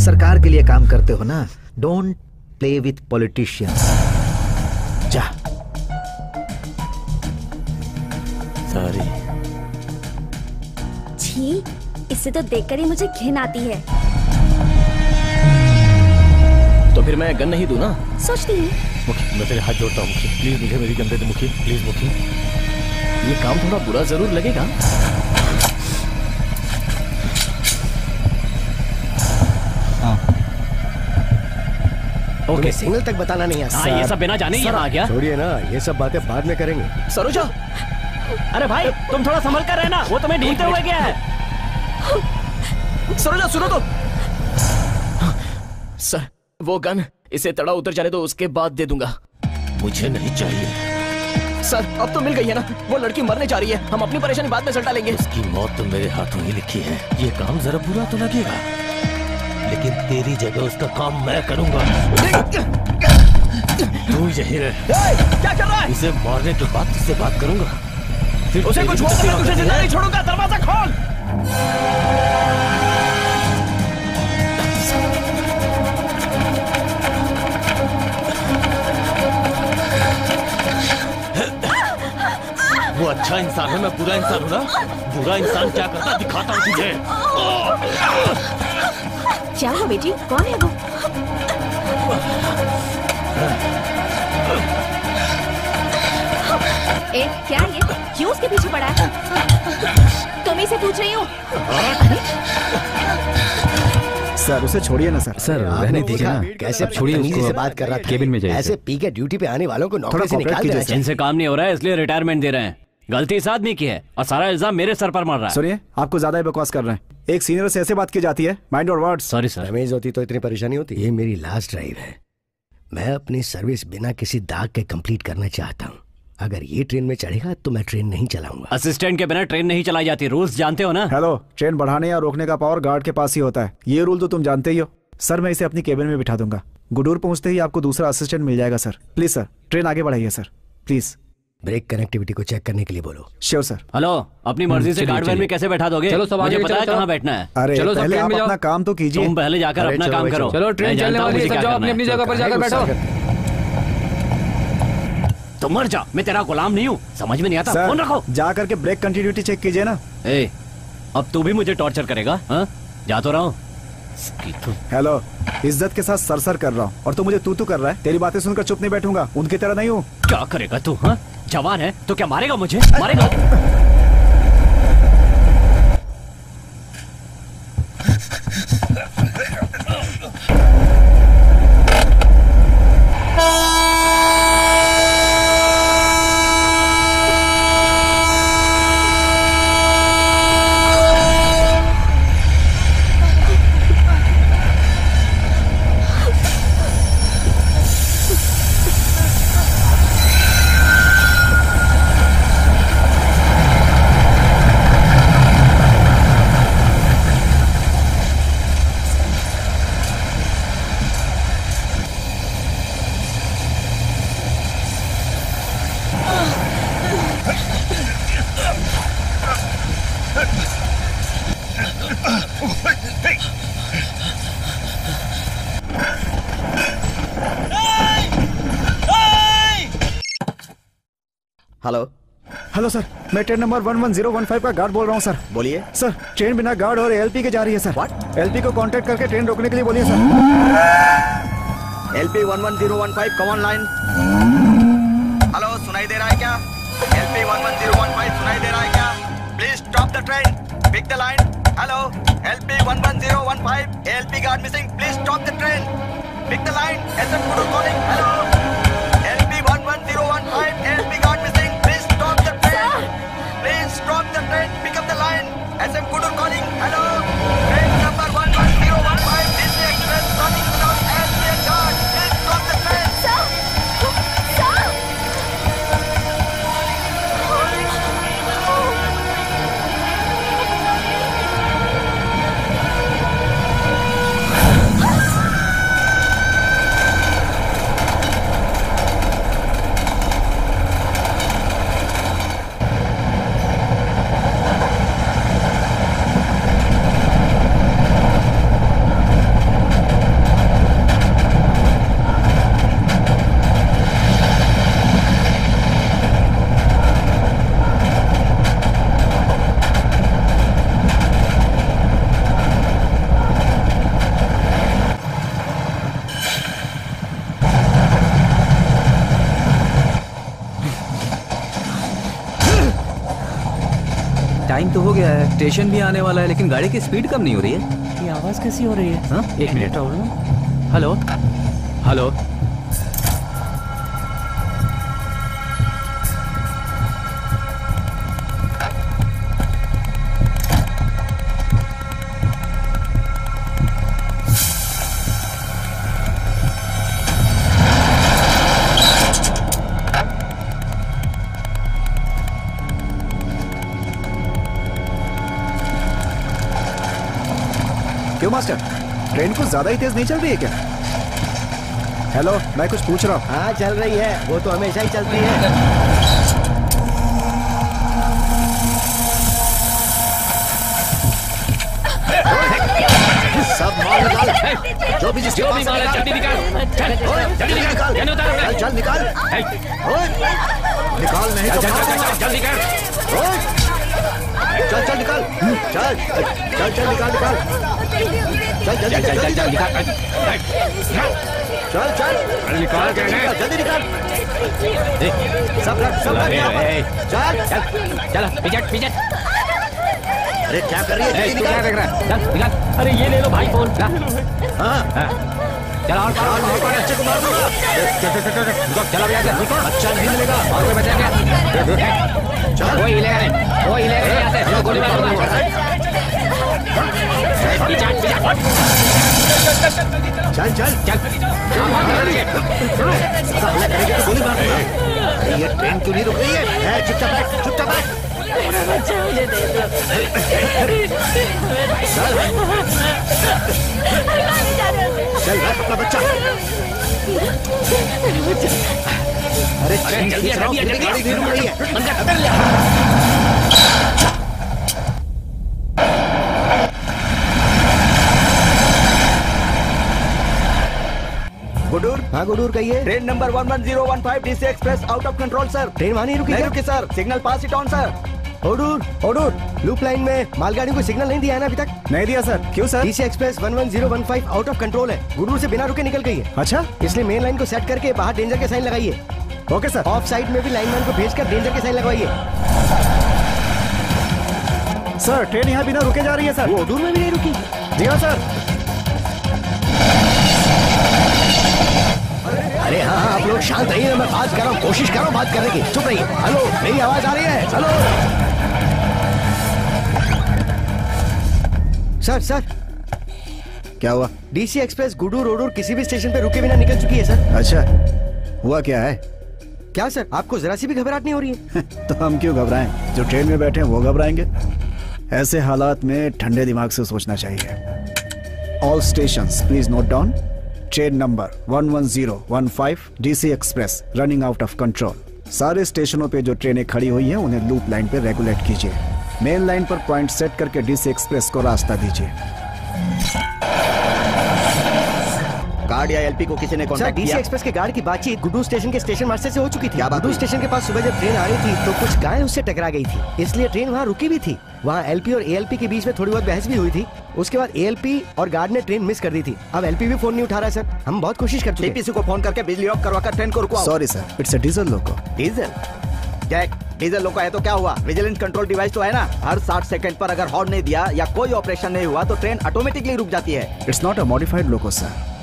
सरकार के लिए काम करते हो ना, डोंट प्ले विथ पॉलिटिशियंस। जा। सॉरी। छी, इससे तो देखकर ही मुझे घिन आती है। तो फिर मैं गन नहीं दूं ना? सोचती हूँ। मुखी, मैं तेरे हाथ जोड़ता हूँ मुखी, प्लीज मुझे मेरी गन दे दे मुखी, प्लीज मुखी। ये काम थोड़ा बुरा जरूर लगेगा। ओके, सिग्नल तक बताना नहीं है। हाँ, ये सब बिना जाने ही यहाँ आ गया। छोड़िए ना, ये सब बातें बाद में करेंगे। सरोजा, अरे भाई तुम थोड़ा संभल कर रहना, वो तुम्हें ढूंढते हुए गया है। सरोजा सुनो तो। सर वो गन, इसे तड़ा उतर जाने दो, उसके बाद दे दूंगा। मुझे नहीं चाहिए। सर अब तो मिल गई है ना, वो लड़की मरने जा रही है, हम अपनी परेशानी बाद में सल्टा लेंगे। उसकी मौत तो मेरे हाथों ही लिखी है। ये काम जरा बुरा तो लगेगा, लेकिन तेरी जगह उसका काम मैं करूंगा। तू यही रह। क्या कर रहा है? इसे मारने के बाद तुझसे बात करूंगा। उसे कुछ हुआ तो मैं तुझे जिंदा नहीं छोड़ूंगा। दरवाजा खोल। वो अच्छा इंसान है, मैं बुरा इंसान हूँ ना? बुरा इंसान क्या करता दिखाता हूँ तुझे। क्या हुआ बेटी, कौन है वो? ए, क्या ये? क्यों उसके पीछे पड़ा है? तुम्हीं से पूछ रही हूँ। सर उसे छोड़िए ना सर। सर रहने दीजिए ना, कैसे छोड़िए उसको, से बात कर रहा था। केबिन में जाइए। ऐसे पी के ड्यूटी पे आने वालों को नौकरी से निकाल देना चाहिए। इनसे काम नहीं हो रहा है इसलिए रिटायरमेंट दे रहे हैं। गलती इस आदमी की है और सारा इल्जाम मेरे सर पर मर रहा है। सुनिए, आपको ज्यादा ही बकवास कर रहे हैं। एक सीनियर से ऐसे बात की जाती है? Mind your words. Sorry sir. तमीज होती तो इतनी परेशानी होती। ये मेरी लास्ट ड्राइव है, मैं अपनी सर्विस बिना किसी दाग के कंप्लीट करना चाहता हूँ। अगर ये ट्रेन में चढ़ेगा तो मैं ट्रेन नहीं चलाऊंगा। असिस्टेंट के बिना ट्रेन नहीं चलाई जाती, रूल्स जानते हो ना? हेलो, ट्रेन बढ़ाने या रोकने का पावर गार्ड के पास ही होता है, ये रूल तो तुम जानते ही हो। सर मैं इसे अपनी केबिन में बिठा दूंगा, गुडूर पहुंचते ही आपको दूसरा असिस्टेंट मिल जाएगा। सर प्लीज सर, ट्रेन आगे बढ़ाइए सर प्लीज। ब्रेक कनेक्टिविटी को चेक करने के लिए बोलो। Sure sir. हेलो, अपनी मर्जी से गार्डवेल में कैसे बैठा दोगे? चलो सब मुझे आगे पता है चलो, कहाँ बैठना है। अरे चलो, सब पहले ट्रेन आप में जाओ। अपना काम तो कीजिए। तुम पहले जाकर अपना काम करो। चलो ट्रेन चलने वाली है, सब जाओ अपनी अपनी जगह पर जाकर बैठो। तुम मर जाओ, मैं तेरा गुलाम नहीं हूँ। समझ में नहीं आता? फोन रखो। जा करके ब्रेक कंटिन्यूटी चेक कीजिए ना। ए, अब तू भी मुझे टॉर्चर करेगा? हाँ, जा तो रहा हूँ। हेलो, इज्जत के साथ सरसर कर रहा हूँ और तू मुझे तू कर रहा है। तेरी बातें सुनकर चुप नहीं बैठूंगा, उनकी तरह नहीं हूँ। क्या करेगा तू? हाँ, जवान है तो क्या मारेगा मुझे? मारेगा? हेलो हेलो सर, मैं ट्रेन नंबर 11015 का गार्ड बोल रहा हूँ सर। बोलिए सर, ट्रेन बिना गार्ड और एलपी के जा रही है सर। What? एलपी को कांटेक्ट करके ट्रेन रोकने के लिए बोलिए sir. LP 11015 come on line. Hello, सुनाई दे रहा है क्या? LP 11015 सुनाई दे रहा है क्या? Please stop the train, pick the line. Hello, LP 11015 ALP guard missing, please stop the train, pick the line. SM Kudur calling। Hello, LP 11015 ALP guard missing, please stop the train, please stop the train, pick up the line. SM Kudur calling। Hello, train number 11015 DC Express running without LP guard, please stop the train। Time तो हो गया है, station भी आने वाला है, लेकिन गाड़ी की स्पीड कम नहीं हो रही है। ये आवाज कैसी हो रही है? हाँ, एक मिनट। हेलो हेलो, क्यों मास्टर, ट्रेन कुछ ज्यादा ही तेज नहीं चल रही है क्या? हेलो, मैं कुछ पूछ रहा हूँ। हाँ चल रही है, वो तो हमेशा ही चलती है। सब माल निकाल, जो भी जिसके पास माल है जल्दी निकाल, चल जल्दी निकाल, चल निकाल, निकाल नहीं तो जल्दी निकाल, चल चल निकाल, चल चल चल निकाल निकाल, चल जल्दी चल चल निकाल, चल चल निकाल जल्दी निकाल, सब रख चल चल चल पिजट पिजट। अरे क्या कर रही है? तू क्या देख रहा है? चल निकाल। अरे ये ले लो भाई फोन। हाँ चल और अच्छे को मार दूंगा। चलो भैया अच्छा नहीं मिलेगा और कोई बचा क्या? चल कोई हिलेगा नहीं, कोई हिलेगा नहीं, यहाँ से गोली मार दूंगा। चल चल चल करेंगे तो गोली मार दूंगा। ये ट्रेन क्यों नहीं रुक रही है? चुपचाप बैठ, चुपचाप बैठ। मेरा बच्चा मुझे दे दो। चल रख अपना बच्चा। अरे जल्दी गाड़ी नहीं रुक रही है। गुडूर। हाँ गुडूर कहिए। Train number 11015 DC express out of control sir. Train वहाँ नहीं रुकी? नहीं रुकी sir, signal pass it on sir. Odur Odur, loop line में मालगाड़ी को सिग्नल नहीं दिया है ना अभी तक? नहीं दिया सर। क्यों sir? DC express 11015 out of control है, गुडूर से बिना रुके निकल गई है। अच्छा, इसलिए मेन लाइन को सेट करके बाहर डेंजर के साइन लगाइए। Okay sir. ऑफ साइड में भी लाइनमैन को भेजकर डेंजर के साइन लगवाइए। सर ट्रेन यहाँ बिना रुके जा रही है सर। वो ओडूर में भी नहीं रुकी? जी हाँ सर। अरे हाँ आप लोग शांत रहिए, मैं बात कर रहा हूँ, कोशिश कर रहा हूँ बात करने की, चुप रहिए। हेलो, मेरी आवाज आ रही है? Hello sir. सर क्या हुआ? DC एक्सप्रेस गुडूर ओडूर किसी भी स्टेशन पे रुके बिना निकल चुकी है सर। अच्छा, हुआ क्या है? क्या सर, आपको जरा सी भी घबराहट नहीं हो रही है? तो हम क्यों घबराएं? जो ट्रेन में बैठे हैं वो घबराएंगे? ऐसे हालात में ठंडे दिमाग से सोचना चाहिए। All stations please note down. Train number 11015 DC express running out of control. सारे स्टेशनों पे जो ट्रेनें खड़ी हुई हैं उन्हें लूप लाइन पे रेगुलेट कीजिए। मेन लाइन पर पॉइंट सेट करके DC एक्सप्रेस को रास्ता दीजिए। गार्ड या एलपी को किसी ने सर कांटेक्ट डीसी किया? एक्सप्रेस के गार्ड की बातचीत गुड्डू स्टेशन के स्टेशन मास्टर से हो चुकी थी। क्या बात गुड्डू हुई? स्टेशन के पास सुबह जब ट्रेन आ रही थी तो कुछ गाय उससे टकरा गई थी, इसलिए ट्रेन वहाँ रुकी भी थी। वहाँ एलपी और एएलपी के बीच में थोड़ी बहुत बहस भी हुई थी। उसके बाद एएलपी और गार्ड ने ट्रेन मिस कर दी थी। अब एलपी भी फोन नहीं उठा रहा है सर। हम बहुत कोशिश कर चुके हैं। टीपीसी को फोन करके बिजली ऑफ करवाकर ट्रेन को रुकवाओ। Sorry sir, it's a diesel loco. Diesel? Jack, diesel loco है तो क्या हुआ? विजिलेंस कंट्रोल डिवाइस तो है ना। हर 60 सेकंड पर अगर हॉर्न नहीं दिया या कोई ऑपरेशन नहीं हुआ तो ट्रेन ऑटोमेटिकली रुक जाती है। It's not a modified loco sir.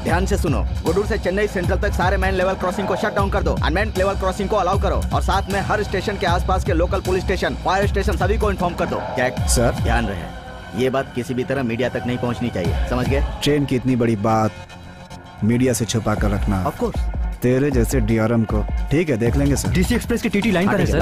ध्यान से सुनो, गुडूर से चेन्नई सेंट्रल तक सारे मैन लेवल क्रॉसिंग को शट डाउन कर दो। अनमैन लेवल क्रॉसिंग को अलाउ करो और साथ में हर स्टेशन के आसपास के local police station, fire station सभी को इन्फॉर्म कर दो। जैक सर, ध्यान रहे ये बात किसी भी तरह मीडिया तक नहीं पहुंचनी चाहिए, समझ गए? ट्रेन की इतनी बड़ी बात मीडिया से छुपा कर रखना ऑफ कोर्स तेरे जैसे डीआरएम को। ठीक है, देख लेंगे सर। डीसी एक्सप्रेस की टीटी लाइन पर है sir.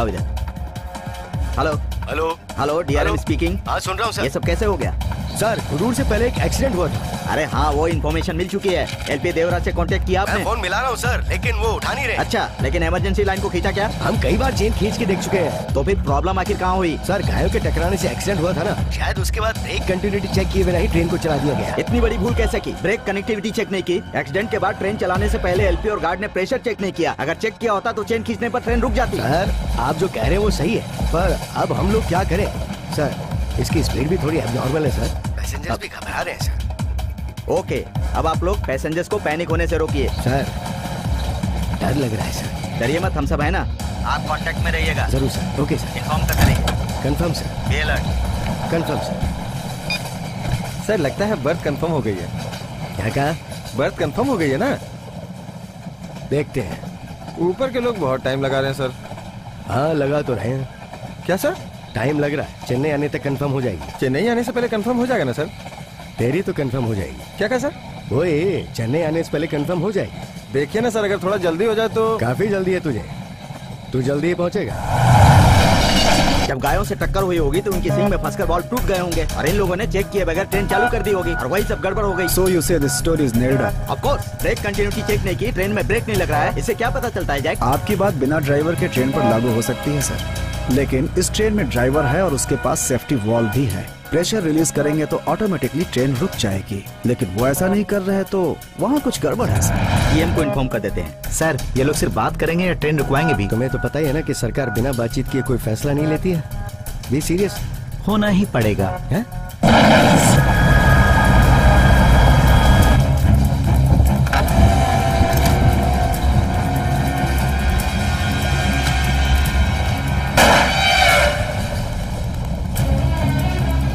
Hello hello hello, DRM speaking. हाँ सुन रहा हूँ सर। ये सब कैसे हो गया? सर गुडूर से पहले एक एक्सीडेंट हुआ था। अरे हाँ, वो इन्फॉर्मेशन मिल चुकी है। एलपी देवराज से कांटेक्ट किया आपने? मैं फोन मिला रहा हूँ सर, लेकिन वो उठा नहीं रहे। अच्छा, लेकिन इमरजेंसी लाइन को खींचा क्या? हम कई बार चेन खींच के देख चुके हैं। तो फिर प्रॉब्लम आखिर कहाँ हुई? सर गायों के टकराने से एक्सीडेंट हुआ था ना, शायद उसके बाद ब्रेक कंटिन्यूटी चेक किए बिना ही ट्रेन को चला दिया गया। इतनी बड़ी भूल कैसे की? ब्रेक कनेक्टिविटी चेक नहीं की, एक्सीडेंट के बाद ट्रेन चलाने से पहले एलपी और गार्ड ने प्रेशर चेक नहीं किया। अगर चेक किया होता तो चेन खींचने पर ट्रेन रुक जाती। सर आप जो कह रहे हैं वो सही है, पर अब हम लोग क्या करें? सर इसकी स्पीड भी थोड़ी एब्नॉर्मल है सर, पैसेंजर्स भी घबरा रहे हैं सर। ओके, अब आप लोग पैसेंजर्स को पैनिक होने से रोकिए। सर डर लग रहा है सर। डरिए मत, हम सब है ना। आप कांटेक्ट में रहिएगा। जरूर सर। Okay sir. इन्फॉर्म तो करेंगे। Confirm sir. Be alert. Confirm sir. Sir लगता है बर्थ कंफर्म हो गई है। क्या कहा? बर्थ कंफर्म हो गई है ना? देखते हैं। ऊपर के लोग बहुत टाइम लगा रहे हैं सर। हाँ लगा तो रहे हैं। क्या सर? टाइम लग रहा है, चेन्नई आने तक कंफर्म हो जाएगी। चेन्नई आने से पहले कंफर्म हो जाएगा ना सर? तेरी तो कंफर्म हो जाएगी। क्या कहा सर? वो चेन्नई आने से पहले कंफर्म हो जाएगी। देखिए ना सर, अगर थोड़ा जल्दी हो जाए तो। काफी जल्दी है तुझे, तू जल्दी ही पहुंचेगा। जब गायों से टक्कर हुई होगी तो उनकी सींग में फंसकर बॉल टूट गए होंगे और इन लोगों ने चेक किए बगैर ट्रेन चालू कर दी होगी और वही सब गड़बड़ हो गई। So you say this story is nailed up? Of course, break continuity check नहीं की, ट्रेन में ब्रेक नहीं लग रहा है, इससे क्या पता चलता है जैक? आपकी बात बिना ड्राइवर के ट्रेन पर लागू हो सकती है सर, लेकिन इस ट्रेन में ड्राइवर है और उसके पास सेफ्टी वॉल्व भी है। प्रेशर रिलीज करेंगे तो ऑटोमेटिकली ट्रेन रुक जाएगी, लेकिन वो ऐसा नहीं कर रहे तो वहाँ कुछ गड़बड़ है सर। पीएम को इन्फॉर्म कर देते हैं। सर ये लोग सिर्फ बात करेंगे या ट्रेन रुकवाएंगे भी? तुम्हें तो पता ही है ना कि सरकार बिना बातचीत किए कोई फैसला नहीं लेती है। Be serious. होना ही पड़ेगा। है?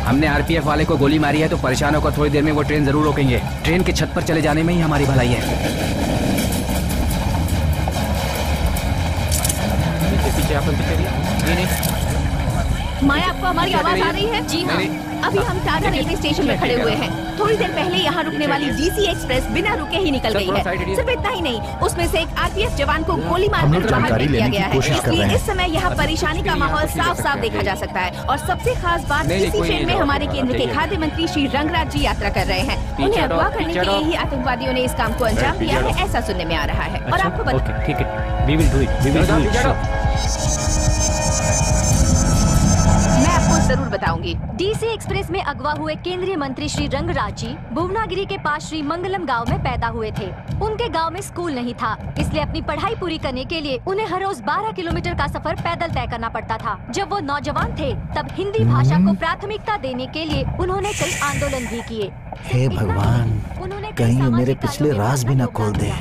हमने आरपीएफ वाले को गोली मारी है तो परेशान होकर थोड़ी देर में वो ट्रेन जरूर रोकेंगे। ट्रेन के छत पर चले जाने में ही हमारी भलाई है। पीछे आप नहीं। माया, आपको हमारी आवाज आ रही है? जी हाँ। अभी हम टाटा रेलवे स्टेशन में खड़े हुए हैं। थोड़ी देर पहले यहाँ रुकने वाली डीसी एक्सप्रेस बिना रुके ही निकल गई है। सिर्फ इतना ही नहीं, उसमें से एक आरपीएफ जवान को गोली मारकर बाहर फेंक दिया गया है। इसलिए इस समय यहाँ परेशानी का माहौल साफ साफ देखा जा सकता है। और सबसे खास बात, इसी ट्रेन में हमारे केंद्र के खाद्य मंत्री श्री रंगराज जी यात्रा कर रहे हैं। उन्हें अगवा करने के लिए ही आतंकवादियों ने इस काम को अंजाम दिया है, ऐसा सुनने में आ रहा है। और आपको बता, ठीक है, we will do it. मैं आपको जरूर बताऊंगी। डीसी एक्सप्रेस में अगवा हुए केंद्रीय मंत्री श्री रंगराज जी भुवनागिरी के पास श्री मंगलम गांव में पैदा हुए थे। उनके गांव में स्कूल नहीं था, इसलिए अपनी पढ़ाई पूरी करने के लिए उन्हें हर रोज 12 किलोमीटर का सफर पैदल तय करना पड़ता था। जब वो नौजवान थे तब हिंदी भाषा को प्राथमिकता देने के लिए उन्होंने कई आंदोलन भी किए। हे भगवान, कहीं ये मेरे पिछले राज भी न खोल दे।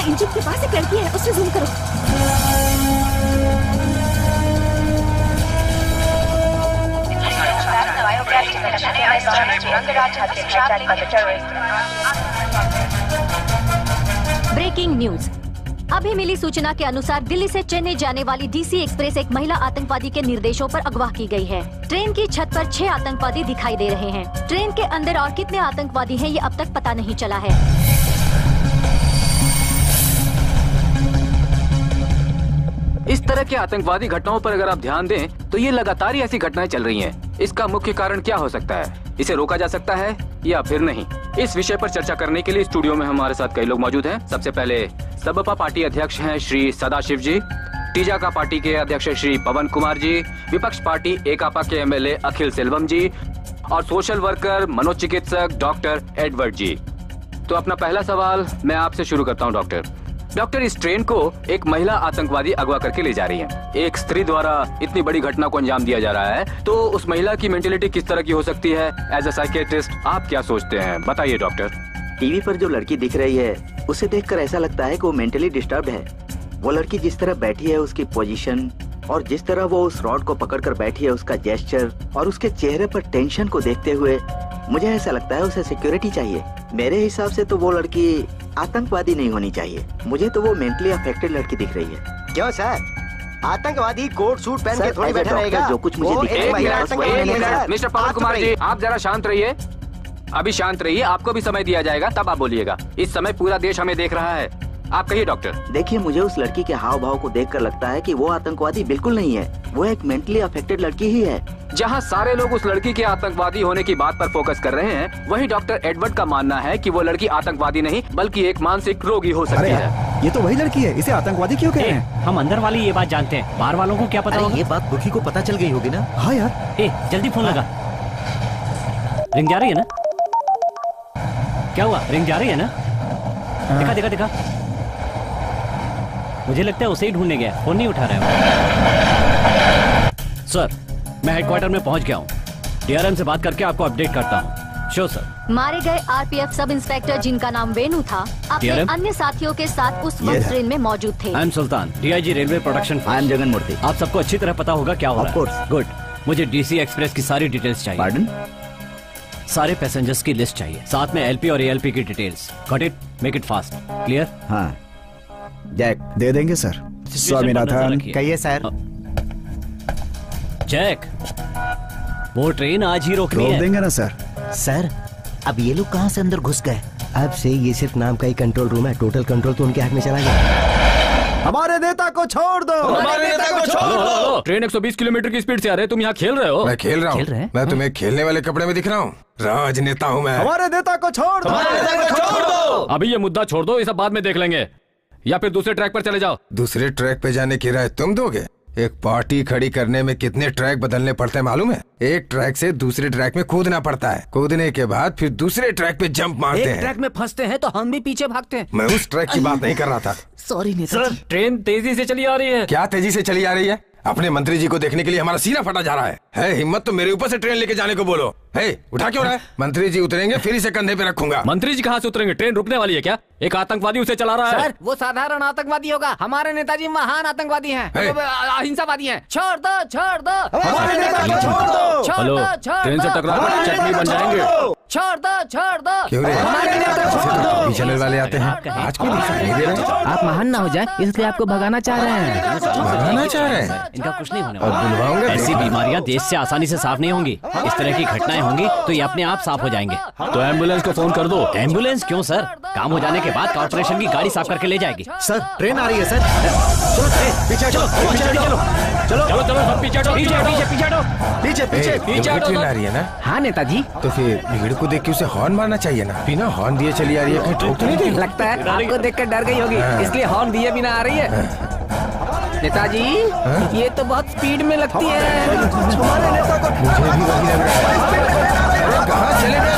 इंजन के पास एक लड़की है, उससे जूम करो। Breaking news. अभी मिली सूचना के अनुसार दिल्ली से चेन्नई जाने वाली डीसी एक्सप्रेस एक महिला आतंकवादी के निर्देशों पर अगवा की गई है। ट्रेन की छत पर 6 आतंकवादी दिखाई दे रहे हैं। ट्रेन के अंदर और कितने आतंकवादी हैं ये अब तक पता नहीं चला है। इस तरह के आतंकवादी घटनाओं पर अगर आप ध्यान दें तो ये लगातार ही ऐसी घटनाएं चल रही हैं। इसका मुख्य कारण क्या हो सकता है? इसे रोका जा सकता है या फिर नहीं? इस विषय पर चर्चा करने के लिए स्टूडियो में हमारे साथ कई लोग मौजूद हैं। सबसे पहले सबपा पार्टी अध्यक्ष हैं श्री सदाशिव जी, टीजाका पार्टी के अध्यक्ष श्री पवन कुमार जी, विपक्ष पार्टी एकापा के एमएलए अखिल सेल्वम जी और सोशल वर्कर मनोचिकित्सक डॉक्टर एडवर्ड जी। तो अपना पहला सवाल मैं आपसे शुरू करता हूं डॉक्टर, इस ट्रेन को एक महिला आतंकवादी अगवा करके ले जा रही है। एक स्त्री द्वारा इतनी बड़ी घटना को अंजाम दिया जा रहा है, तो उस महिला की मेंटेलिटी किस तरह की हो सकती है? एज अ साइकियाट्रिस्ट आप क्या सोचते हैं, बताइए डॉक्टर। टीवी पर जो लड़की दिख रही है उसे देखकर ऐसा लगता है कि वो मेंटली डिस्टर्ब है। वो लड़की जिस तरह बैठी है, उसकी पोजीशन और जिस तरह वो उस रॉड को पकड़कर बैठी है, उसका जेस्चर और उसके चेहरे पर टेंशन को देखते हुए मुझे ऐसा लगता है उसे सिक्योरिटी चाहिए। मेरे हिसाब से तो वो लड़की आतंकवादी नहीं होनी चाहिए। मुझे तो वो मेंटली अफेक्टेड लड़की दिख रही है। क्यों सर, आतंकवादी कोट सूट पहन के थोड़ी बैठा रहेगा? जो कुछ मुझे मिस्टर पवन कुमार जी, आप जरा शांत रहिए, अभी शांत रहिए, आपको भी समय दिया जाएगा तब आप बोलिएगा। इस समय पूरा देश हमें देख रहा है। आप कहिए डॉक्टर। देखिए, मुझे उस लड़की के हाव भाव को देखकर लगता है कि वो आतंकवादी बिल्कुल नहीं है, वो एक मेंटली अफेक्टेड लड़की ही है। जहां सारे लोग उस लड़की के आतंकवादी होने की बात पर फोकस कर रहे हैं, वहीं डॉक्टर एडवर्ड का मानना है कि वो लड़की आतंकवादी नहीं बल्कि एक मानसिक रोगी हो सकती है। ये तो वही लड़की है, इसे आतंकवादी क्यों कह रहे हैं? हम अंदर वाली ये बात जानते हैं, बाहर वालों को क्या पता होगा? ये बात बुकी को पता चल गई होगी ना? हाँ यार। जल्दी फोन लगा। रिंग जा रही है ना? क्या हुआ, रिंग जा रही है ना? दिखा। मुझे लगता है उसे ही ढूंढने गया, फोन नहीं उठा रहा है। सर, मैं हेडक्वार्टर में पहुंच गया हूँ। डीआरएम से बात करके आपको अपडेट करता हूँ। Show sir. मारे गए आरपीएफ सब इंस्पेक्टर जिनका नाम वेणु था, अपने अन्य साथियों के साथ उस वक्त ट्रेन में मौजूद थे। I am Sultan, DIG railway production. I am Jagan Murthy. आप सबको अच्छी तरह पता होगा क्या हो रहा है। गुड। मुझे डीसी एक्सप्रेस की सारी डिटेल्स चाहिए। पार्डन? सारे पैसेंजर्स की लिस्ट चाहिए, साथ में एलपी और एएलपी की details. Got it? Make it fast. Clear? हाँ जैक दे देंगे सर। स्वामीनाथन। कहिए सर। जैक, वो ट्रेन आज ही रोकनी है। रोक देंगे ना सर। सर, अब ये लोग कहाँ से अंदर घुस गए? अब से ये सिर्फ नाम का ही कंट्रोल रूम है, टोटल कंट्रोल तो उनके हाथ में चला गया। हमारे नेता को छोड़ दो। हमारे नेता को छोड़ दो। ट्रेन 120 किलोमीटर की स्पीड से आ रहे, तुम यहाँ खेल रहे हो? मैं खेल रहा हूँ। मैं तुम्हें खेलने वाले कपड़े में दिख रहा हूँ? राजनेता हूँ मैं। हमारे नेता को छोड़ दो। हमारे नेता को छोड़ दो। अभी ये मुद्दा छोड़ दो, ये सब बाद में देख लेंगे, या फिर दूसरे ट्रैक पर चले जाओ। दूसरे ट्रैक पे जाने की राय तुम दोगे? एक पार्टी खड़ी करने में कितने ट्रैक बदलने पड़ते हैं मालूम है? एक ट्रैक से दूसरे ट्रैक में कूदना पड़ता है, कूदने के बाद फिर दूसरे ट्रैक पे जंप मारते हैं। एक ट्रैक में फंसते हैं तो हम भी पीछे भागते हैं। मैं उस ट्रैक की बात नहीं कर रहा था। सॉरी नेता जी। ट्रेन तेजी से चली आ रही है। क्या तेजी से चली आ रही है? अपने मंत्री जी को देखने के लिए हमारा सीना फटा जा रहा है हिम्मत तो मेरे ऊपर से ट्रेन लेके जाने को बोलो। उठा क्यों रहा है? मंत्री जी उतरेंगे फिर इसे कंधे पे रखूंगा। मंत्री जी कहाँ से उतरेंगे? ट्रेन रुकने वाली है क्या? एक आतंकवादी उसे चला रहा है। सर, वो साधारण आतंकवादी होगा, हमारे नेताजी महान आतंकवादी हैं, अहिंसावादी हैं। छोड़ दो, छोड़ दो, हमारे नेता को छोड़ दो। हेलो, ट्रेन से टकराकर चटनी बन जाएंगे। छोड़ दो, छोड़ दो। क्यों रे? हमारे नेता को छोड़ दो। बीचने वाले आते हैं, आज कोई नहीं दे रहे। आप महान ना हो जाए इसलिए आपको भगाना चाह रहे हैं। भगाना चाह रहे हैं? इनका कुछ नहीं होने बुलवाऊंगा। ऐसी बीमारियां देश से आसानी से साफ नहीं होंगी। इस तरह की घटनाएं होंगी तो ये अपने आप साफ हो जाएंगे। तो एम्बुलेंस को फोन कर दो। एम्बुलेंस क्यों सर? काम हो जाने के बाद कॉर्पोरेशन की गाड़ी साफ करके ले जाएगी। सर, ट्रेन आ रही है सर। चलो पीछे चलो, चलो सब पीछे हटो, पीछे ट्रेन आ रही है ना? हाँ नेताजी। तो फिर भीड़ को देख के उसे हॉर्न मारना चाहिए ना? बिना हॉर्न दिए चली आ रही है, कहीं ठोक तो नहीं गई? लगता है आपको देखकर डर गई होगी, इसलिए हॉर्न दिए बिना आ रही है। नेताजी, ये तो बहुत स्पीड में लगती है। हमारे नेता को मुझे भी वही लग रहा है। कहाँ चले गए?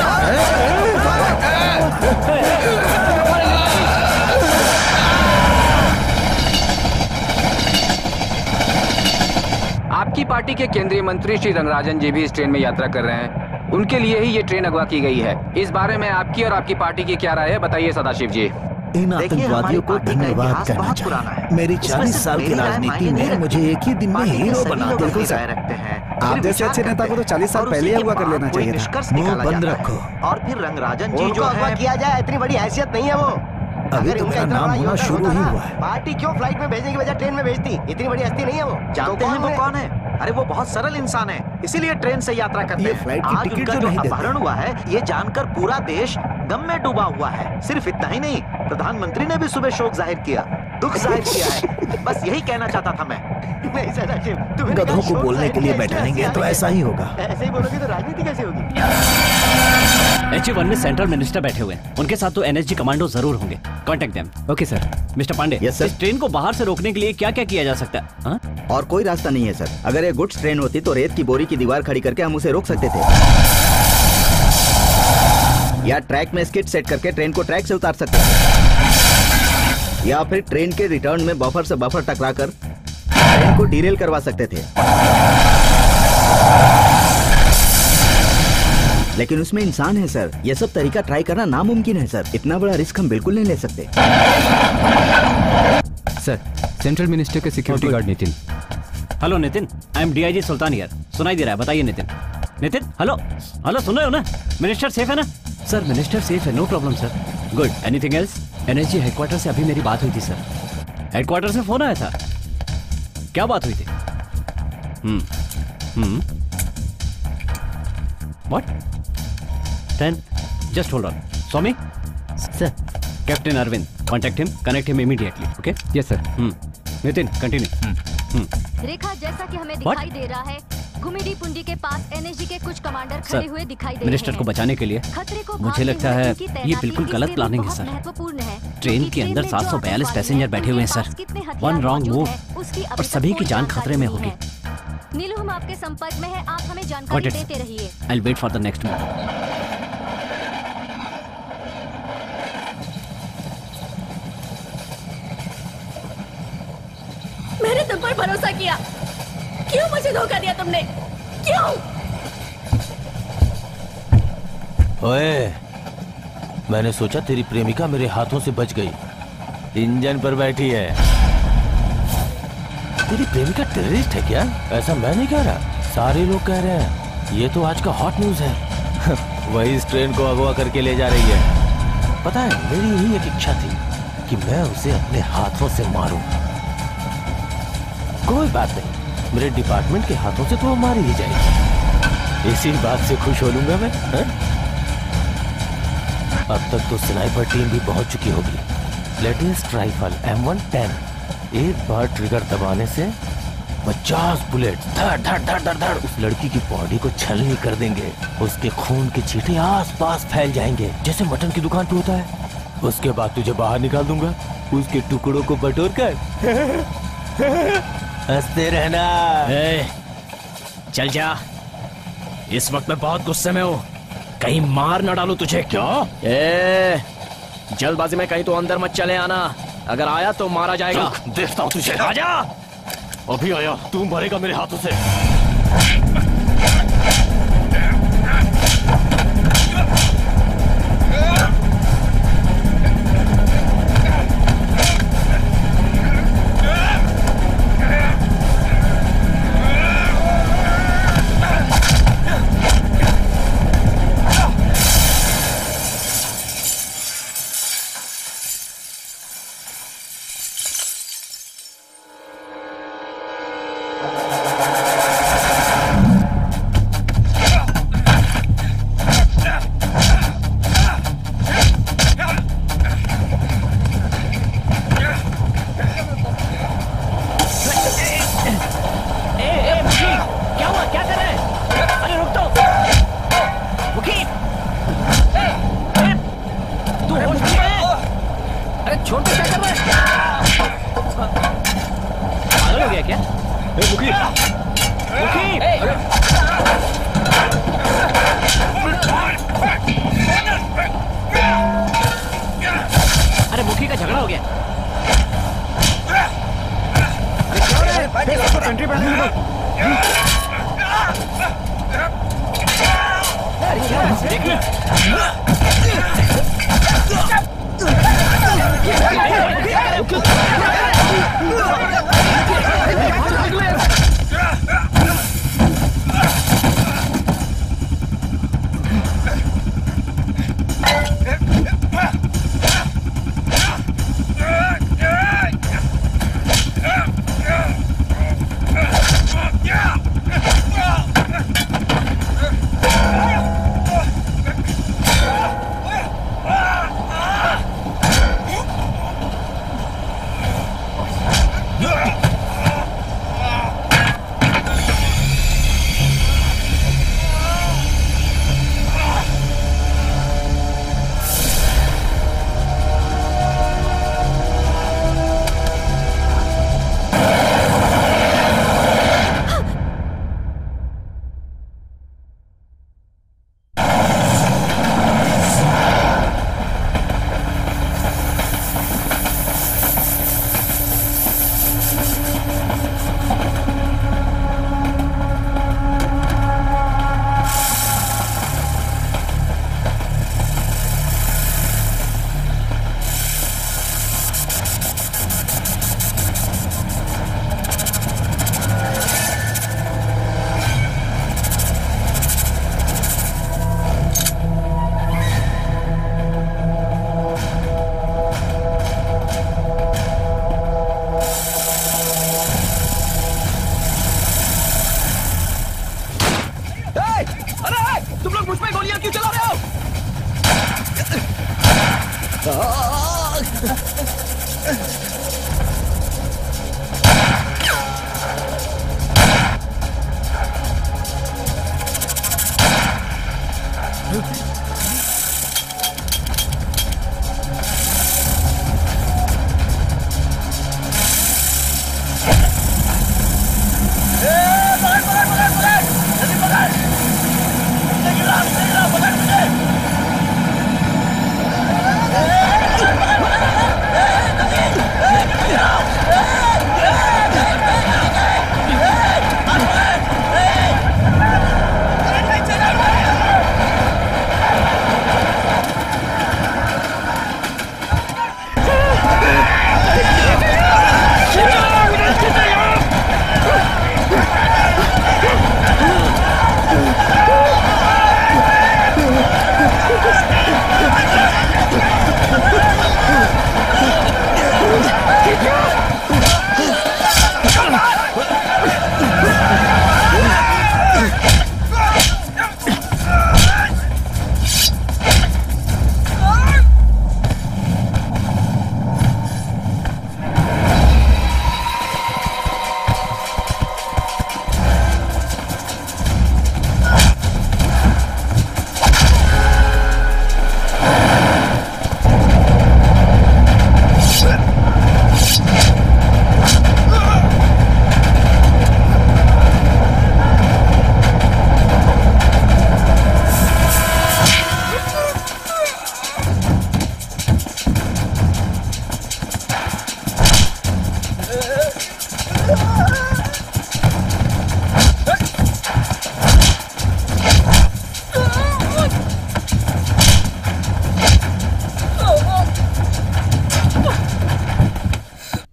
आपकी पार्टी के केंद्रीय मंत्री श्री रंगराजन जी भी इस ट्रेन में यात्रा कर रहे हैं। उनके लिए ही ये ट्रेन अगवा की गई है। इस बारे में आपकी और आपकी पार्टी की क्या राय है, बताइए सदाशिव जी। इन आतंकवादियों को धन्यवाद करना चाहिए। मेरी 40 साल की राजनीति में मुझे एक ही दिन में हीरो बना दिया। आप जैसे अच्छे नेता को तो 40 साल पहले ही अगवा कर लेना चाहिए था। मुंह बंद रखो। और फिर रंगराजन जी जो अगवा किया जाए, इतनी बड़ी हैसियत नहीं है वो। अभी तो मेरा नाम होना शुरू ही हुआ है। पार्टी क्यों फ्लाइट में भेजने की बजाय ट्रेन में भेजती? इतनी बड़ी हस्ती नहीं है वो। जानते हैं वो कौन है? अरे वो बहुत सरल इंसान है, इसीलिए ट्रेन से यात्रा करते हैं। फ्लाइट की टिकट जो नहीं अपहरण हुआ है, ये जानकर पूरा देश गम में डूबा हुआ है। सिर्फ इतना ही नहीं, प्रधानमंत्री ने भी सुबह शोक जाहिर किया, दुख जाहिर किया है। बस यही कहना चाहता था मैं। नहीं सदाशिव, तुम्हें गधों को बोलने के लिए बैठाएंगे तो ऐसा ही होगा। ऐसे ही बोलोगे तो राजनीति कैसे होगी? HA1 में सेंट्रल मिनिस्टर बैठे हुए हैं, उनके साथ तो NSG कमांडो जरूर होंगे। Contact them. Okay sir. Mister Pandey, yes sir. इस ट्रेन को बाहर से रोकने के लिए क्या क्या किया जा सकता है? हाँ? और कोई रास्ता नहीं है सर। अगर ये गुड्स ट्रेन होती तो रेत की बोरी की दीवार खड़ी करके हम उसे रोक सकते थे, या ट्रैक में स्किड सेट करके ट्रेन को ट्रैक से उतार सकते थे, या फिर ट्रेन के रिटर्न में बफर से बफर टकराकर ट्रेन को डीरेल करवा सकते थे। लेकिन उसमें इंसान है सर, ये सब तरीका ट्राई करना नामुमकिन है सर। इतना बड़ा रिस्क हम बिल्कुल नहीं ले सकते। सर, सेंट्रल मिनिस्टर के security guard Nitin. Hello Nitin, I am DIG Sultan here. सुनाई दे रहा है? बताइए नितिन। नितिन, हेलो हेलो, सुन रहे हो ना? मिनिस्टर सेफ है ना? सर मिनिस्टर सेफ है, no problem sir. Good. Anything else? NSG headquarter से अभी मेरी बात हुई थी सर। हेडक्वार्टर से फोन आया था? क्या बात हुई थी? What? Then just hold on. Swami? Sir. Captain Arvind. Contact him. Connect him immediately. Okay? Yes sir. Nitin, continue. रेखा, जैसा कि हमें दिखाई दे रहा है, गुमिडी पुंडी के पास NSG के कुछ कमांडर खड़े हुए दिखाई दे रहे हैं। मिनिस्टर को बचाने के लिए खतरे को मुझे लगता है ये बिल्कुल गलत प्लानिंग है सर। महत्वपूर्ण है। ट्रेन के अंदर 742 पैसेंजर बैठे हुए हैं सर। वन रॉन्ग मूव और सभी की जान खतरे में होगी। नीलू, हम आपके संपर्क में हैं, आप हमें जानकारी देते रहिए। I'll wait for the next move. मैंने तुम पर भरोसा किया, क्यों मुझे धोखा दिया तुमने? क्यों? ओए, मैंने सोचा तेरी प्रेमिका मेरे हाथों से बच गई, इंजन पर बैठी है। तेरी प्रेमिका टेररिस्ट है क्या? ऐसा मैं नहीं कह रहा, सारे लोग कह रहे हैं। ये तो आज का हॉट न्यूज है। वही इस ट्रेन को अगवा करके ले जा रही है। पता है, मेरी यही एक इच्छा थी कि मैं उसे अपने हाथों से मारूं। कोई बात नहीं, मेरे डिपार्टमेंट के हाथों से तो वो मारी ही जाएगी। इसी बात से खुश हो लूंगा मैं। हा? अब तक तो स्नाइपर टीम भी पहुंच चुकी होगी। लेटेस्ट राइफल M110, एक बार ट्रिगर दबाने से 50 बुलेट धड़ धड़ धड़ धड़ धड़ उस लड़की की बॉडी को छलनी कर देंगे। उसके खून के छींटे आसपास फैल जाएंगे जैसे मटन की दुकान पे होता है। उसके बाद तुझे बाहर निकाल दूंगा, उसके टुकड़ों को बटोर कर हंसते रहना। चल जा, इस वक्त मैं बहुत गुस्से में हूँ, कहीं मार ना डालू तुझे। क्यों? जल्दबाजी में कहीं तो अंदर मत चले आना, अगर आया तो मारा जाएगा। देखता हूँ तुझे। आजा। अभी आया, तू मरेगा मेरे हाथों से।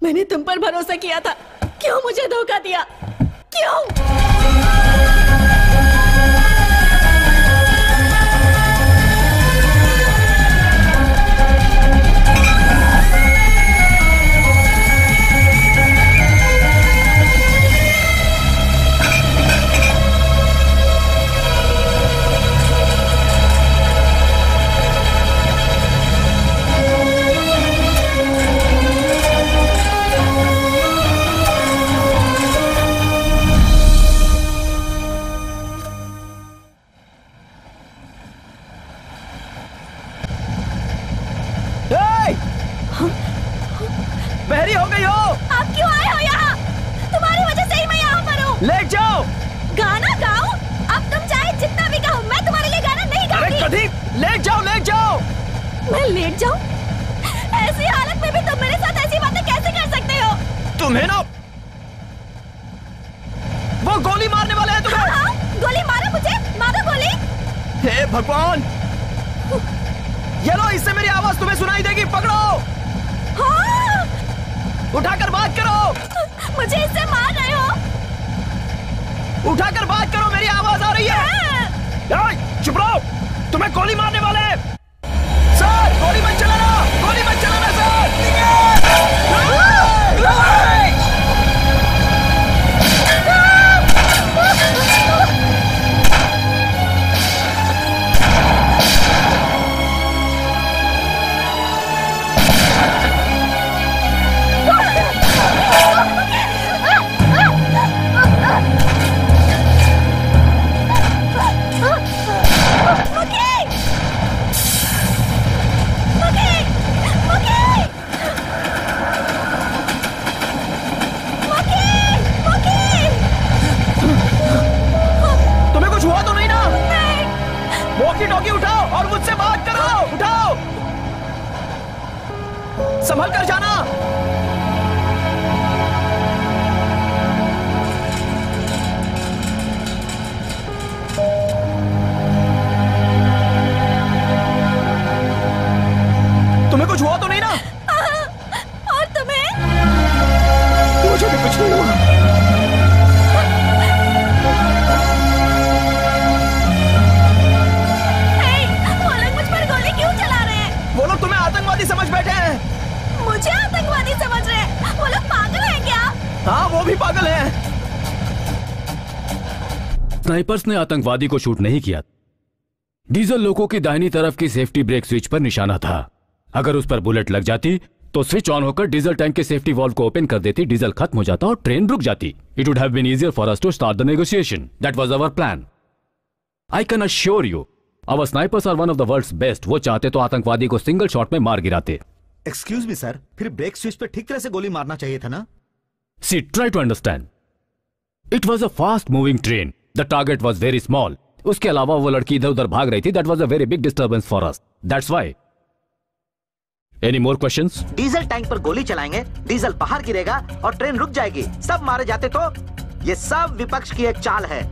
मैंने तुम पर भरोसा किया था, क्यों मुझे धोखा दिया? क्यों? बहरी हो गई हो। आप क्यों आए हो यहाँ? तुम्हारी वजह से ही मैं यहाँ पर हूँ। लेट जाओ। गाना गाओ? अब तुम चाहे जितना भी गाओ, मैं तुम्हारे लिए गाना नहीं गाऊंगी। अरे कभी लेट जाओ, लेट जाओ। मैं लेट जाऊँ? ऐसी हालत में भी तुम मेरे साथ ऐसी बातें कैसे कर सकते हो? तुम्हें ना वो गोली मारने वाले हैं तुम्हें। हाँ, गोली मारो मुझे, मारो गोली। हे भगवान, ये लो, इससे मेरी आवाज तुम्हें सुनाई देगी, पकड़ो। हाँ। उठाकर बात करो। मुझे इससे मार रहे हो? उठाकर बात करो, मेरी आवाज आ रही है। चुप रहो, तुम्हें गोली मारने वाले हैं। सर, गोली मत चलाना, गोली मत चलाना सर। वॉकी-टॉकी उठाओ और मुझसे बात करो। उठाओ, संभल कर जाना। तुम्हें कुछ हुआ तो नहीं ना? और तुम्हें? मुझे भी कुछ नहीं हुआ। वो लोग तुम्हें आतंकवादी समझ बैठे हैं। मुझे आतंकवादी समझ रहे हैं? वो लोग पागल हैं क्या? हाँ, वो भी पागल हैं। स्नाइपर्स ने आतंकवादी को शूट नहीं किया। डीजल लोको की दाहिनी तरफ की सेफ्टी ब्रेक स्विच पर निशाना था। अगर उस पर बुलेट लग जाती तो स्विच ऑन होकर डीजल टैंक के सेफ्टी वॉल्व को ओपन कर देती, डीजल खत्म हो जाता और ट्रेन रुक जाती। It would have been easier for us to start the negotiation. That was our plan. I can assure you our snipers are one of the world's best. वो चाहते तो आतंकवादी को सिंगल शॉट में मार गिराते। एक्सक्यूज मी सर, फिर brake switch पे ठीक तरह से गोली मारना चाहिए था ना? See, try to understand. It was a fast moving train, the target was very small. उसके अलावा वो लड़की इधर उधर भाग रही थी। That was a very big disturbance for us, that's why. Any more questions? Diesel tank पर गोली चलाएंगे, डीजल बाहर गिरेगा और ट्रेन रुक जाएगी, सब मारे जाते तो। ये सब विपक्ष की एक चाल है।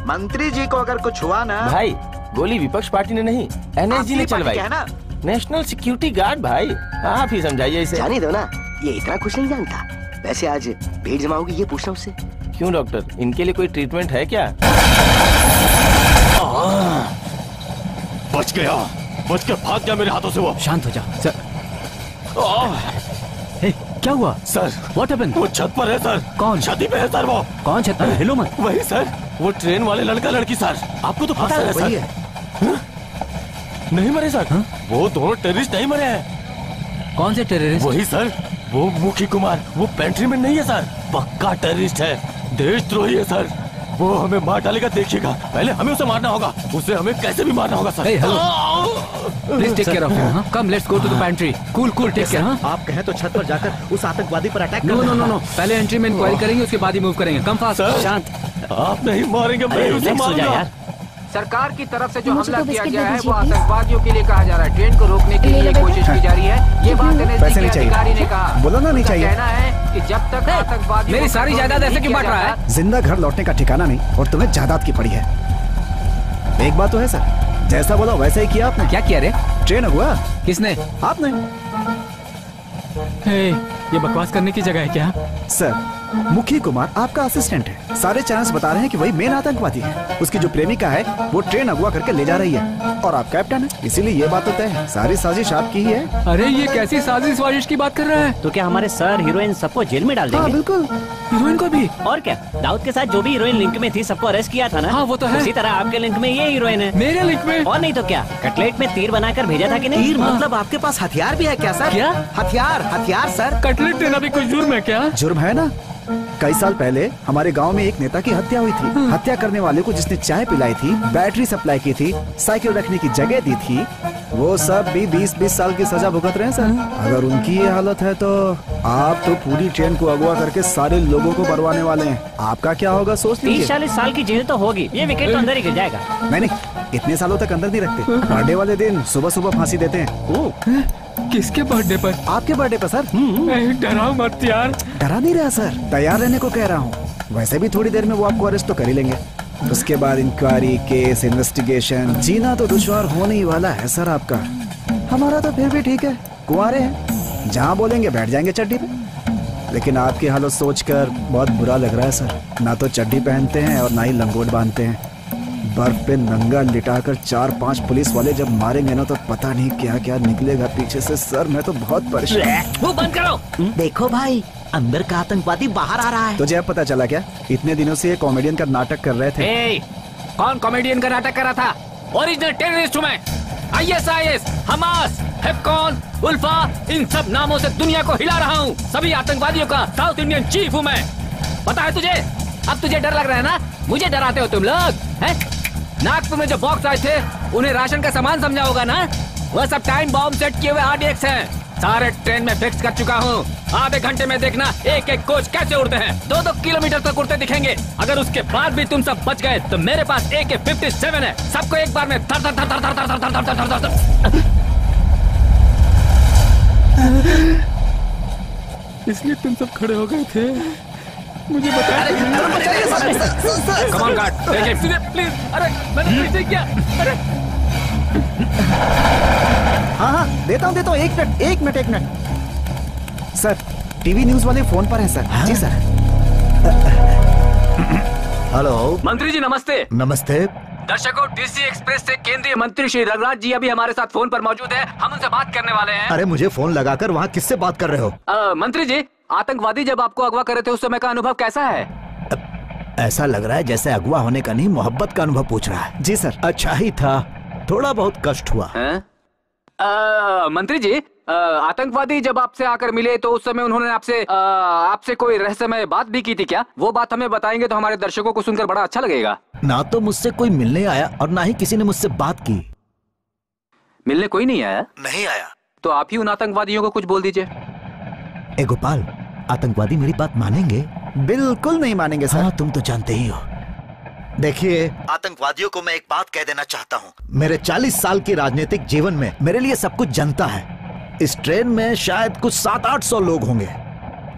मंत्री जी को अगर कुछ हुआ ना। भाई गोली विपक्ष पार्टी ने नहीं, एनएसजी ने चलवाई है ना। National security guard. भाई आप ही समझाइए इसे। जाने दो ना, ये इतना कुछ नहीं जानता। वैसे आज भीड़ जमा होगी, ये पूछना उससे। क्यों डॉक्टर, इनके लिए कोई ट्रीटमेंट है क्या? बच गया, बच कर भाग गया मेरे हाथों से वो। शांत हो जा सर। हे, क्या हुआ सर? What happened? वो छत पर है सर। कौन? छत पे है सर। वो कौन छत पर? हिलो मत। वही सर, वो ट्रेन वाले लड़का लड़की सर। आपको तो पता है सर। नहीं मरे सर। वो दोनों टेररिस्ट नहीं मरे हैं। कौन से टेररिस्ट? वही सर, वो मुखी कुमार, वो पेंट्री में नहीं है सर, पक्का टेररिस्ट है, देशद्रोही है सर। वो हमें मार डालेगा, देखिएगा। पहले हमें उसे मारना होगा, उसे हमें कैसे भी मारना होगा sir. Please take care of him. Come let's go to the pantry. Cool cool, take care. आप कहें तो छत पर जाकर उस आतंकवादी पर attack no no no no, पहले एंट्री में इंक्वायरी करेंगे, उसके बाद ही मूव करेंगे। Come fast. शांत। आप नहीं मारेंगे, मैं उसे मारूंगा। सरकार की तरफ से जो हमला किया गया है वो आतंकवादियों के लिए कहा जा रहा है। ट्रेन को रोकने के लिए कोशिश की जा रही है। ये बात एनएसजी के अधिकारी ने कहा। बोला ना नहीं चाहिए। कहना है कि जब तक आतंकवादी मेरी सारी जायदाद ऐसे क्यों बांट रहा है? जिंदा घर लौटने का ठिकाना नहीं और तुम्हें जायदाद की पड़ी है। एक बात तो है सर, जैसा बोला वैसा ही किया आपने। क्या किया रे? ट्रेन हुआ। किसने? आपने। ये बकवास करने की जगह है क्या? सर, मुखी कुमार आपका असिस्टेंट है। सारे चैनल्स बता रहे हैं कि वही मेन आतंकवादी है। उसकी जो प्रेमिका है वो ट्रेन अगवा करके ले जा रही है और आप कैप्टन है, इसीलिए ये बात होता है। सारी साजिश आपकी ही है। अरे ये कैसी साजिश वाजिश की बात कर रहा है? तो क्या हमारे सर हीरोइन सबको जेल में डाल देंगे? हाँ बिल्कुल, हीरोइन को भी। और क्या, दाऊद के साथ जो भी हीरोइन लिंक में थी सबको अरेस्ट किया था ना? हाँ वो तो है। उसी तरह आपके लिंक में ये हीरोइन है। मेरे लिंक में? और नहीं तो क्या, कटलेट में तीर बनाकर भेजा था कि नहीं? तीर मतलब आपके पास हथियार भी है क्या सर? क्या हथियार? हथियार सर। कटलेट देना भी कोई जुर्म है क्या? जुर्म है ना। कई साल पहले हमारे गांव में एक नेता की हत्या हुई थी। हत्या करने वाले को जिसने चाय पिलाई थी, बैटरी सप्लाई की थी, साइकिल रखने की जगह दी थी, वो सब भी 20-20 साल की सजा भुगत रहे हैं सर। अगर उनकी ये हालत है तो आप तो पूरी ट्रेन को अगवा करके सारे लोगों को मरवाने वाले हैं। आपका क्या होगा सोच लीजिए। 30-40 साल की जेल तो होगी, ये विकेट तो अंदर ही गिर जाएगा। नहीं, इतने सालों तक अंदर नहीं रखते। बर्थडे वाले दिन सुबह सुबह फांसी देते हैं। किसके बर्थडे पर? आपके बर्थडे पर सर। डराओ मत यार। डरा नहीं रहा सर, तैयार रहने को कह रहा हूँ। वैसे भी थोड़ी देर में वो आपको अरेस्ट तो कर ही लेंगे। उसके बाद इंक्वायरी, केस, इन्वेस्टिगेशन, जीना तो दुश्वार होने ही वाला है सर आपका। हमारा तो फिर भी ठीक है, कुंवारे हैं, जहाँ बोलेंगे बैठ जाएंगे चड्डी पे। लेकिन आपकी हालत सोचकर बहुत बुरा लग रहा है सर। ना तो चड्डी पहनते हैं और ना ही लंगोट बांधते हैं। बर्फ पे नंगा लिटाकर 4-5 पुलिस वाले जब मारेंगे ना तो पता नहीं क्या क्या निकलेगा पीछे से। सर मैं तो बहुत परेशान। वो बंद करो। देखो भाई, अंदर का आतंकवादी बाहर आ रहा है। तुझे अब पता चला क्या? इतने दिनों से ये कॉमेडियन का नाटक कर रहे थे। कौन कॉमेडियन का नाटक कर रहा था? ओरिजिनल टेररिस्ट हूँ मैं। ISIS, हमास, हेपकॉन, उल्फा, इन सब नामों से दुनिया को हिला रहा हूँ। सभी आतंकवादियों का साउथ इंडियन चीफ हूँ मैं। पता है तुझे? अब तुझे डर लग रहा है ना? मुझे डराते हो तुम लोग हैं? नागपुर में जो बॉक्स आए थे उन्हें राशन का सामान समझा होगा ना? वह सब टाइम बॉम्ब सेट किए हुए RDX हैं। सारे ट्रेन में फिक्स कर चुका हूँ। आधे घंटे में देखना एक एक कोच कैसे उड़ते हैं। 2-2 किलोमीटर तक उड़ते दिखेंगे। अगर उसके बाद भी तुम सब बच गए तो मेरे पास AK-57 है। सबको एक बार में थर थर थर थर थर थर थर थर थर थर थर। इसलिए तुम सब खड़े हो गए थे? मुझे बताया। Come on guard, take him. Please. अरे मैंने कुछ नहीं किया। अरे हाँ देता हूँ एक मिनट। सर टीवी न्यूज वाले फोन पर है सर। जी सर। हेलो मंत्री जी नमस्ते। नमस्ते दर्शकों, DC एक्सप्रेस से केंद्रीय मंत्री श्री रंगराज जी अभी हमारे साथ फोन पर मौजूद है। हम उनसे बात करने वाले हैं। अरे मुझे फोन लगाकर वहाँ किससे बात कर रहे हो? मंत्री जी, आतंकवादी जब आपको अगवा करे थे उस समय का अनुभव कैसा है? ऐसा लग रहा है जैसे अगवा होने का नहीं, मोहब्बत का अनुभव पूछ रहा है। जी सर। अच्छा ही था, थोड़ा बहुत कष्ट हुआ। मंत्री जी, आतंकवादी जब आपसे आकर मिले तो उस समय उन्होंने आपसे कोई रहस्यमय बात भी की थी क्या? वो बात हमें बताएंगे तो हमारे दर्शकों को सुनकर बड़ा अच्छा लगेगा। ना तो मुझसे कोई मिलने आया और ना ही किसी ने मुझसे बात की। मिलने कोई नहीं आया? नहीं आया। तो आप ही उन आतंकवादियों को कुछ बोल दीजिए। ए गोपाल, आतंकवादी मेरी बात मानेंगे? बिल्कुल नहीं मानेंगे सर। हाँ, तुम तो जानते ही हो। देखिए, आतंकवादियों को मैं एक बात कह देना चाहता हूँ। मेरे 40 साल के राजनीतिक जीवन में मेरे लिए सब कुछ जनता है। इस ट्रेन में शायद कुछ 700-800 लोग होंगे।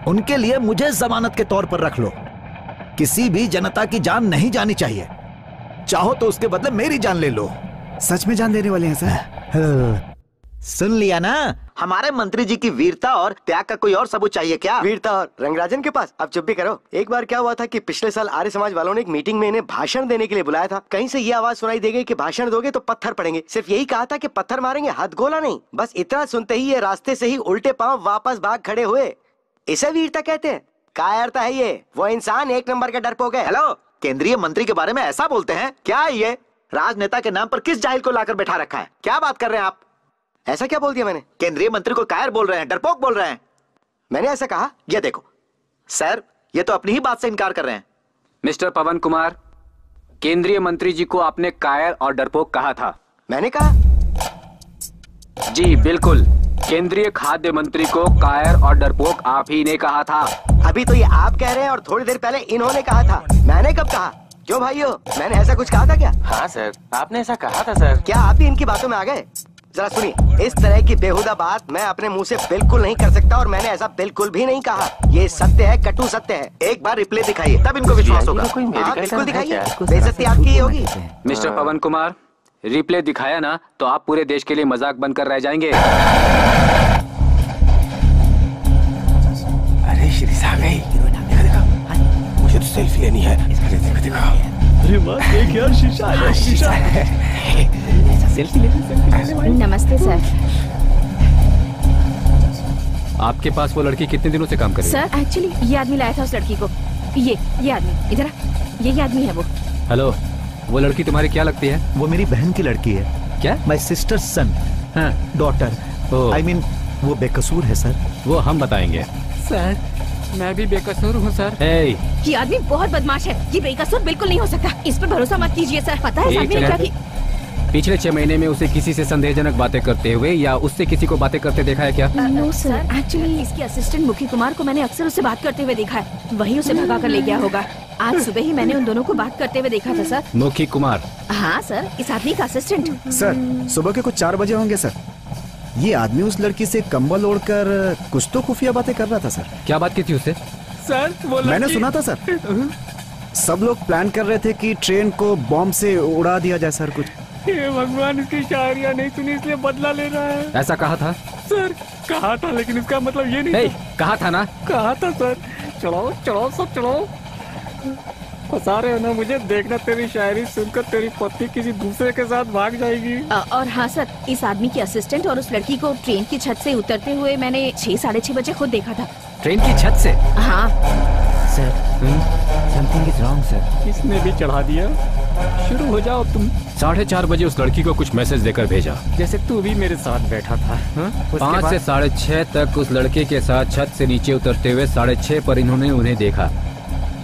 उनके लिए मुझे जमानत के तौर पर रख लो। किसी भी जनता की जान नहीं जानी चाहिए। चाहो तो उसके बदले मेरी जान ले लो। सच में जान देने वाले हैं सर? सुन लिया ना? हमारे मंत्री जी की वीरता और त्याग का कोई और सबूत चाहिए क्या? वीरता और रंगराजन के पास? अब चुप भी करो। एक बार क्या हुआ था कि पिछले साल आर्य समाज वालों ने एक मीटिंग में इन्हें भाषण देने के लिए बुलाया था। कहीं से ये आवाज सुनाई दे गई कि भाषण दोगे तो पत्थर पड़ेंगे। सिर्फ यही कहा था कि पत्थर मारेंगे, हाथ गोला नहीं। बस इतना सुनते ही ये रास्ते से ही उल्टे पांव वापस भाग खड़े हुए। इसे वीरता कहते हैं? कायरता है ये। वो इंसान एक नंबर का डरपोक है। हेलो, केंद्रीय मंत्री के बारे में ऐसा बोलते हैं क्या? ये राजनेता के नाम पर किस जाहिल को लाकर बैठा रखा है? क्या बात कर रहे हैं आप? ऐसा क्या बोल दिया मैंने? केंद्रीय मंत्री को कायर बोल रहे हैं, डरपोक बोल रहे हैं। मैंने ऐसा कहा? ये देखो सर, ये तो अपनी ही बात से इनकार कर रहे हैं। मिस्टर पवन कुमार, केंद्रीय मंत्री जी को आपने कायर और डरपोक कहा था। मैंने कहा? जी बिल्कुल, केंद्रीय खाद्य मंत्री को कायर और डरपोक आप ही ने कहा था। अभी तो ये आप कह रहे हैं और थोड़ी देर पहले इन्होंने कहा था। मैंने कब कहा? क्यों भाइयों, मैंने ऐसा कुछ कहा था क्या? हाँ सर, आपने ऐसा कहा था सर। क्या आप भी इनकी बातों में आ गए? जरा सुनिए, इस तरह की बेहुदा बात मैं अपने मुंह से बिल्कुल नहीं कर सकता और मैंने ऐसा बिल्कुल भी नहीं कहा। ये सत्य है, कटु सत्य है। एक बार रिप्ले दिखाइए तब इनको विश्वास होगा। हाँ बिल्कुल दिखाइए, बेइज्जती आपकी ही होगी। मिस्टर पवन कुमार, रिप्ले दिखाया ना तो आप पूरे देश के लिए मजाक बनकर रह जाएंगे। अरे श्री आ गई। देखा, मुझे तो सेल्फी लेनी है। देखा, अरे वाह, देख यार, शीशा है, शीशा सेल्फी लेने। नमस्ते सर। आपके पास वो लड़की कितने दिनों से काम कर रही है? सर एक्चुअली ये आदमी लाया था उस लड़की को। ये आदमी इधर, यही आदमी है वो। हेलो, वो लड़की तुम्हारी क्या लगती है? वो मेरी बहन की लड़की है। क्या? My sister son, daughter. I mean वो बेकसूर है सर। वो हम बताएंगे। सर मैं भी बेकसूर हूँ सर। ये आदमी बहुत बदमाश है। ये बेकसूर बिल्कुल नहीं हो सकता। इस पर भरोसा मत कीजिए सर। पता है आदमी ने क्या की? पिछले 6 महीने में उसे किसी से संदेहजनक बातें करते हुए या उससे किसी को बातें करते देखा है क्या? नो सर, एक्चुअली इसके असिस्टेंट मुखी कुमार को मैंने अक्सर उससे बात करते हुए देखा है। वही उसे भगा कर ले गया होगा। आज सुबह ही मैंने उन दोनों को बात करते हुए देखा था सर। मुखी कुमार? हाँ सर, इस आदमी का असिस्टेंट। सर सुबह के कुछ 4 बजे होंगे सर। ये आदमी उस लड़की से कंबल ओढ़कर कुछ तो खुफिया बातें कर रहा था सर। क्या बात की थी उससे? सर वो मैंने सुना था सर। सब लोग प्लान कर रहे थे कि ट्रेन को बॉम्ब से उड़ा दिया जाए सर। कुछ हे भगवान, इसकी शायरियाँ नहीं सुनी इसलिए बदला ले रहा है। ऐसा कहा था? सर कहा था, लेकिन इसका मतलब ये नहीं। कहा था ना? कहा था सर। चलो चलो सब चलो। फंसा रहे हो ना मुझे। देखना तेरी शायरी सुनकर तेरी पत्नी किसी दूसरे के साथ भाग जाएगी। और हाँ सर, इस आदमी के असिस्टेंट और उस लड़की को ट्रेन की छत से उतरते हुए मैंने 6-6:30 बजे खुद देखा था। ट्रेन की छत से? हाँ sir, something is wrong sir. इसने भी चढ़ा दिया। शुरू हो जाओ तुम। 4:30 बजे उस लड़की को कुछ मैसेज देकर भेजा, जैसे तू भी मेरे साथ बैठा था। 5 से 6:30 तक उस लड़के के साथ छत से नीचे उतरते हुए 6:30 पर इन्होंने उन्हें देखा।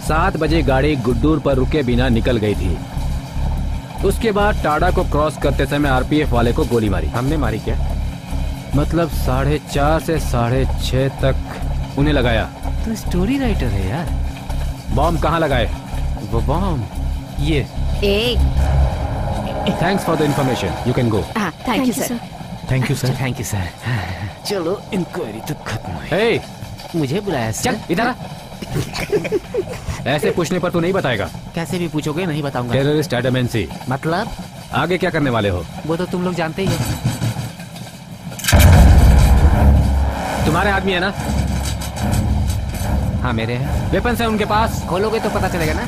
7 बजे गाड़ी गुड्डूर पर रुके बिना निकल गई थी। उसके बाद टाडा को क्रॉस करते समय आरपीएफ वाले को गोली मारी। हमने मारी क्या? मतलब 4:30 से 6:30 तक उन्हें लगाया। तो स्टोरी राइटर है यार। बॉम्ब कहाँ लगाए? वो बॉम्ब ये। Thanks for the information, you can go. Thank you sir. Thank you sir. Thank you sir. चलो इंक्वायरी तो खत्म है। हे, मुझे बुलाया सर। चल इधर आ। ऐसे पूछने पर तू नहीं बताएगा। कैसे भी पूछोगे नहीं बताऊंगा। टेररिस्ट एडमेंसी मतलब? आगे क्या करने वाले हो? वो तो तुम लोग जानते ही हो। तुम्हारे आदमी है ना? हाँ मेरे हैं। वेपन्स है उनके पास? खोलोगे तो पता चलेगा ना।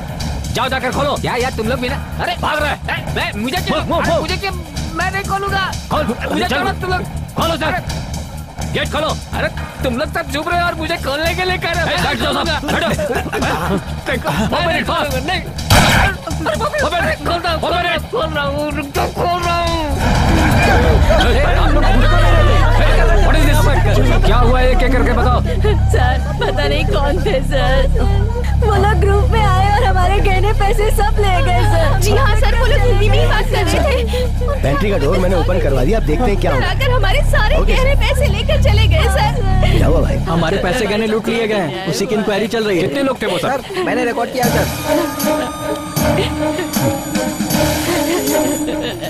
जाओ जाकर खोलो। यार तुम लोग भी ना। अरे भाग रहा है। मैं मुझे क्या, मैं नहीं खोलूंगा। मुझे तुम लोग खोलो सर। गेट खोलो। अरे तुम लोग सब चुप रहे हो और मुझे खोलने के लिए कह रहे हो। खोल रहा हूँ। क्या हुआ एक एक करके बताओ। सर पता नहीं कौन थे सर, वो लोग ग्रुप में आए और हमारे गहने पैसे सब ले गए सर। जी हाँ सर, वो लोग हिंदी में ही बात कर रहे थे। पेंट्री का डोर मैंने ओपन करवा दिया, अब देखते हैं क्या होगा। आकर हमारे सारे गहने पैसे लेकर चले गए सर। क्या हुआ भाई? हमारे पैसे गहने लूट लिए गए, उसी की इंक्वायरी चल रही है। कितने लोग थे वो सर? मैंने रिकॉर्ड किया सर।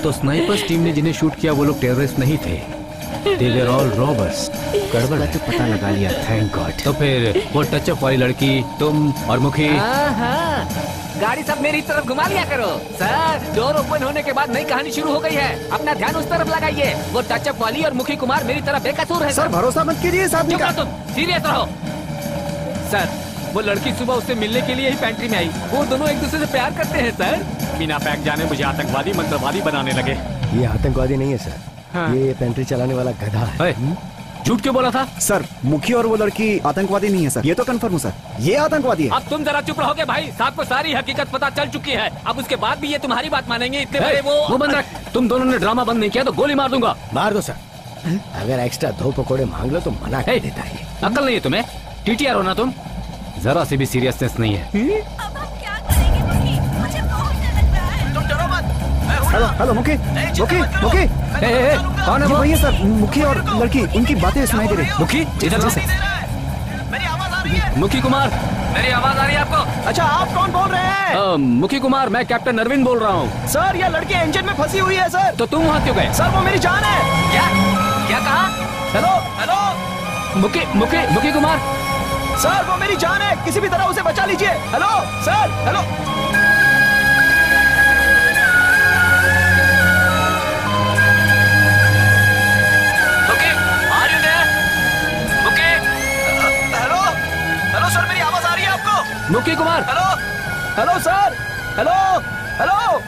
तो स्नाइपर्स टीम ने जिन्हें शूट किया वो लोग टेररिस्ट नहीं थे, they were all robbers। गड़बड़ तो पता लगा लिया, थैंक गॉड। तो फिर वो टचअप वाली लड़की, तुम और मुखी। गाड़ी सब मेरी तरफ घुमा लिया करो सर। डोर ओपन होने के बाद नई कहानी शुरू हो गई है, अपना ध्यान उस तरफ लगाइए। वो टचअप वाली और मुखी कुमार मेरी तरफ बेकसूर है सर। भरोसा मत कीजिए साहब। चुप रहो तुम, सीरियस रहो सर। वो लड़की सुबह उससे मिलने के लिए ही पेंट्री में आई। वो दोनों एक दूसरे से प्यार करते हैं सर। बिना पैक जाने मुझे आतंकवादी मंत्रवादी बनाने लगे। ये आतंकवादी नहीं है सर, हाँ। ये पेंट्री चलाने वाला गधा है। झूठ क्यों बोला था सर? मुखी और वो लड़की आतंकवादी नहीं है सर, ये तो कंफर्म है सर, ये आतंकवादी है। अब तुम जरा चुप रहोगे भाई, साहब को सारी हकीकत पता चल चुकी है। अब उसके बाद भी ये तुम्हारी बात मानेंगे? इतने बड़े वो बंद रख। तुम दोनों ने ड्रामा बंद नहीं किया तो गोली मार दूंगा। मार दो सर। अगर एक्स्ट्रा 2 पकौड़े मांग लो तो मना कर देता है। अकल नहीं है तुम्हें? टीटीआर हो ना तुम? जरा सी भी सीरियसनेस नहीं है। हेलो हेलो मुखी मुखी मुखी, कौन है वो? भैया सर, मुखी और लड़की, उनकी बातें सुनाई दे रही। मुखी इधर से। मुखी कुमार, मेरी आवाज आ रही है आपको? अच्छा, आप कौन बोल रहे हैं? मुखी कुमार, मैं कैप्टन अरविंद बोल रहा हूँ। सर, यह लड़की इंजन में फंसी हुई है सर। तो तुम वहाँ क्यों गए? सर, वो मेरी जान है। क्या क्या कहा? हेलो हेलो मुखी कुमार सर, वो मेरी जान है, किसी भी तरह उसे बचा लीजिए। Hello sir, hello. सर, मेरी आवाज आ रही है आपको? मुखी Kumar. Hello hello sir, hello hello.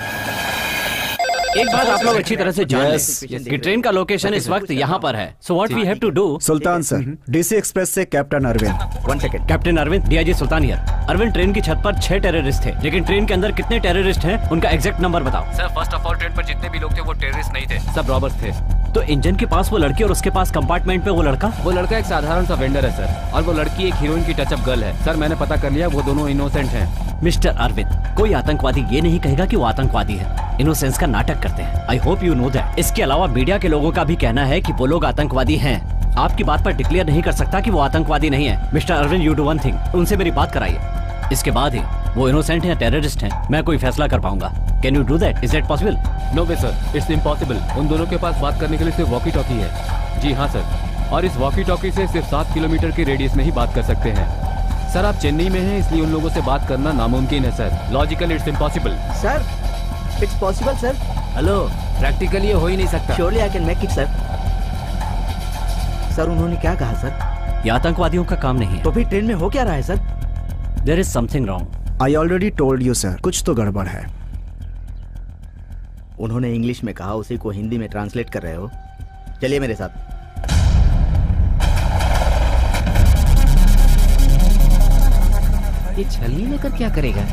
एक बात आप लोग अच्छी तरह से जान लें कि ट्रेन का लोकेशन इस वक्त यहाँ पर है। So what we have to do. Sultan sir, DC express से captain Arvind. 1 second. Captain Arvind, DIG Sultan here. Arvind, train की छत पर 6 टेररिस्ट थे, लेकिन ट्रेन के अंदर कितने टेररिस्ट हैं उनका एग्जैक्ट नंबर बताओ। Sir, first of all train पर जितने भी लोग थे वो टेररिस्ट नहीं थे, सब रॉबर्स थे। तो इंजन के पास वो लड़की और उसके पास कंपार्टमेंट पे वो लड़का? वो लड़का एक साधारण सा वेंडर है सर, और वो लड़की एक हीरोइन की टचअप गर्ल है। सर, मैंने पता कर लिया, वो दोनों इनोसेंट हैं। मिस्टर अरविंद, कोई आतंकवादी ये नहीं कहेगा कि वो आतंकवादी है। इनोसेंस का नाटक करते हैं। I hope you know that. इसके अलावा मीडिया के लोगों का भी कहना है कि वो लोग आतंकवादी हैं। आपकी बात पर डिक्लेयर नहीं कर सकता कि वो आतंकवादी नहीं है। Mister Arvind, you do one thing, उनसे मेरी बात कराइए। इसके बाद ही वो इनोसेंट हैं या टेररिस्ट हैं मैं कोई फैसला कर पाऊंगा। Can you do that? Is that possible? No way sir, it's impossible. उन दोनों के पास बात करने के लिए सिर्फ वॉकी टॉकी है। जी हाँ सर, और इस वॉकी टॉकी से सिर्फ 7 किलोमीटर के रेडियस में ही बात कर सकते हैं। सर, आप चेन्नई में हैं, इसलिए उन लोगों से बात करना नामुमकिन है sir. Logical it's impossible. Sir, it's possible sir. Hello, practically ये हो ही नहीं सकता। Surely I can make it sir. Sir, उन्होंने क्या कहा सर? ये आतंकवादियों का काम नहीं है। तो फिर ट्रेन में हो क्या रहा है sir? There is something wrong. I already told you sir, कुछ तो गड़बड़ है। उन्होंने इंग्लिश में कहा, उसी को हिंदी में ट्रांसलेट कर रहे हो। चलिए मेरे साथ। ये छलनी लेकर क्या करेगा?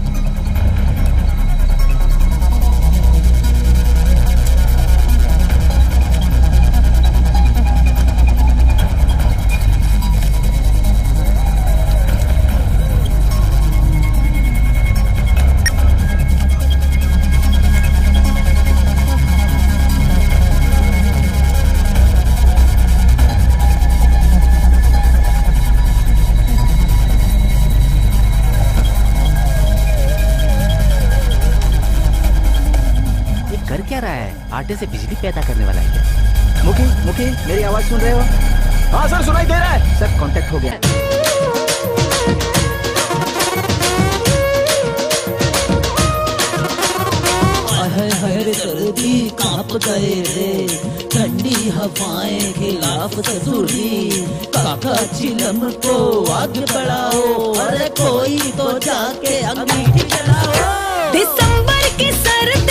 आटे से बिजली पैदा करने वाला है क्या? मुखी, मुखी, मेरी आवाज सुन रहे हो? हाँ सर, सुनाई दे रहा है सर। कांटेक्ट हो गया। हर सर्दी कांप गए रे, ठंडी हवाएं खिलाफ ससुरी। काका चिलम को आग बढ़ाओ, अरे कोई तो जाके अंगीठी जलाओ। दिसंबर की सर्द